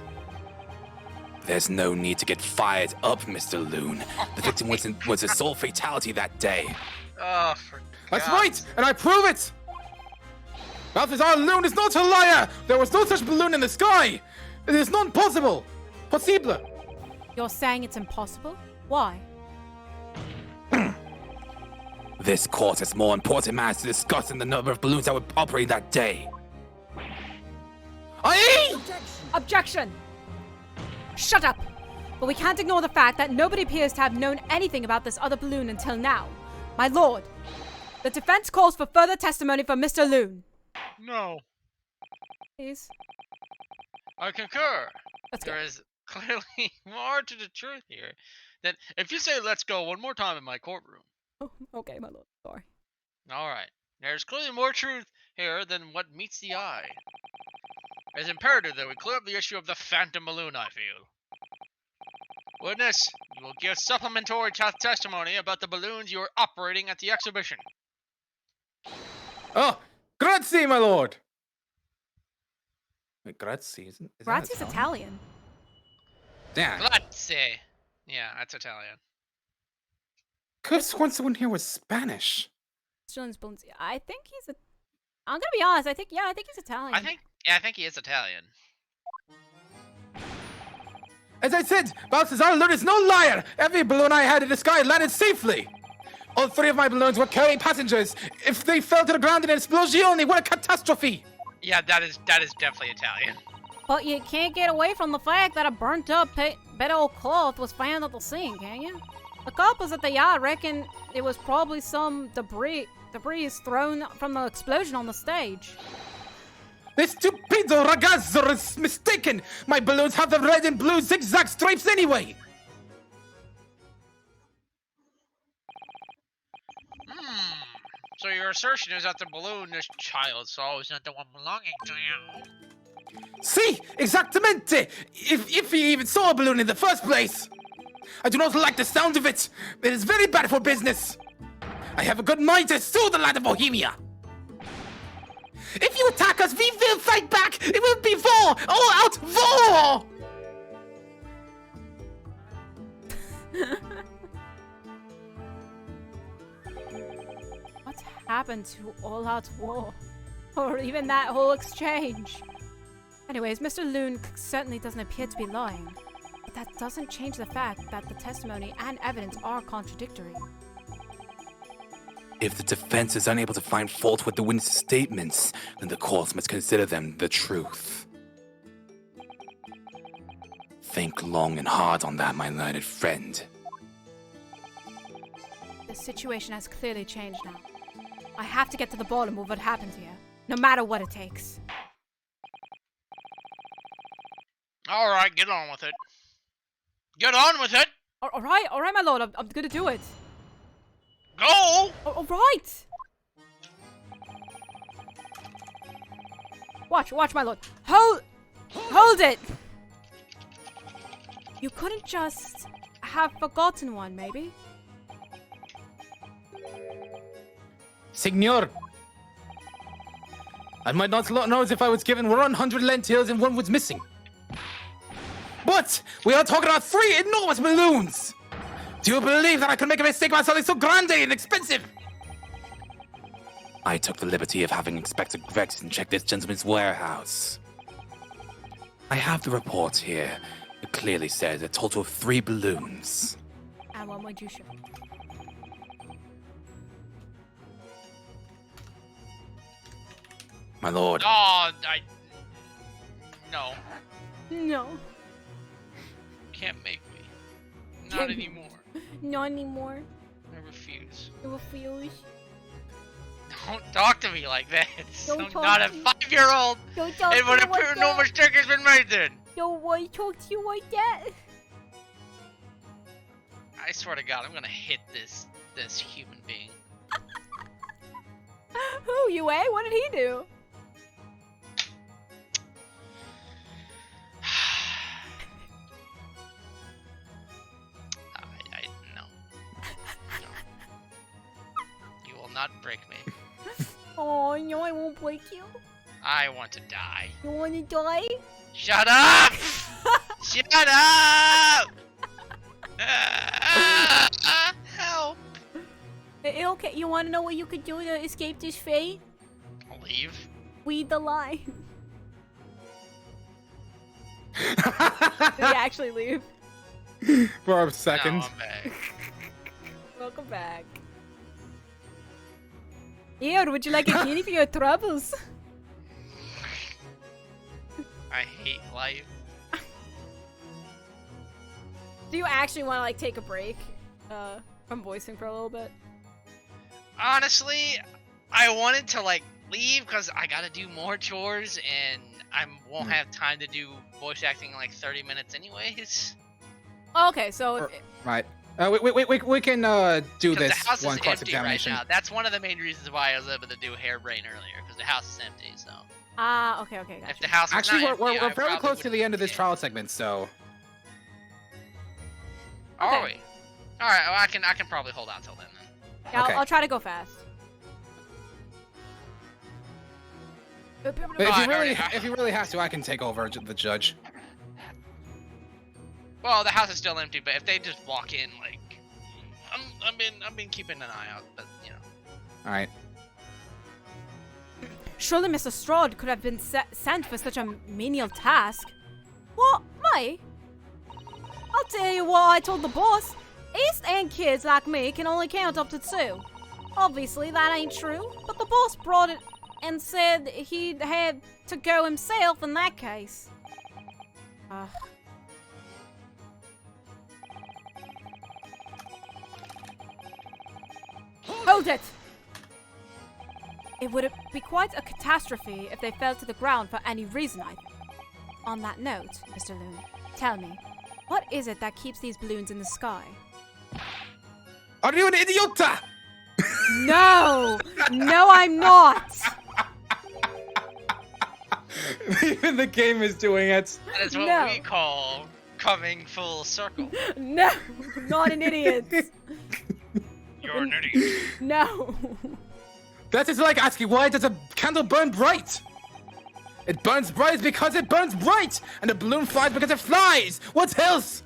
S2: There's no need to get fired up, Mr. Loon. The victim was a sole fatality that day.
S3: Oh, for
S6: That's
S3: God's
S6: right, and I prove it! Balthazar Loon is not a liar! There was no such balloon in the sky! It is not possible! Possible!
S5: You're saying it's impossible? Why?
S2: This court has more important matters to discuss than the number of balloons that were operating that day.
S5: Objection! Shut up! But we can't ignore the fact that nobody appears to have known anything about this other balloon until now. My lord, the defense calls for further testimony from Mr. Loon.
S3: No.
S5: Please.
S3: I concur.
S5: Let's go.
S3: There is clearly more to the truth here than if you say let's go one more time in my courtroom.
S5: Oh, okay, my lord. Sorry.
S3: Alright. There's clearly more truth here than what meets the eye. It's imperative that we clear up the issue of the phantom balloon, I feel. Witness, you will give supplementary testimony about the balloons you were operating at the exhibition.
S6: Oh, good Grazie, my lord. Wait, grazie? Is that
S5: Grazie's Italian.
S6: Damn.
S3: Grazie. Yeah, that's Italian.
S6: Could have sworn someone here was Spanish.
S5: I think he's a. I'm gonna be honest. I think he's Italian.
S3: I think he is Italian.
S6: As I said, Balthazar Lund is no liar. Every balloon I had in the sky landed safely. All 3 of my balloons were carrying passengers. If they fell to the ground in an explosion, what a catastrophe!
S3: Yeah, that is definitely Italian.
S5: But you can't get away from the fact that a burnt up bit of old cloth was found at the scene, can you? The coppers at the yard reckon it was probably some debris thrown from the explosion on the stage.
S6: This stupido ragazzo is mistaken. My balloons have the red and blue zigzag stripes anyway.
S3: So your assertion is that the balloon this child saw was not the one belonging to you.
S6: See, exactamente. If he even saw a balloon in the first place. I do not like the sound of it. It is very bad for business. I have a good mind to sue the land of Bohemia. If you attack us, we will fight back. It will be war, all out war.
S5: What happened to all out war? Or even that whole exchange? Anyways, Mr. Loon certainly doesn't appear to be lying. But that doesn't change the fact that the testimony and evidence are contradictory.
S2: If the defense is unable to find fault with the witness' statements, then the courts must consider them the truth. Think long and hard on that, my learned friend.
S5: The situation has clearly changed now. I have to get to the bottom of what happened here, no matter what it takes.
S3: Alright, get on with it. Get on with it!
S5: Alright, my lord, I'm gonna do it.
S3: Go!
S5: Alright! Watch, my lord. Hold it! You couldn't just have forgotten one, maybe?
S6: Signor, I might not know if I was given 100 lentils and one was missing. But we are talking about 3 enormous balloons. Do you believe that I could make a mistake about something so grande and expensive?
S2: I took the liberty of having Inspector Gregson check this gentleman's warehouse. I have the report here. It clearly says a total of 3 balloons.
S5: And one would you show?
S2: My lord,
S3: No.
S5: No.
S3: Can't make me. Not anymore.
S5: Not anymore.
S3: I refuse.
S5: I refuse.
S3: Don't talk to me like that.
S5: Don't
S3: I'm
S5: talk
S3: not a
S5: to me.
S3: 5-year-old.
S5: Don't talk
S3: And
S5: to
S3: when
S5: me like
S3: no
S5: that.
S3: mistake has been made then.
S5: Don't want to talk to you like that.
S3: I swear to God, I'm gonna hit this human being.
S5: Who, you, eh? What did he do?
S3: No. You will not break me.
S5: Oh, no, I won't break you.
S3: I want to die.
S5: You want to die?
S3: Shut up! Shut up! Help!
S5: Okay, you want to know what you could do to escape this fate?
S3: Leave.
S5: Read the line. Did he actually leave?
S6: For a second.
S3: No, I'm back.
S5: Welcome back. Here, would you like a guinea for your troubles?
S3: I hate life.
S5: Do you actually want to like take a break from voicing for a little bit?
S3: Honestly, I wanted to like leave because I gotta do more chores and I won't have time to do voice acting in like 30 minutes anyways.
S5: Okay, so
S6: Right. We can do this
S3: The house
S6: one
S3: is
S6: cross
S3: empty right
S6: examination.
S3: now. That's one of the main reasons why I was able to do Hairbrain earlier because the house is empty. So
S5: okay, gotcha.
S3: if the house was
S6: Actually,
S3: not
S6: we're
S3: empty, I
S6: fairly
S3: probably
S6: close to the
S3: would've-
S6: end of this
S3: yeah.
S6: trial segment, so.
S3: Are
S5: Okay.
S3: we? All right. Well, I can probably hold on till then.
S5: Yeah,
S6: Okay.
S5: I'll try to go fast.
S6: If you really have to, I can take over the judge.
S3: Well, the house is still empty, but if they just walk in, like, I've been keeping an eye out, but you know.
S6: All right.
S5: Surely Mr. Strahd could have been sent for such a menial task. What, me? I'll tell you what I told the boss. East End kids like me can only count up to 2. Obviously, that ain't true, but the boss brought it and said he'd had to go himself in that case. Hold it! It would be quite a catastrophe if they fell to the ground for any reason, I think. On that note, Mr. Loon, tell me, what is it that keeps these balloons in the sky?
S6: Are you an idiota?
S5: No! No, I'm not!
S6: Even the game is doing it.
S3: That is what we call coming full circle.
S5: No! Not an idiot!
S3: You're an idiot.
S5: No!
S6: That is like asking, why does a candle burn bright? It burns bright because it burns bright! And a balloon flies because it flies! What else?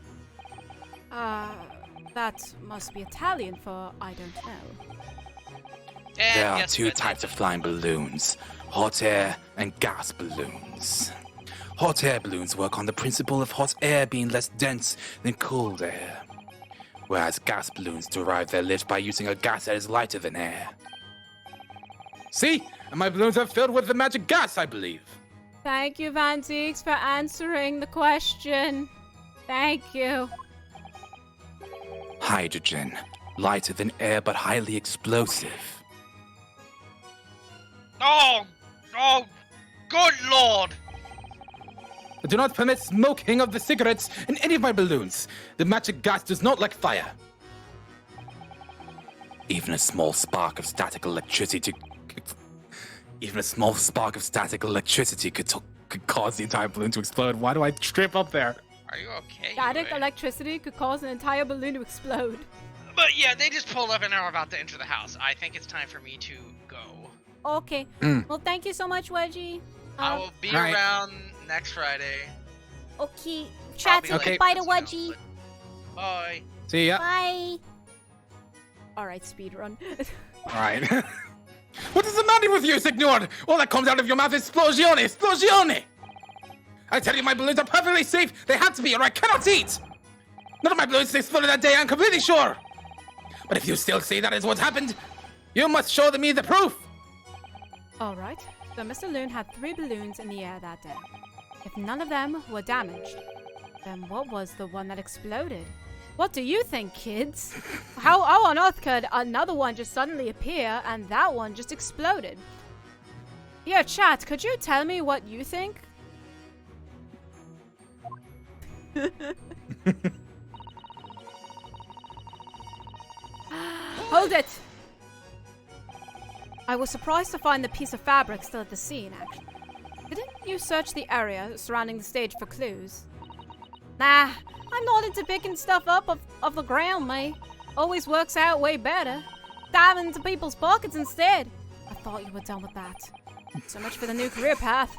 S5: That must be Italian for I don't know.
S2: There are 2 types of flying balloons, hot air and gas balloons. Hot air balloons work on the principle of hot air being less dense than cold air, whereas gas balloons derive their lift by using a gas that is lighter than air.
S6: See? And my balloons are filled with the magic gas, I believe.
S5: Thank you, Van Deeks, for answering the question. Thank you.
S2: Hydrogen, lighter than air but highly explosive.
S3: Oh, good lord!
S6: I do not permit smoking of the cigarettes in any of my balloons. The magic gas does not like fire.
S2: Even a small spark of static electricity could cause the entire balloon to explode.
S6: Why do I trip up there?
S3: Are you okay?
S5: Static electricity could cause an entire balloon to explode.
S3: But yeah, they just pulled up and are about to enter the house. I think it's time for me to go.
S5: Okay. Well, thank you so much, Wedgie.
S3: I will be
S6: Right.
S3: around next Friday.
S4: Okay.
S3: I'll
S4: Chat
S3: be
S4: to
S3: late,
S4: bye to
S3: just, you know,
S4: Wedgie.
S3: but- Bye.
S6: See ya.
S4: Bye.
S5: Alright, speedrun.
S6: Alright. What is the matter with you, Signor? All that comes out of your mouth is esplosione, esplosione! I tell you, my balloons are perfectly safe. They have to be, or I cannot eat. None of my balloons exploded that day, I'm completely sure. But if you still say that is what happened, you must show me the proof.
S5: Alright, so Mr. Loon had 3 balloons in the air that day. If none of them were damaged, then what was the one that exploded? What do you think, kids? How on earth could another one just suddenly appear and that one just exploded? Yeah, chat, could you tell me what you think? Hold it! I was surprised to find the piece of fabric still at the scene, actually. Didn't you search the area surrounding the stage for clues? Nah, I'm not into picking stuff up off the ground, mate. Always works out way better. Dive into people's pockets instead. I thought you were done with that. So much for the new career path.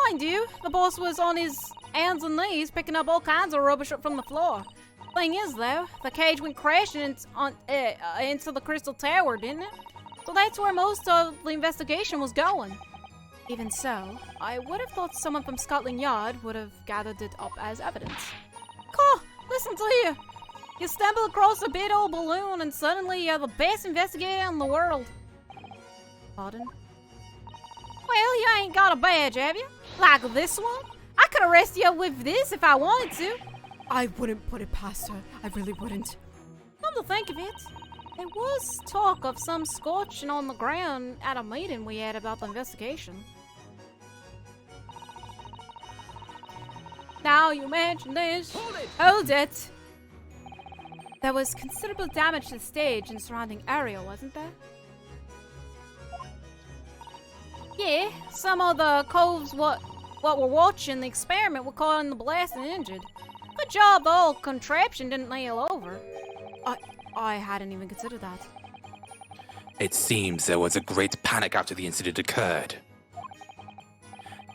S5: Mind you, the boss was on his hands and knees picking up all kinds of rubbish up from the floor. Thing is, though, the cage went crashing into the crystal tower, didn't it? So that's where most of the investigation was going. Even so, I would have thought someone from Scotland Yard would have gathered it up as evidence. Cool, listen to you. You stumble across a big old balloon and suddenly you're the best investigator in the world. Pardon? Well, you ain't got a badge, have you? Like this one? I could arrest you with this if I wanted to. I wouldn't put it past her. I really wouldn't. Come to think of it, there was talk of some scorching on the ground at a meeting we had about the investigation. Now you mention this. Hold it! There was considerable damage to the stage and surrounding area, wasn't there? Yeah, some of the coves what were watching the experiment were caught in the blast and injured. Good job the whole contraption didn't nail over. I hadn't even considered that.
S2: It seems there was a great panic after the incident occurred.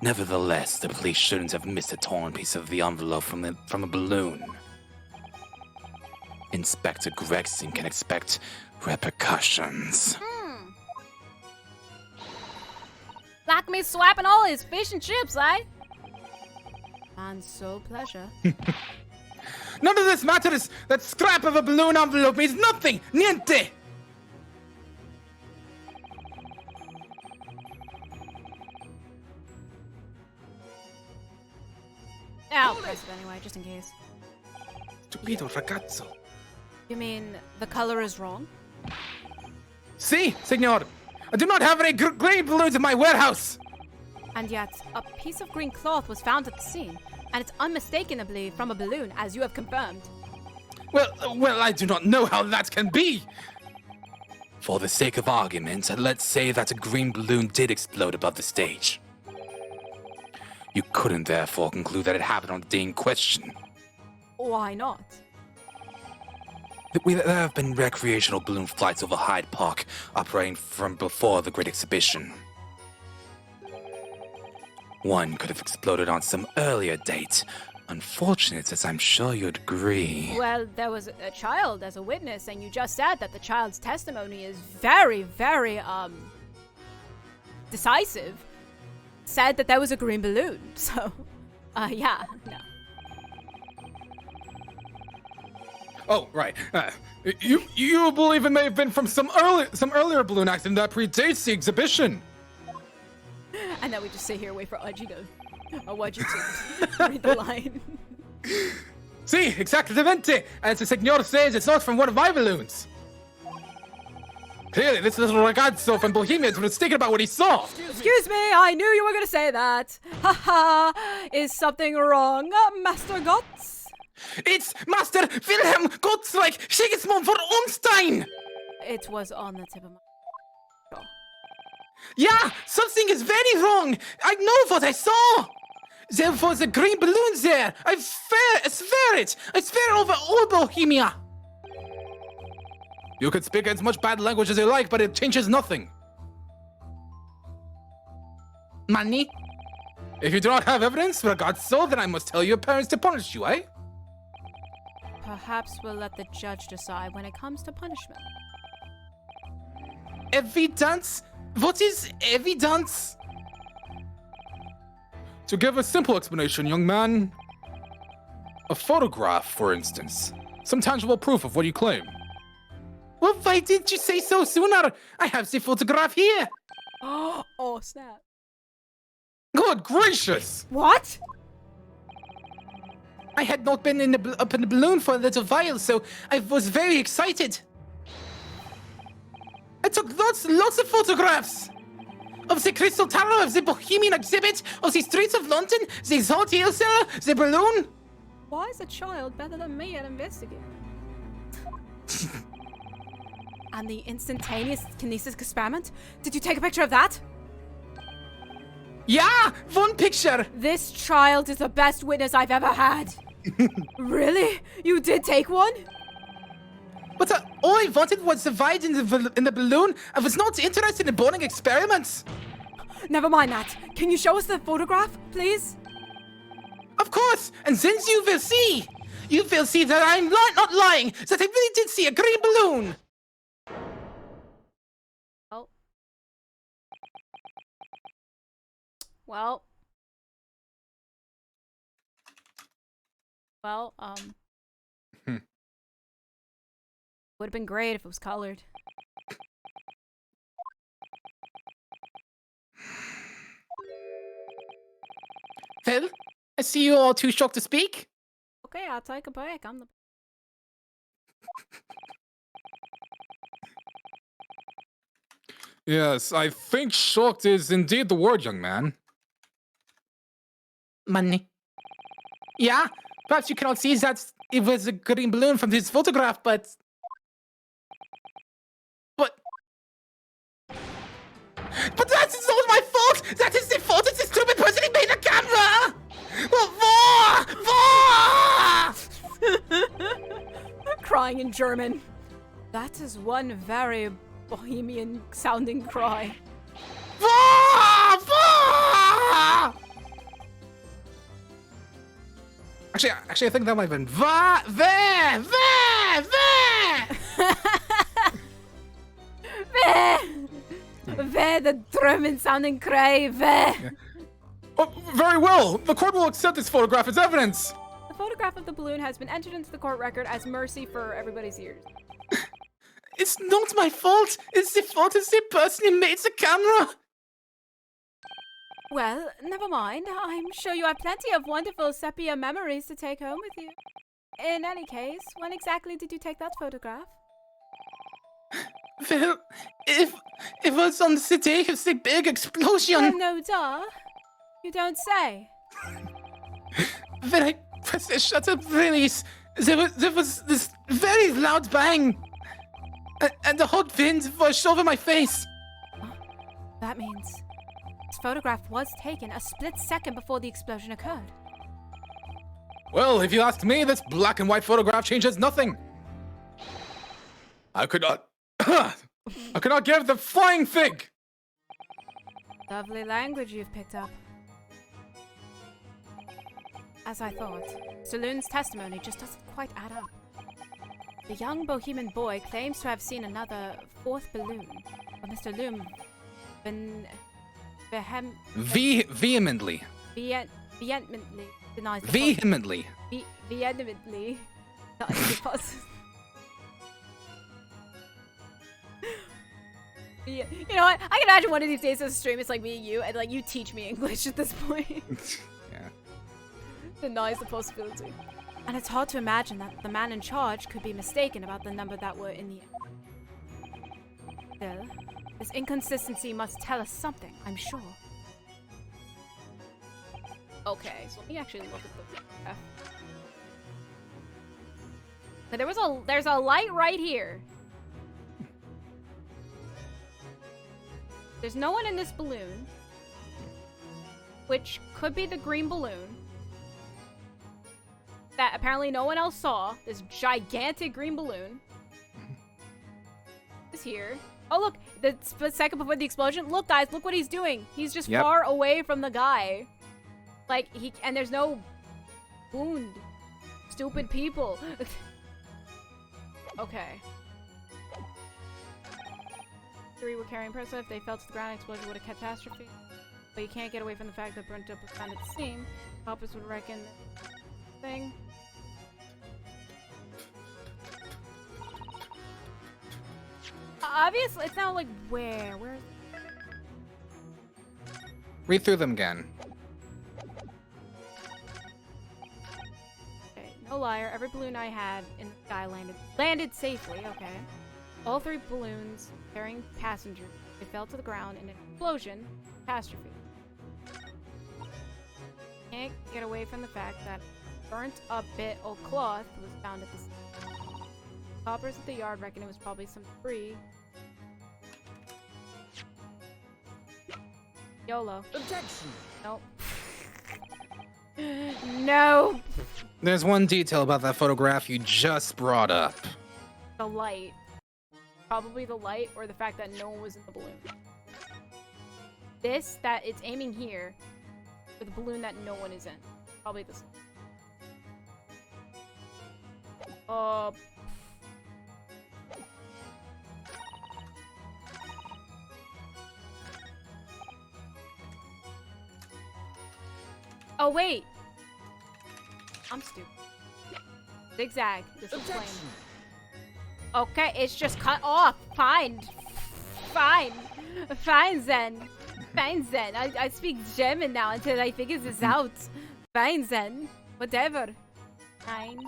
S2: Nevertheless, the police shouldn't have missed a torn piece of the envelope from a balloon. Inspector Gregson can expect repercussions.
S5: Like me swiping all his fish and chips, eh? And so pleasure.
S6: None of this matters! That scrap of a balloon envelope means nothing! Niente!
S5: Yeah, I'll press it anyway, just in case.
S6: Stupido ragazzo.
S5: You mean the color is wrong?
S6: Si, signor! I do not have any green balloons in my warehouse!
S5: And yet, a piece of green cloth was found at the scene, and it's unmistakably from a balloon, as you have confirmed.
S6: Well, I do not know how that can be!
S2: For the sake of argument, let's say that a green balloon did explode above the stage. You couldn't therefore conclude that it happened on the day in question.
S5: Why not?
S2: There have been recreational balloon flights over Hyde Park operating from before the Great Exhibition. One could have exploded on some earlier date. Unfortunate, as I'm sure you'd agree.
S5: Well, there was a child as a witness, and you just said that the child's testimony is very, very, decisive. Said that there was a green balloon, so, yeah, no.
S6: Oh, right. You believe it may have been from some earlier balloon accident that predates the exhibition?
S5: And then we just sit here and wait for Udgy to read the line.
S6: Si, exactamente. As the signor says, it's not from one of my balloons. Clearly, this little ragazzo from Bohemia is mistaken about what he saw.
S5: Excuse me, I knew you were gonna say that. Haha, is something wrong, Master Gotts?
S6: It's Master Wilhelm Gottsreich Sigismund von Ornstein!
S5: It was on the tip of my...
S6: Yeah, something is very wrong. I know what I saw. There was a green balloon there. I swear it. I swear over all Bohemia. You can speak as much bad language as you like, but it changes nothing. Money? If you do not have evidence, ragazzo, then I must tell your parents to punish you, eh?
S5: Perhaps we'll let the judge decide when it comes to punishment.
S6: Evidence? What is evidence? To give a simple explanation, young man. A photograph, for instance. Some tangible proof of what you claim. Well, why didn't you say so sooner? I have the photograph here.
S5: Oh, snap.
S6: Good gracious!
S5: What?
S6: I had not been up in the balloon for a little while, so I was very excited. I took lots of photographs of the Crystal Tower, of the Bohemian exhibit, of the streets of London, the hotel cellar, the balloon.
S5: Why is a child better than me at investigating? And the instantaneous kinesis experiment? Did you take a picture of that?
S6: Yeah, one picture.
S5: This child is the best witness I've ever had. Really? You did take one?
S6: But all I wanted was the ride in the balloon. I was not interested in boring experiments.
S5: Never mind that. Can you show us the photograph, please?
S6: Of course, and then you will see. You will see that I'm not lying, that I really did see a green balloon.
S5: Oh. Well. Would have been great if it was colored.
S6: Well, I see you all too shocked to speak.
S5: Okay, I'll take a break. I'm the...
S6: Yes, I think shocked is indeed the word, young man. Money. Yeah, perhaps you cannot see that it was a green balloon from this photograph, but that is not my fault! That is the fault of the stupid person who made the camera!
S5: Crying in German. That is one very Bohemian sounding cry.
S6: Actually, I think that might have been
S5: The German-sounding cry,
S6: Oh, very well. The court will accept this photograph as evidence.
S5: The photograph of the balloon has been entered into the court record as mercy for everybody's ears.
S6: It's not my fault. It's the fault of the person who made the camera.
S5: Well, never mind. I'm sure you have plenty of wonderful sepia memories to take home with you. In any case, when exactly did you take that photograph?
S6: Well, it was on the day of the big explosion.
S5: Oh, no, duh. You don't say.
S6: When I pressed the shutter release, there was this very loud bang. And the hot wind washed over my face.
S5: That means this photograph was taken a split second before the explosion occurred.
S6: Well, if you ask me, this black and white photograph changes nothing. I could not... I could not give the flying fig.
S5: Lovely language you've picked up. As I thought, Saloon's testimony just doesn't quite add up. The young Bohemian boy claims to have seen another fourth balloon, but Mr. Loom
S6: vehemently
S5: denies the
S6: vehemently.
S5: Vehemently. That is possible. You know what? I can imagine one of these days on the stream, it's like me and you, and like you teach me English at this point.
S6: Yeah.
S5: Denies the possibility. And it's hard to imagine that the man in charge could be mistaken about the number that were in the air. Still, this inconsistency must tell us something, I'm sure. Okay, so let me actually look at the there's a light right here. There's no one in this balloon, which could be the green balloon that apparently no one else saw. This gigantic green balloon is here. Oh, look, the split second before the explosion. Look, guys, look what he's doing. He's just far away from the guy. Like, and there's no wound. Stupid people. Okay. Three were carrying person. If they fell to the ground, explosion would have catastrophe. But you can't get away from the fact that burnt up was found at the scene. Coppers would reckon thing. Obviously, it's not like where? Where?
S6: Read through them again.
S5: Okay, no liar. Every balloon I had in the sky landed safely. Okay. All three balloons carrying passengers, they fell to the ground in an explosion. Catastrophe. Can't get away from the fact that burnt up bit of cloth was found at the scene. Coppers at the yard reckon it was probably some debris. YOLO.
S7: Objection.
S5: Nope. No.
S6: There's one detail about that photograph you just brought up.
S5: The light. Probably the light or the fact that no one was in the balloon. This, that it's aiming here, for the balloon that no one is in. Probably this one. Oh, wait! I'm stupid. Zigzag. This is flame. Okay, it's just cut off. Fine. Fine. Fine, then. Fine, then. I speak German now until I figure this out. Fine, then. Whatever. Fine.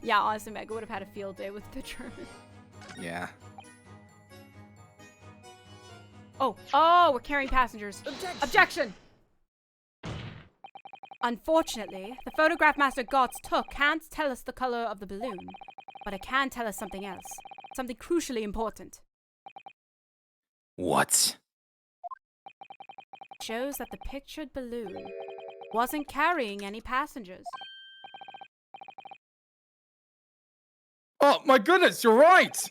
S5: Yeah, honestly, Mega would have had a field day with the German.
S6: Yeah.
S5: Oh, we're carrying passengers.
S7: Objection.
S5: Unfortunately, the photograph Master Gotts took can't tell us the color of the balloon, but it can tell us something else. Something crucially important.
S2: What?
S5: It shows that the pictured balloon wasn't carrying any passengers.
S6: Oh my goodness, you're right!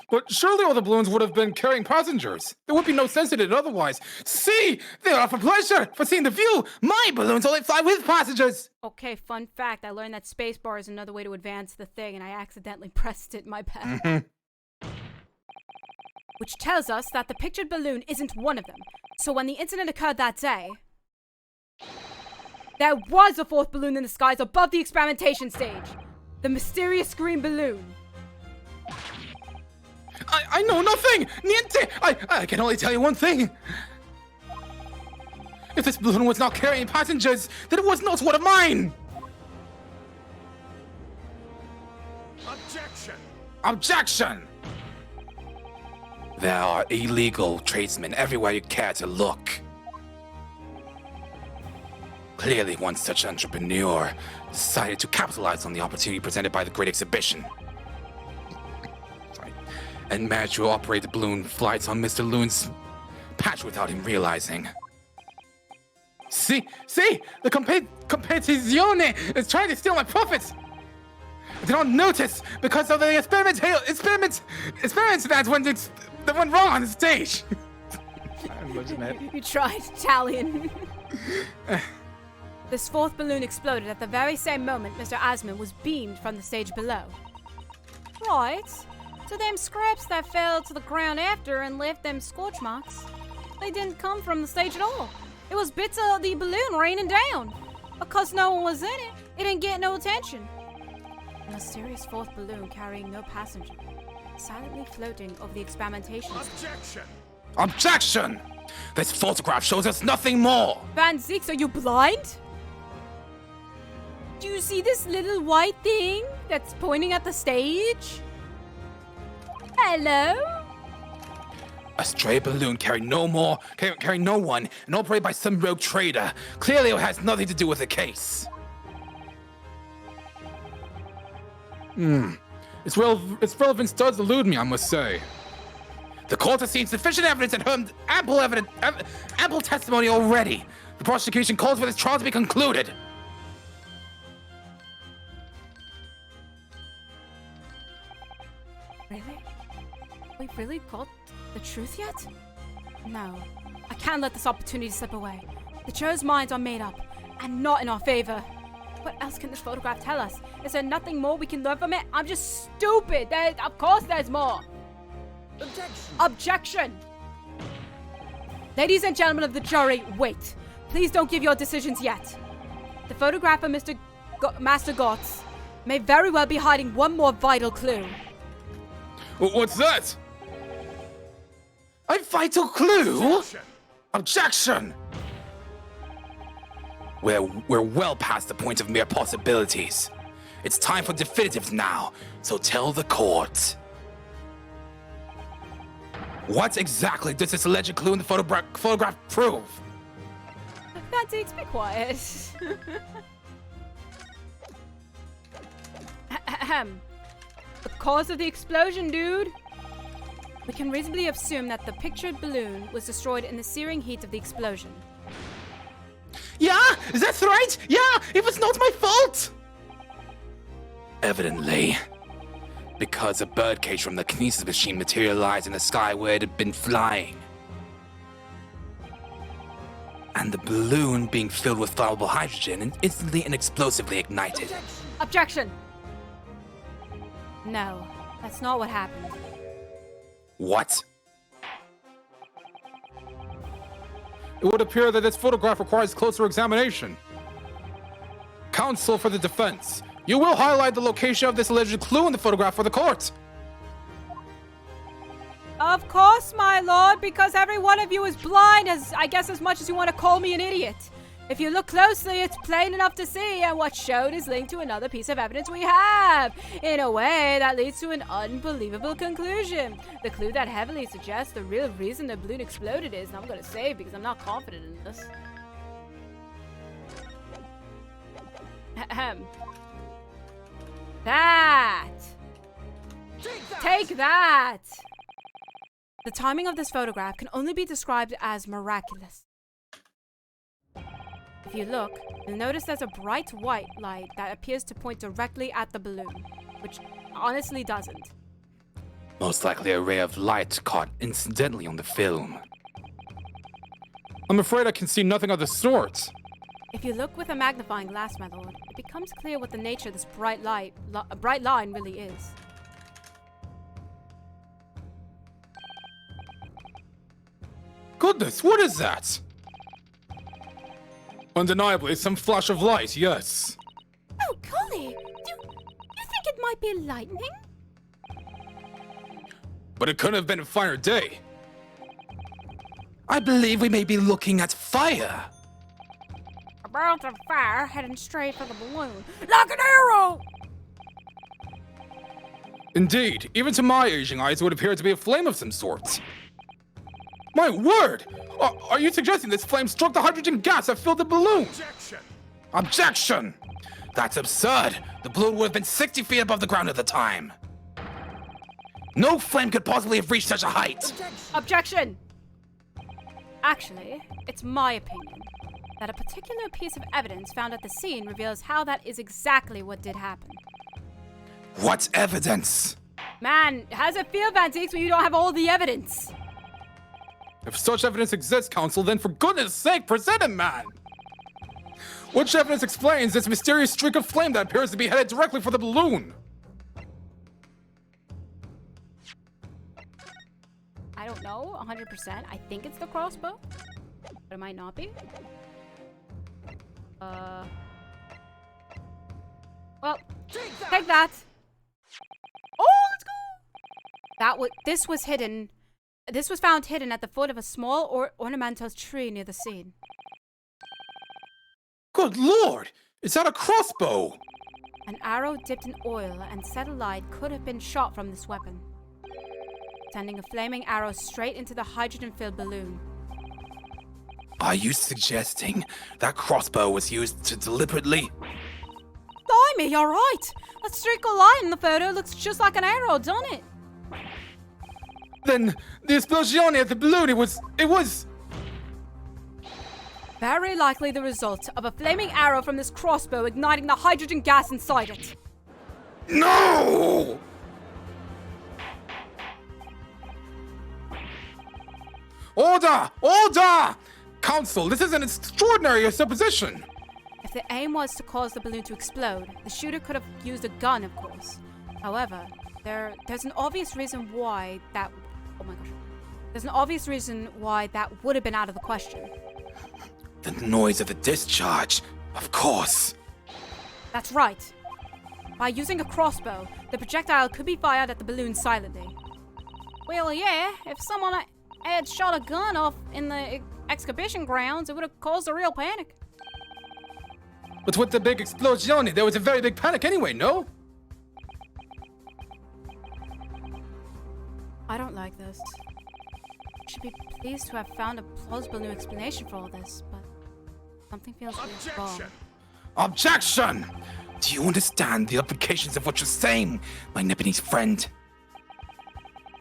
S6: But surely all the balloons would have been carrying passengers. There would be no sense in it otherwise. See! They are for pleasure, for seeing the view! My balloons only fly with passengers!
S5: Okay, fun fact. I learned that spacebar is another way to advance the thing, and I accidentally pressed it. My bad. Which tells us that the pictured balloon isn't one of them. So when the incident occurred that day, there was a fourth balloon in the skies above the experimentation stage. The mysterious green balloon.
S6: I know nothing! Niente! I can only tell you one thing. If this balloon was not carrying passengers, then it was not one of mine!
S7: Objection!
S6: Objection!
S2: There are illegal tradesmen everywhere you care to look. Clearly, one such entrepreneur decided to capitalize on the opportunity presented by the Great Exhibition. And managed to operate the balloon flights on Mr. Loon's patch without him realizing.
S6: See? The competizione is trying to steal my profits! I did not notice because of the experiments that went wrong on the stage!
S5: You tried Italian. This fourth balloon exploded at the very same moment Mr. Asman was beamed from the stage below. Right. So them scraps that fell to the ground after and left them scorch marks, they didn't come from the stage at all. It was bits of the balloon raining down. Because no one was in it, it didn't get no attention. A mysterious fourth balloon carrying no passenger, silently floating over the experimentation.
S7: Objection!
S2: Objection! This photograph shows us nothing more!
S5: Van Zix, are you blind? Do you see this little white thing that's pointing at the stage? Hello?
S2: A stray balloon carrying no one and operated by some rogue trader. Clearly it has nothing to do with the case.
S6: Its relevance does elude me, I must say.
S2: The court has seen sufficient evidence and heard ample testimony already. The prosecution calls for this trial to be concluded.
S5: Really? We've really got the truth yet? No. I can't let this opportunity slip away. The jurors' minds are made up, and not in our favor. What else can this photograph tell us? Is there nothing more we can learn from it? I'm just stupid. Of course there's more. Objection! Ladies and gentlemen of the jury, wait. Please don't give your decisions yet. The photographer, Master Gotts, may very well be hiding one more vital clue.
S6: What's that?
S2: A vital clue?
S7: Objection!
S2: Objection! We're well past the point of mere possibilities. It's time for definitives now, so tell the court. What exactly does this alleged clue in the photograph prove?
S5: That takes me quiet. The cause of the explosion, dude. We can reasonably assume that the pictured balloon was destroyed in the searing heat of the explosion.
S6: Yeah, that's right. Yeah, it was not my fault.
S2: Evidently. Because a birdcage from the kinesis machine materialized in the sky where it had been flying. And the balloon being filled with flammable hydrogen and instantly and explosively ignited.
S5: Objection! No, that's not what happened.
S2: What?
S6: It would appear that this photograph requires closer examination. Counsel for the defense, you will highlight the location of this alleged clue in the photograph for the court.
S5: Of course, my lord, because every one of you is blind, as much as you want to call me an idiot. If you look closely, it's plain enough to see, and what's shown is linked to another piece of evidence we have. In a way, that leads to an unbelievable conclusion. The clue that heavily suggests the real reason the balloon exploded is, and I'm going to say because I'm not confident in this. That! Take that! The timing of this photograph can only be described as miraculous. If you look, you'll notice there's a bright white light that appears to point directly at the balloon, which honestly doesn't.
S2: Most likely a ray of light caught incidentally on the film.
S6: I'm afraid I can see nothing of the sort.
S5: If you look with a magnifying glass, my lord, it becomes clear what the nature of this bright line really is.
S6: Goodness, what is that? Undeniably, some flash of light, yes.
S5: Oh, golly! Do you think it might be lightning?
S6: But it couldn't have been a finer day.
S2: I believe we may be looking at fire.
S5: A bolt of fire heading straight for the balloon. Like an arrow!
S6: Indeed, even to my aging eyes, it would appear to be a flame of some sort. My word! Are you suggesting this flame struck the hydrogen gas that filled the balloon?
S7: Objection!
S6: Objection!
S2: That's absurd. The balloon would have been 60 feet above the ground at the time. No flame could possibly have reached such a height.
S5: Objection! Actually, it's my opinion that a particular piece of evidence found at the scene reveals how that is exactly what did happen.
S2: What evidence?
S5: Man, how's it feel, Van Zeeks, when you don't have all the evidence?
S6: If such evidence exists, Counsel, then for goodness sake, present it, man! Which evidence explains this mysterious streak of flame that appears to be headed directly for the balloon?
S5: I don't know, 100%. I think it's the crossbow, but it might not be. Well, take that. Oh, let's go. This was found hidden at the foot of a small ornamental tree near the scene.
S6: Good lord! Is that a crossbow?
S5: An arrow dipped in oil and set alight could have been shot from this weapon, sending a flaming arrow straight into the hydrogen-filled balloon.
S2: Are you suggesting that crossbow was used to deliberately...
S5: Blimey, you're right! That streak of light in the photo looks just like an arrow, doesn't it?
S6: Then the explosion at the balloon, it was...
S5: Very likely the result of a flaming arrow from this crossbow igniting the hydrogen gas inside it.
S6: No! Order! Order! Counsel, this is an extraordinary supposition.
S5: If the aim was to cause the balloon to explode, the shooter could have used a gun, of course. However, there's an obvious reason why that... Oh my gosh. There's an obvious reason why that would have been out of the question.
S2: The noise of the discharge, of course.
S5: That's right. By using a crossbow, the projectile could be fired at the balloon silently. Well, yeah, if someone had shot a gun off in the exhibition grounds, it would have caused a real panic.
S6: But with the big explosion, there was a very big panic anyway, no?
S5: I don't like this. I should be pleased to have found a plausible new explanation for all this, but something feels really wrong.
S7: Objection!
S2: Objection! Do you understand the implications of what you're saying, my Nipponese friend?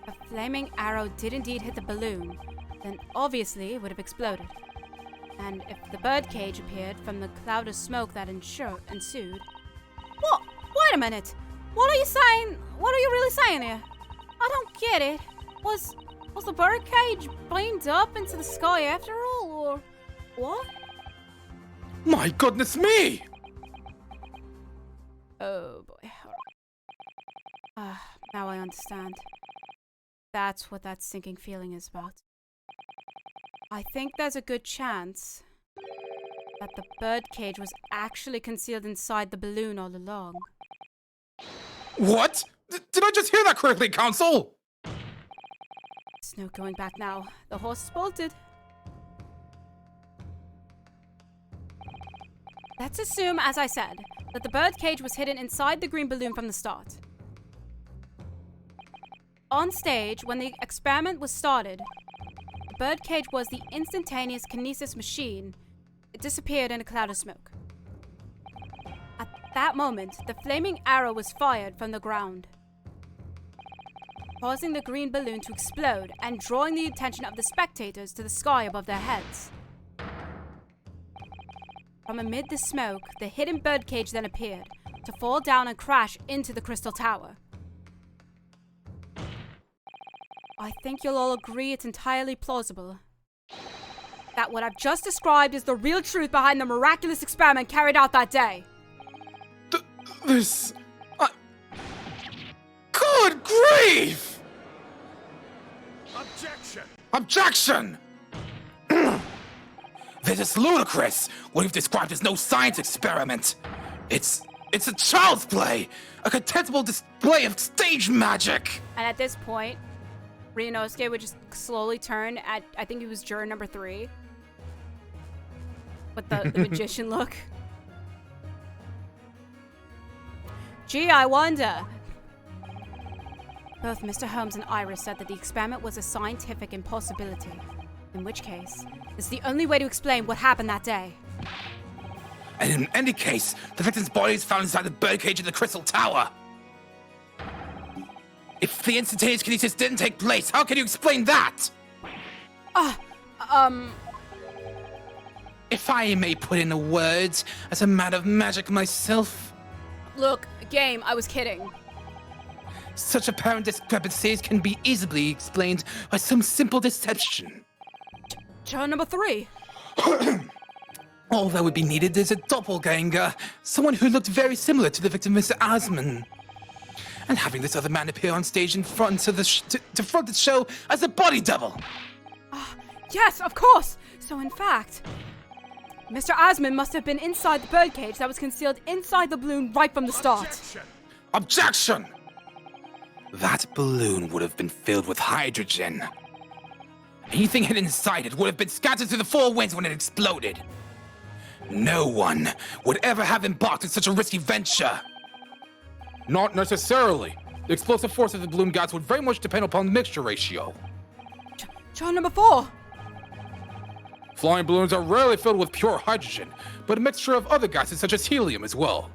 S5: If a flaming arrow did indeed hit the balloon, then obviously it would have exploded. And if the birdcage appeared from the cloud of smoke that ensued... What? Wait a minute! What are you saying? What are you really saying here? I don't get it. Was the birdcage beamed up into the sky after all, or what?
S6: My goodness me!
S5: Oh boy. Now I understand. That's what that sinking feeling is about. I think there's a good chance that the birdcage was actually concealed inside the balloon all along.
S6: What? Did I just hear that correctly, Counsel?
S5: There's no going back now. The horse is bolted. Let's assume, as I said, that the birdcage was hidden inside the green balloon from the start. On stage, when the experiment was started, the birdcage was the instantaneous kinesis machine. It disappeared in a cloud of smoke. At that moment, the flaming arrow was fired from the ground, causing the green balloon to explode and drawing the attention of the spectators to the sky above their heads. From amid the smoke, the hidden birdcage then appeared, to fall down and crash into the crystal tower. I think you'll all agree it's entirely plausible that what I've just described is the real truth behind the miraculous experiment carried out that day.
S6: This... Good grief!
S7: Objection!
S2: Objection! This is ludicrous! What you've described is no science experiment! It's a child's play! A contemptible display of stage magic!
S5: And at this point, Ryunosuke would just slowly turn at, I think it was juror number 3. With the magician look. Gee, I wonder. Both Mr. Holmes and Iris said that the experiment was a scientific impossibility. In which case, it's the only way to explain what happened that day.
S2: And in any case, the victim's body is found inside the birdcage in the Crystal Tower. If the instantaneous kinesis didn't take place, how can you explain that? If I may put in a word, as a man of magic myself,
S5: Look, game, I was kidding.
S2: such apparent discrepancies can be easily explained by some simple deception.
S5: Juror number 3.
S2: All that would be needed is a doppelganger, someone who looked very similar to the victim, Mr. Asman. And having this other man appear on stage in front of the to front the show as a body double.
S5: Yes, of course! So in fact, Mr. Asman must have been inside the birdcage that was concealed inside the balloon right from the start.
S7: Objection!
S2: Objection! That balloon would have been filled with hydrogen. Anything hidden inside it would have been scattered to the four winds when it exploded. No one would ever have embarked on such a risky venture.
S6: Not necessarily. The explosive force of the balloon gas would very much depend upon the mixture ratio.
S5: Juror number 4.
S6: Flying balloons are rarely filled with pure hydrogen, but a mixture of other gases such as helium as well.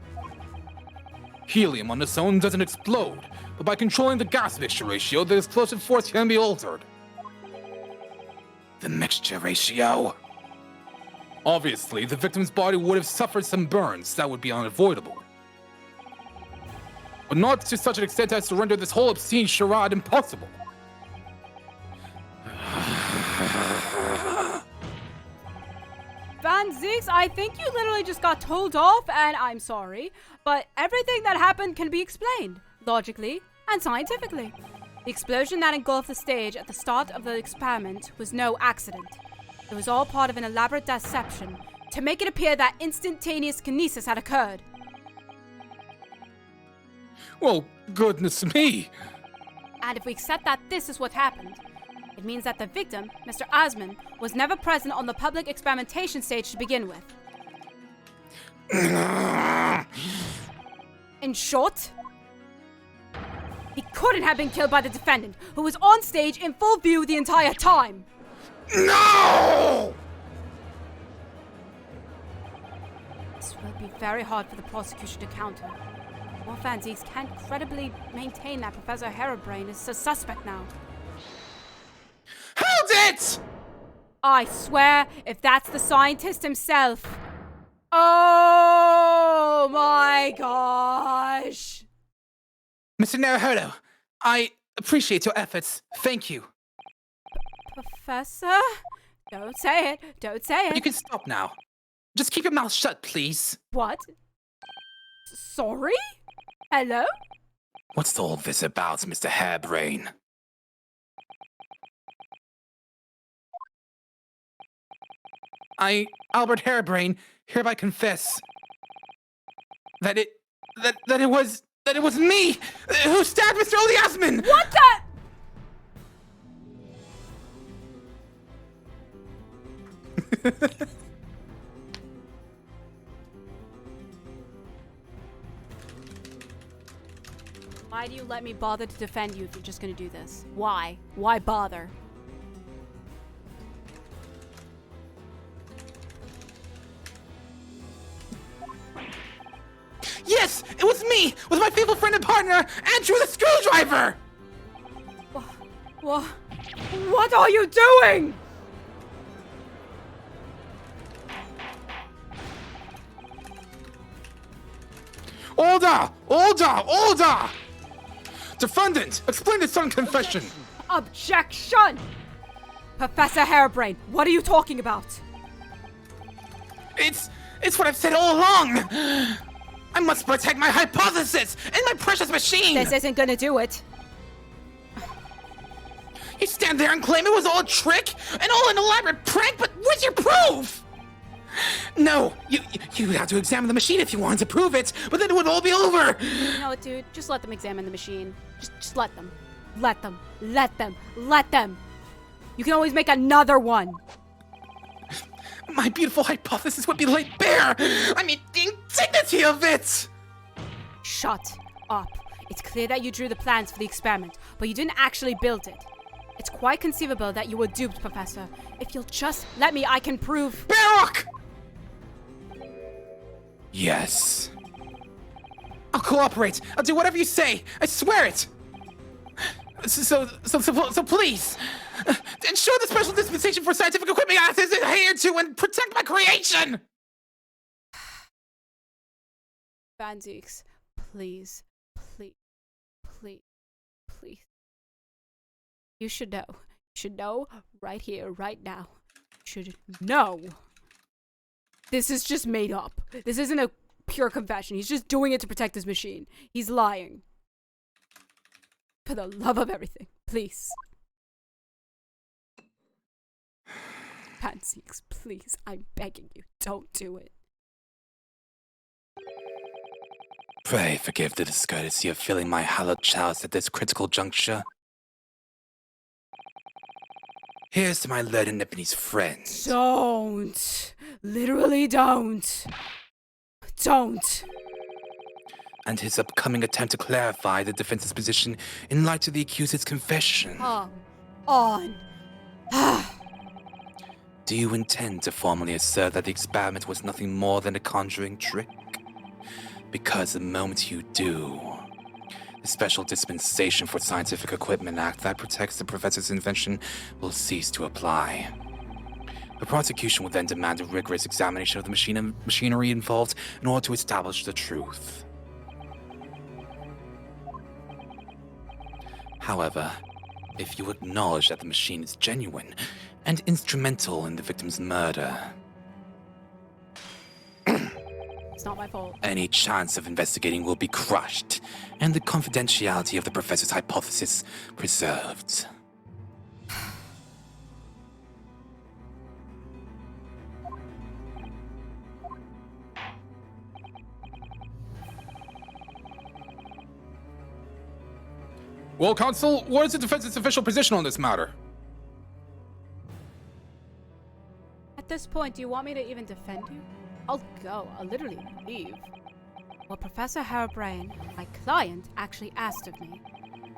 S6: Helium on its own doesn't explode, but by controlling the gas mixture ratio, the explosive force can be altered.
S2: The mixture ratio.
S6: Obviously, the victim's body would have suffered some burns that would be unavoidable. But not to such an extent as to render this whole obscene charade impossible.
S5: Van Zeeks, I think you literally just got told off, and I'm sorry, but everything that happened can be explained, logically and scientifically. The explosion that engulfed the stage at the start of the experiment was no accident. It was all part of an elaborate deception to make it appear that instantaneous kinesis had occurred.
S6: Well, goodness me.
S5: And if we accept that this is what happened, it means that the victim, Mr. Asman, was never present on the public experimentation stage to begin with. In short, he couldn't have been killed by the defendant, who was on stage in full view the entire time.
S2: No!
S5: This will be very hard for the prosecution to counter. More Van Zeeks can't credibly maintain that Professor Harebrain is a suspect now.
S2: Hold it!
S5: I swear, if that's the scientist himself. Oh my gosh.
S2: Mr. Naruhodo, I appreciate your efforts. Thank you.
S5: Professor? Don't say it. Don't say
S2: You
S5: it.
S2: can stop now. Just keep your mouth shut, please.
S5: What? Sorry? Hello?
S2: What's all this about, Mr. Harebrain? I, Albert Harebrain, hereby confess that it was me who stabbed Mr. Oliasman!
S5: What the? Why do you let me bother to defend you if you're just gonna do this? Why? Why bother?
S2: Yes, it was me, with my faithful friend and partner, Andrew the Screwdriver!
S5: What are you doing?
S6: Order! Order! Order! Defendant, explain this on confession.
S5: Objection! Professor Hairbrain, what are you talking about?
S6: It's what I've said all along! I must protect my hypothesis and my precious machine!
S5: This isn't gonna do it.
S6: You stand there and claim it was all a trick and all an elaborate prank, but where's your proof? No, you would have to examine the machine if you wanted to prove it, but then it would all be over!
S5: You know what, dude? Just let them examine the machine. Just let them. Let them. Let them. Let them. You can always make another one.
S6: My beautiful hypothesis would be laid bare! I mean, the indignity of it!
S5: Shut up. It's clear that you drew the plans for the experiment, but you didn't actually build it. It's quite conceivable that you were duped, Professor. If you'll just let me, I can prove—
S6: Baroque!
S2: Yes.
S6: I'll cooperate. I'll do whatever you say. I swear it. So please, ensure the special dispensation for scientific equipment act is adhered to and protect my creation.
S5: Banzix, please, please, please, please. You should know. You should know right here, right now. You should know. This is just made up. This isn't a pure confession. He's just doing it to protect his machine. He's lying. For the love of everything, please. Banzix, please, I'm begging you, don't do it.
S2: Pray forgive the discourtesy of filling my hallowed chalice at this critical juncture. Here's to my learned Nipponese friends.
S5: Don't. Literally don't. Don't.
S2: And his upcoming attempt to clarify the defense's position in light of the accused's confession.
S5: Come on.
S2: Do you intend to formally assert that the experiment was nothing more than a conjuring trick? Because the moment you do, the Special Dispensation for Scientific Equipment Act that protects the professor's invention will cease to apply. The prosecution will then demand a rigorous examination of the machinery involved in order to establish the truth. However, if you acknowledge that the machine is genuine and instrumental in the victim's murder,
S5: It's not my fault.
S2: any chance of investigating will be crushed, and the confidentiality of the professor's hypothesis preserved.
S6: Well, Consul, what is the defense's official position on this matter?
S5: At this point, do you want me to even defend you? I'll go. I'll literally leave. What Professor Hairbrain, my client, actually asked of me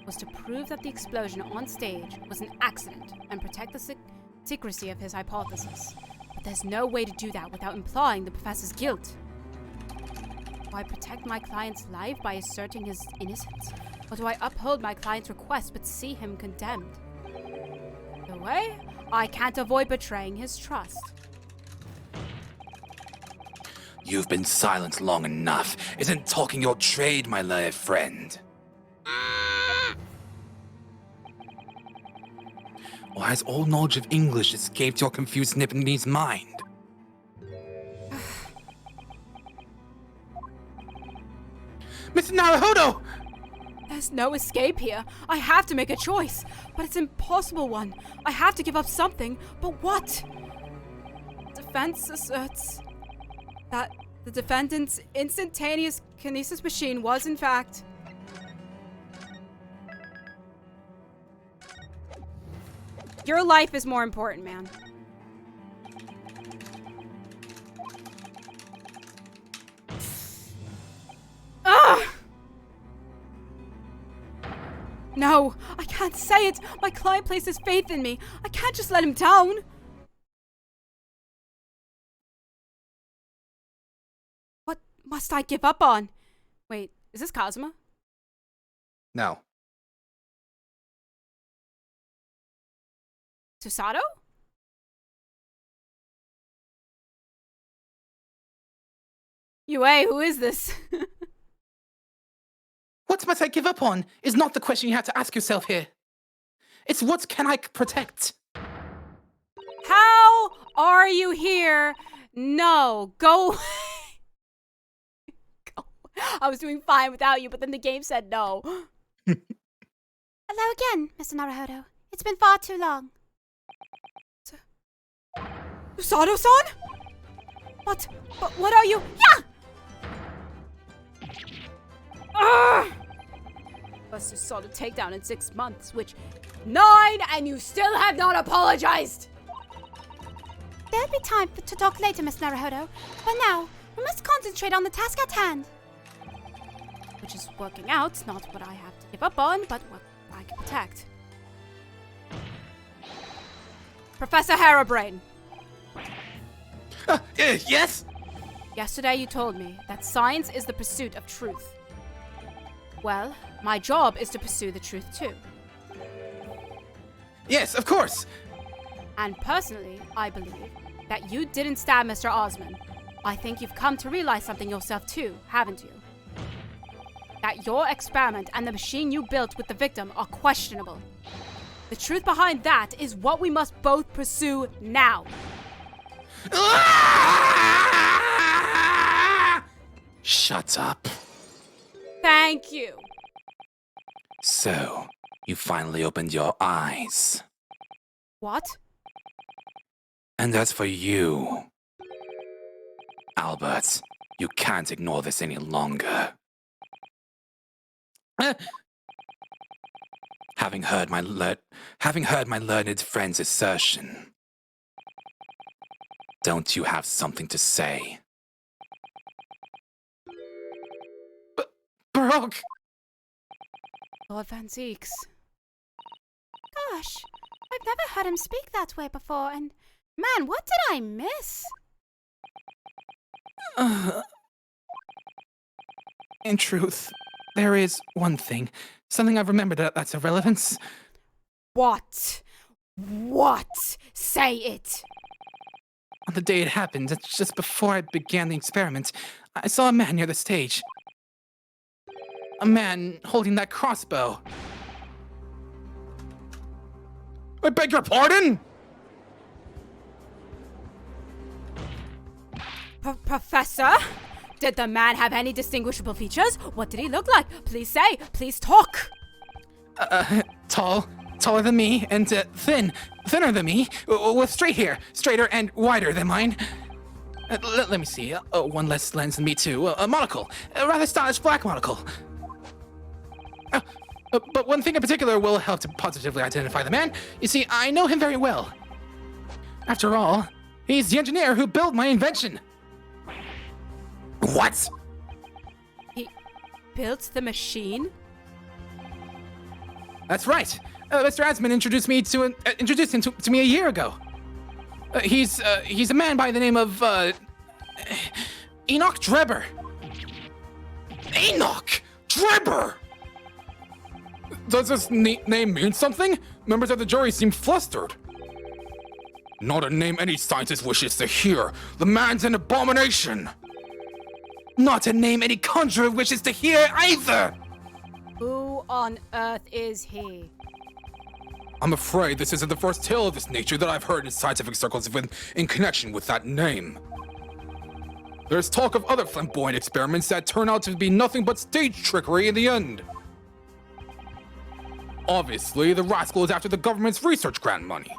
S5: was to prove that the explosion on stage was an accident and protect the secrecy of his hypothesis. But there's no way to do that without implying the professor's guilt. Do I protect my client's life by asserting his innocence? Or do I uphold my client's request but see him condemned? The way? I can't avoid betraying his trust.
S2: You've been silent long enough. Isn't talking your trade, my learned friend? Or has all knowledge of English escaped your confused Nipponese mind?
S6: Mr. Naruhodo!
S5: There's no escape here. I have to make a choice, but it's an impossible one. I have to give up something, but what? Defense asserts that the defendant's instantaneous kinesis machine was, in fact, your life is more important, man. Ugh! No, I can't say it. My client places faith in me. I can't just let him down. What must I give up on? Wait, is this Kazuma?
S6: No.
S5: Susato? Yue, who is this?
S6: What must I give up on is not the question you have to ask yourself here. It's what can I protect?
S5: How are you here? No, go.
S1: Go. I was doing fine without you, but then the game said no.
S8: Hello again, Mr. Naruhodo. It's been far too long.
S1: Usado-san? What? What are you? Yeah! Buster saw the takedown in 6 months, which 9, and you still have not apologized.
S8: There'll be time to talk later, Miss Naruhodo. But now, we must concentrate on the task at hand.
S5: Which is working out, not what I have to give up on, but what I can protect. Professor Harebrain.
S6: Yes?
S5: Yesterday you told me that science is the pursuit of truth. Well, my job is to pursue the truth too.
S6: Yes, of course.
S5: And personally, I believe that you didn't stab Mr. Osmond. I think you've come to realize something yourself too, haven't you? That your experiment and the machine you built with the victim are questionable. The truth behind that is what we must both pursue now.
S2: Shut up.
S5: Thank you.
S2: So, you finally opened your eyes.
S5: What?
S2: And as for you, Albert, you can't ignore this any longer. Having heard my learned friend's assertion, don't you have something to say?
S6: Baroque!
S5: Lord Van Zeeks.
S8: Gosh, I've never heard him speak that way before, and man, what did I miss?
S6: In truth, there is one thing. Something I've remembered that's of relevance.
S1: What? What? Say it.
S6: On the day it happened, just before I began the experiment, I saw a man near the stage. A man holding that crossbow. I beg your pardon?
S1: Professor? Did the man have any distinguishable features? What did he look like? Please say. Please talk.
S6: Taller than me, and thinner than me, with straight hair, straighter and wider than mine. Let me see. One less lens than me too. A monocle, a rather stylish black monocle. But one thing in particular will help to positively identify the man. You see, I know him very well. After all, he's the engineer who built my invention.
S2: What?
S5: He built the machine?
S6: That's right. Mr. Asman introduced him to me a year ago. He's a man by the name of Enoch Drebber.
S2: Enoch Drebber!
S6: Does this name mean something? Members of the jury seem flustered. Not a name any scientist wishes to hear. The man's an abomination. Not a name any conjurer wishes to hear either.
S5: Who on earth is he?
S6: I'm afraid this isn't the first tale of this nature that I've heard in scientific circles in connection with that name. There's talk of other flamboyant experiments that turn out to be nothing but stage trickery in the end. Obviously, the rascal is after the government's research grant money.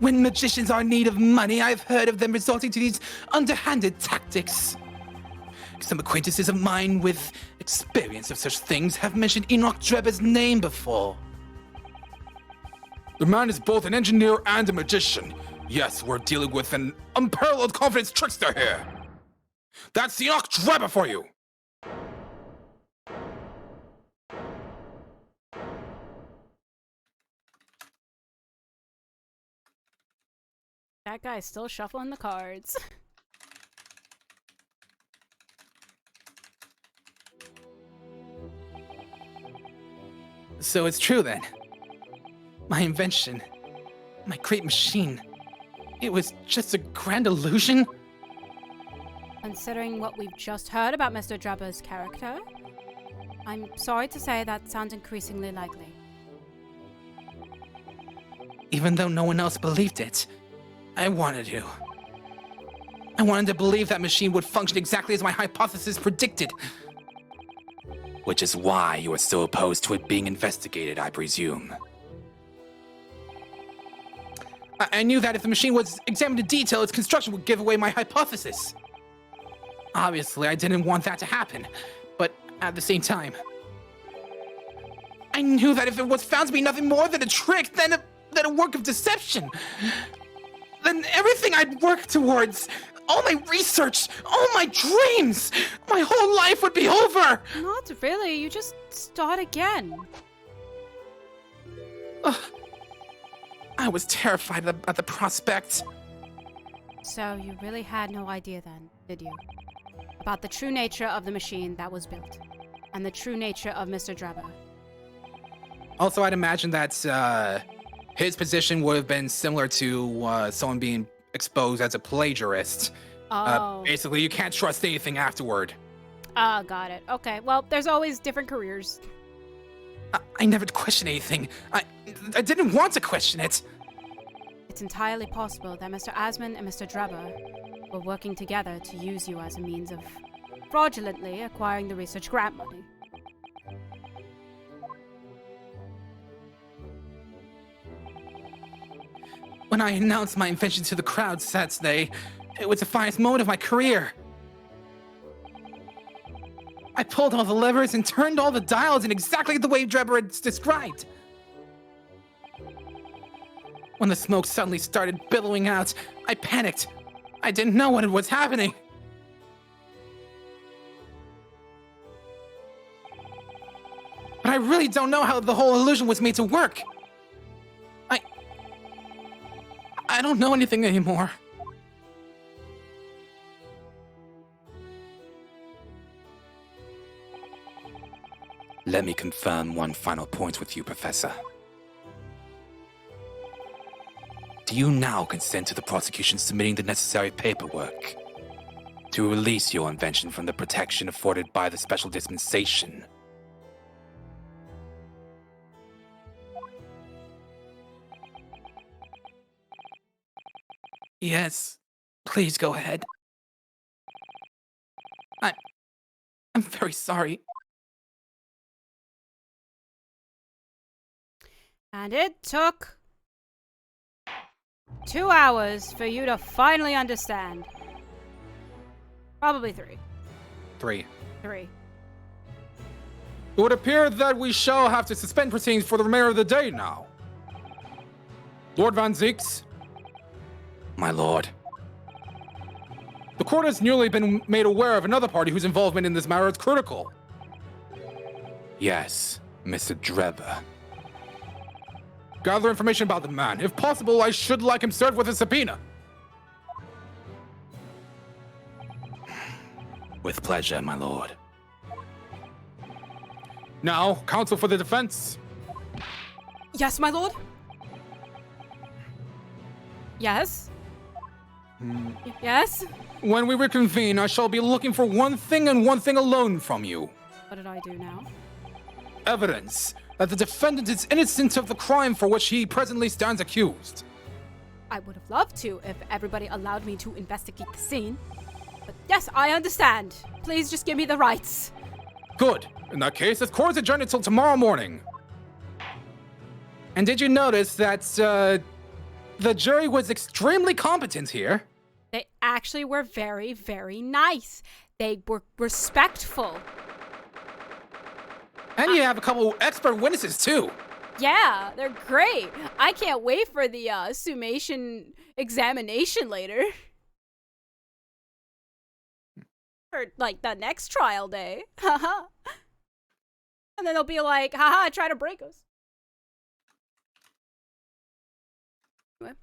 S6: When magicians are in need of money, I've heard of them resorting to these underhanded tactics. Some acquaintances of mine with experience of such things have mentioned Enoch Drebber's name before. The man is both an engineer and a magician. Yes, we're dealing with an unparalleled confidence trickster here. That's Enoch Drebber for you!
S5: That guy's still shuffling the cards.
S6: So it's true then. My invention, my great machine, it was just a grand illusion?
S5: Considering what we've just heard about Mr. Drebber's character, I'm sorry to say that sounds increasingly likely.
S6: Even though no one else believed it, I wanted to. I wanted to believe that machine would function exactly as my hypothesis predicted.
S2: Which is why you are so opposed to it being investigated, I presume.
S6: I knew that if the machine was examined in detail, its construction would give away my hypothesis. Obviously, I didn't want that to happen, but at the same time, I knew that if it was found to be nothing more than a trick, than a work of deception, then everything I'd worked towards, all my research, all my dreams, my whole life would be over!
S5: Not really, you just start again.
S6: I was terrified at the prospect.
S5: So you really had no idea then, did you? About the true nature of the machine that was built, and the true nature of Mr. Drebber.
S6: Also, I'd imagine that his position would have been similar to someone being exposed as a plagiarist.
S5: Oh.
S6: Basically, you can't trust anything afterward.
S5: Ah, got it. Okay, well, there's always different careers.
S6: I never questioned anything. I didn't want to question it.
S5: It's entirely possible that Mr. Asman and Mr. Drebber were working together to use you as a means of fraudulently acquiring the research grant money.
S6: When I announced my invention to the crowd Saturday, it was the finest moment of my career. I pulled all the levers and turned all the dials in exactly the way Drebber had described. When the smoke suddenly started billowing out, I panicked. I didn't know what was happening. But I really don't know how the whole illusion was made to work. I don't know anything anymore.
S2: Let me confirm one final point with you, Professor. Do you now consent to the prosecution submitting the necessary paperwork to release your invention from the protection afforded by the special dispensation?
S6: Yes, please go ahead. I'm very sorry.
S5: And it took 2 hours for you to finally understand. Probably 3.
S6: 3.
S5: 3.
S6: It would appear that we shall have to suspend proceedings for the remainder of the day now. Lord Van Zieks?
S2: My lord.
S6: The court has newly been made aware of another party whose involvement in this matter is critical.
S2: Yes, Mr. Drebber.
S6: Gather information about the man. If possible, I should like him served with a subpoena.
S2: With pleasure, my lord.
S6: Now, counsel for the defense.
S5: Yes, my lord? Yes? Yes?
S6: When we reconvene, I shall be looking for one thing and one thing alone from you.
S5: What did I do now?
S6: Evidence that the defendant is innocent of the crime for which he presently stands accused.
S5: I would have loved to if everybody allowed me to investigate the scene. But yes, I understand. Please just give me the rights.
S6: Good. In that case, this court is adjourned until tomorrow morning. And did you notice that, the jury was extremely competent here?
S5: They actually were very, very nice. They were respectful.
S6: And you have a couple expert witnesses, too.
S1: Yeah, they're great. I can't wait for the summation examination later. Or like the next trial day. Haha. And then they'll be like, haha, try to break us. Anyway.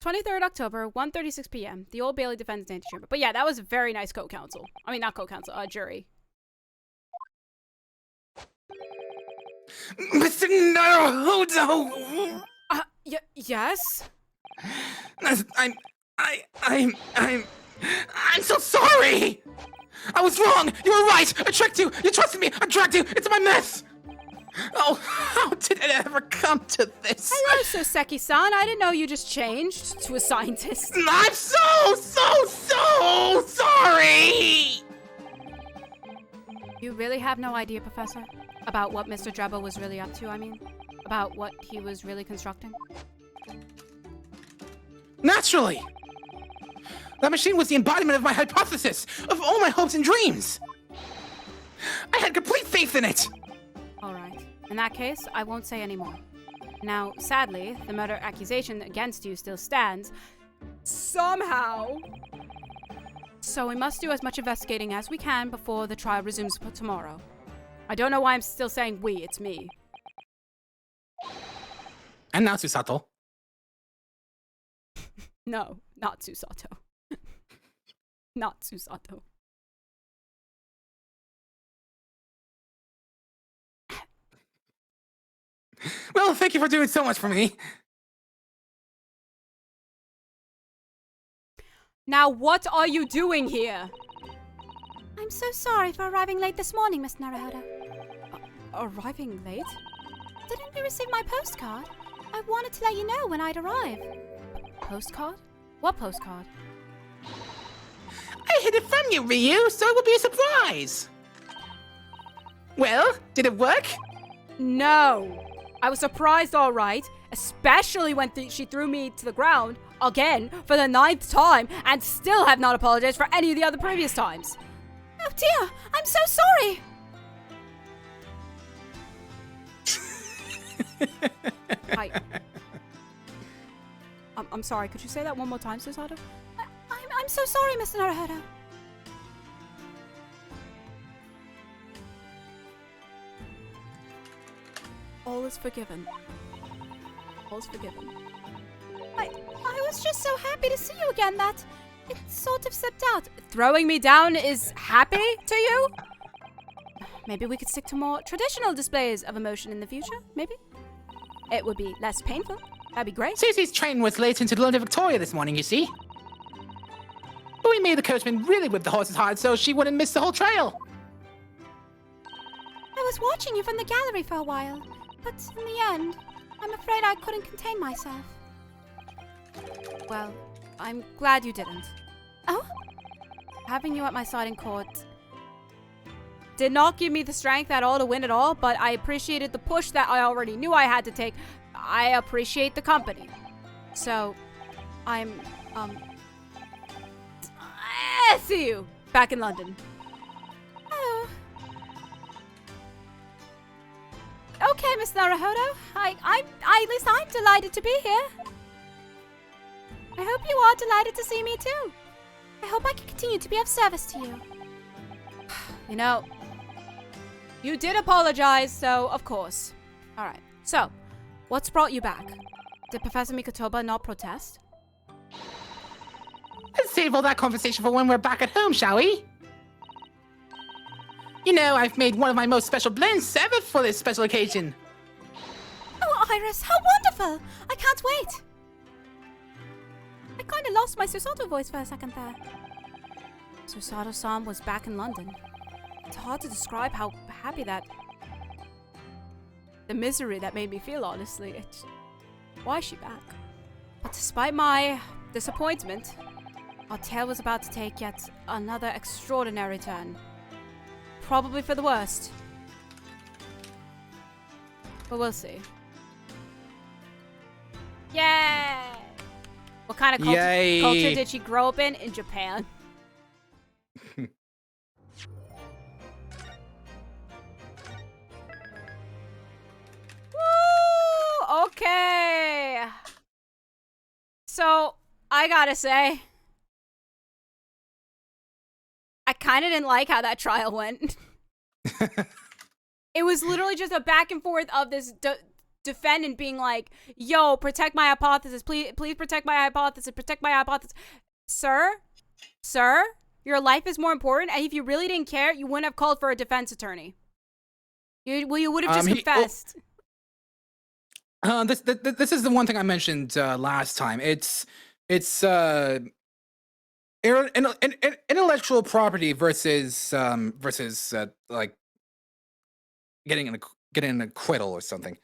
S1: 23rd October, 1:36 p.m. The Old Bailey Defense Antechamber. But yeah, that was a very nice co-counsel. I mean, not co-counsel, jury.
S6: Mr. Naruhodo!
S5: Yes?
S6: I'm so sorry! I was wrong! You were right! I tricked you! You trusted me! I dragged you into my mess! Oh, how did it ever come to this?
S5: Hello, Soseki-san. I didn't know you just changed to a scientist.
S6: I'm so sorry!
S5: You really have no idea, Professor? About what Mr. Drebber was really up to, I mean? About what he was really constructing?
S6: Naturally! That machine was the embodiment of my hypothesis, of all my hopes and dreams! I had complete faith in it!
S5: Alright. In that case, I won't say any more. Now, sadly, the murder accusation against you still stands. Somehow! So we must do as much investigating as we can before the trial resumes tomorrow. I don't know why I'm still saying we, it's me.
S6: And now, Susato.
S5: No, not Susato. Not Susato.
S6: Well, thank you for doing so much for me.
S5: Now what are you doing here?
S8: I'm so sorry for arriving late this morning, Miss Naruhodo.
S5: Arriving late?
S8: Didn't you receive my postcard? I wanted to let you know when I'd arrive.
S5: Postcard? What postcard?
S6: I hid it from you, Ryu, so it will be a surprise. Well, did it work?
S5: No! I was surprised, alright, especially when she threw me to the ground, again, for the 9th time, and still have not apologized for any of the other previous times.
S8: Oh dear, I'm so sorry!
S5: I'm sorry, could you say that one more time, Susato?
S8: I'm so sorry, Mr. Naruhodo.
S5: All is forgiven. All is forgiven.
S8: I was just so happy to see you again that it sort of slipped out.
S5: Throwing me down is happy to you? Maybe we could stick to more traditional displays of emotion in the future, maybe? It would be less painful. That'd be great.
S6: Susie's train was late into London Victoria this morning, you see. But we made the coachman really whip the horses hard so she wouldn't miss the whole trail.
S8: I was watching you from the gallery for a while, but in the end, I'm afraid I couldn't contain myself.
S5: Well, I'm glad you didn't.
S8: Oh?
S5: Having you at my side in court did not give me the strength at all to win at all, but I appreciated the push that I already knew I had to take. I appreciate the company. So, I'm, see you back in London.
S8: Oh. Okay, Miss Naruhodo. At least I'm delighted to be here. I hope you are delighted to see me too. I hope I can continue to be of service to you.
S5: You know, you did apologize, so of course. Alright, so, what's brought you back? Did Professor Mikotoba not protest?
S6: Let's save all that conversation for when we're back at home, shall we? You know, I've made one of my most special blends ever for this special occasion.
S8: Oh, Iris, how wonderful! I can't wait. I kind of lost my Susato voice for a second there.
S5: Susato-san was back in London. It's hard to describe how happy that... the misery that made me feel, honestly. Why is she back? But despite my disappointment, our tale was about to take yet another extraordinary turn. Probably for the worst. But we'll see. Yay! What kind of culture did she grow up in? In Japan. Woo! Okay. So, I gotta say, I kind of didn't like how that trial went. It was literally just a back and forth of this defendant being like, yo, protect my hypothesis. Please protect my hypothesis. Protect my hypothesis. Sir, your life is more important. And if you really didn't care, you wouldn't have called for a defense attorney. You would have just confessed.
S6: This is the one thing I mentioned last time. It's intellectual property versus like getting an acquittal or something.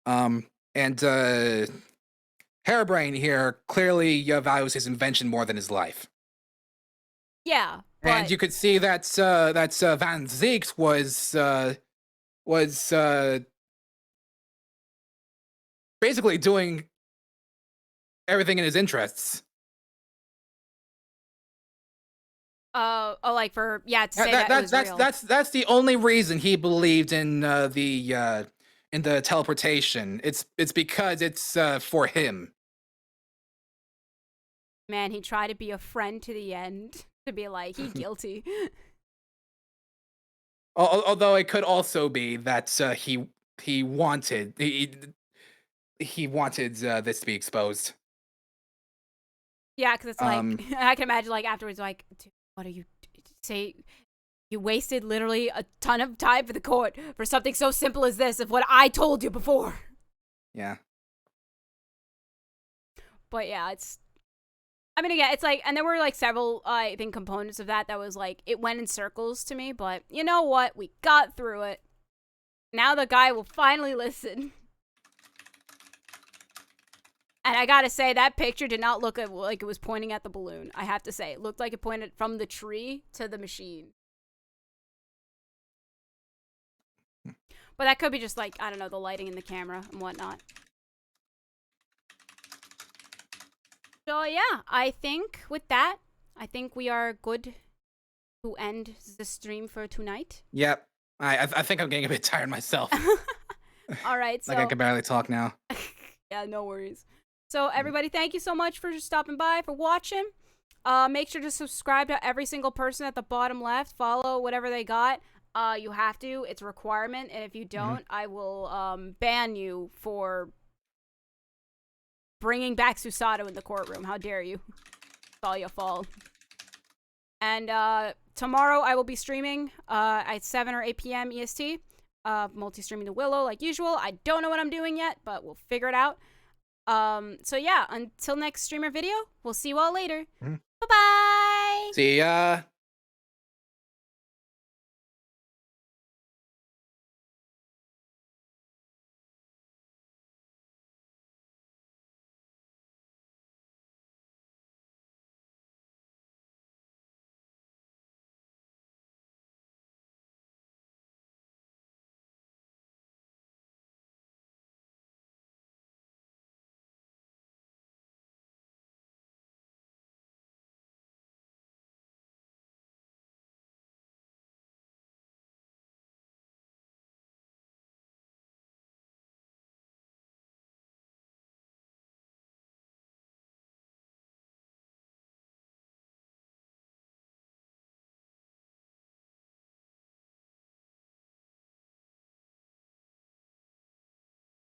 S6: And Hairbrain here clearly values his invention more than his life.
S1: Yeah,
S6: And
S1: but
S6: you could see that Van Zieks was basically doing everything in his interests.
S1: like for to say that it was real.
S6: That's the only reason he believed in the teleportation. It's because it's for him.
S1: Man, he tried to be a friend to the end. To be like, he guilty.
S6: Although it could also be that he wanted this to be exposed.
S1: Yeah, because it's like I can imagine like afterwards, like, dude, what are you say? You wasted literally a ton of time for the court for something so simple as this of what I told you before.
S6: Yeah.
S1: But yeah, I mean, again, it's like, and there were like several, I think, components of that was like, it went in circles to me, but you know what? We got through it. Now the guy will finally listen. And I gotta say, that picture did not look like it was pointing at the balloon. I have to say, it looked like it pointed from the tree to the machine. But that could be just like, I don't know, the lighting in the camera and whatnot. So yeah, I think with that, I think we are good to end the stream for tonight.
S6: Yep. I think I'm getting a bit tired myself.
S1: All right, so
S6: like I can barely talk now.
S1: yeah, no worries. So everybody, thank you so much for stopping by, for watching. Make sure to subscribe to every single person at the bottom left. Follow whatever they got. You have to. It's a requirement, and if you don't, I will ban you for bringing back Susato in the courtroom. How dare you? It's all your fault. And tomorrow I will be streaming at 7 or 8 p.m. EST. Multi-streaming the Willow like usual. I don't know what I'm doing yet, but we'll figure it out. So yeah, until next streamer video, we'll see you all later. Bye-bye!
S6: See ya!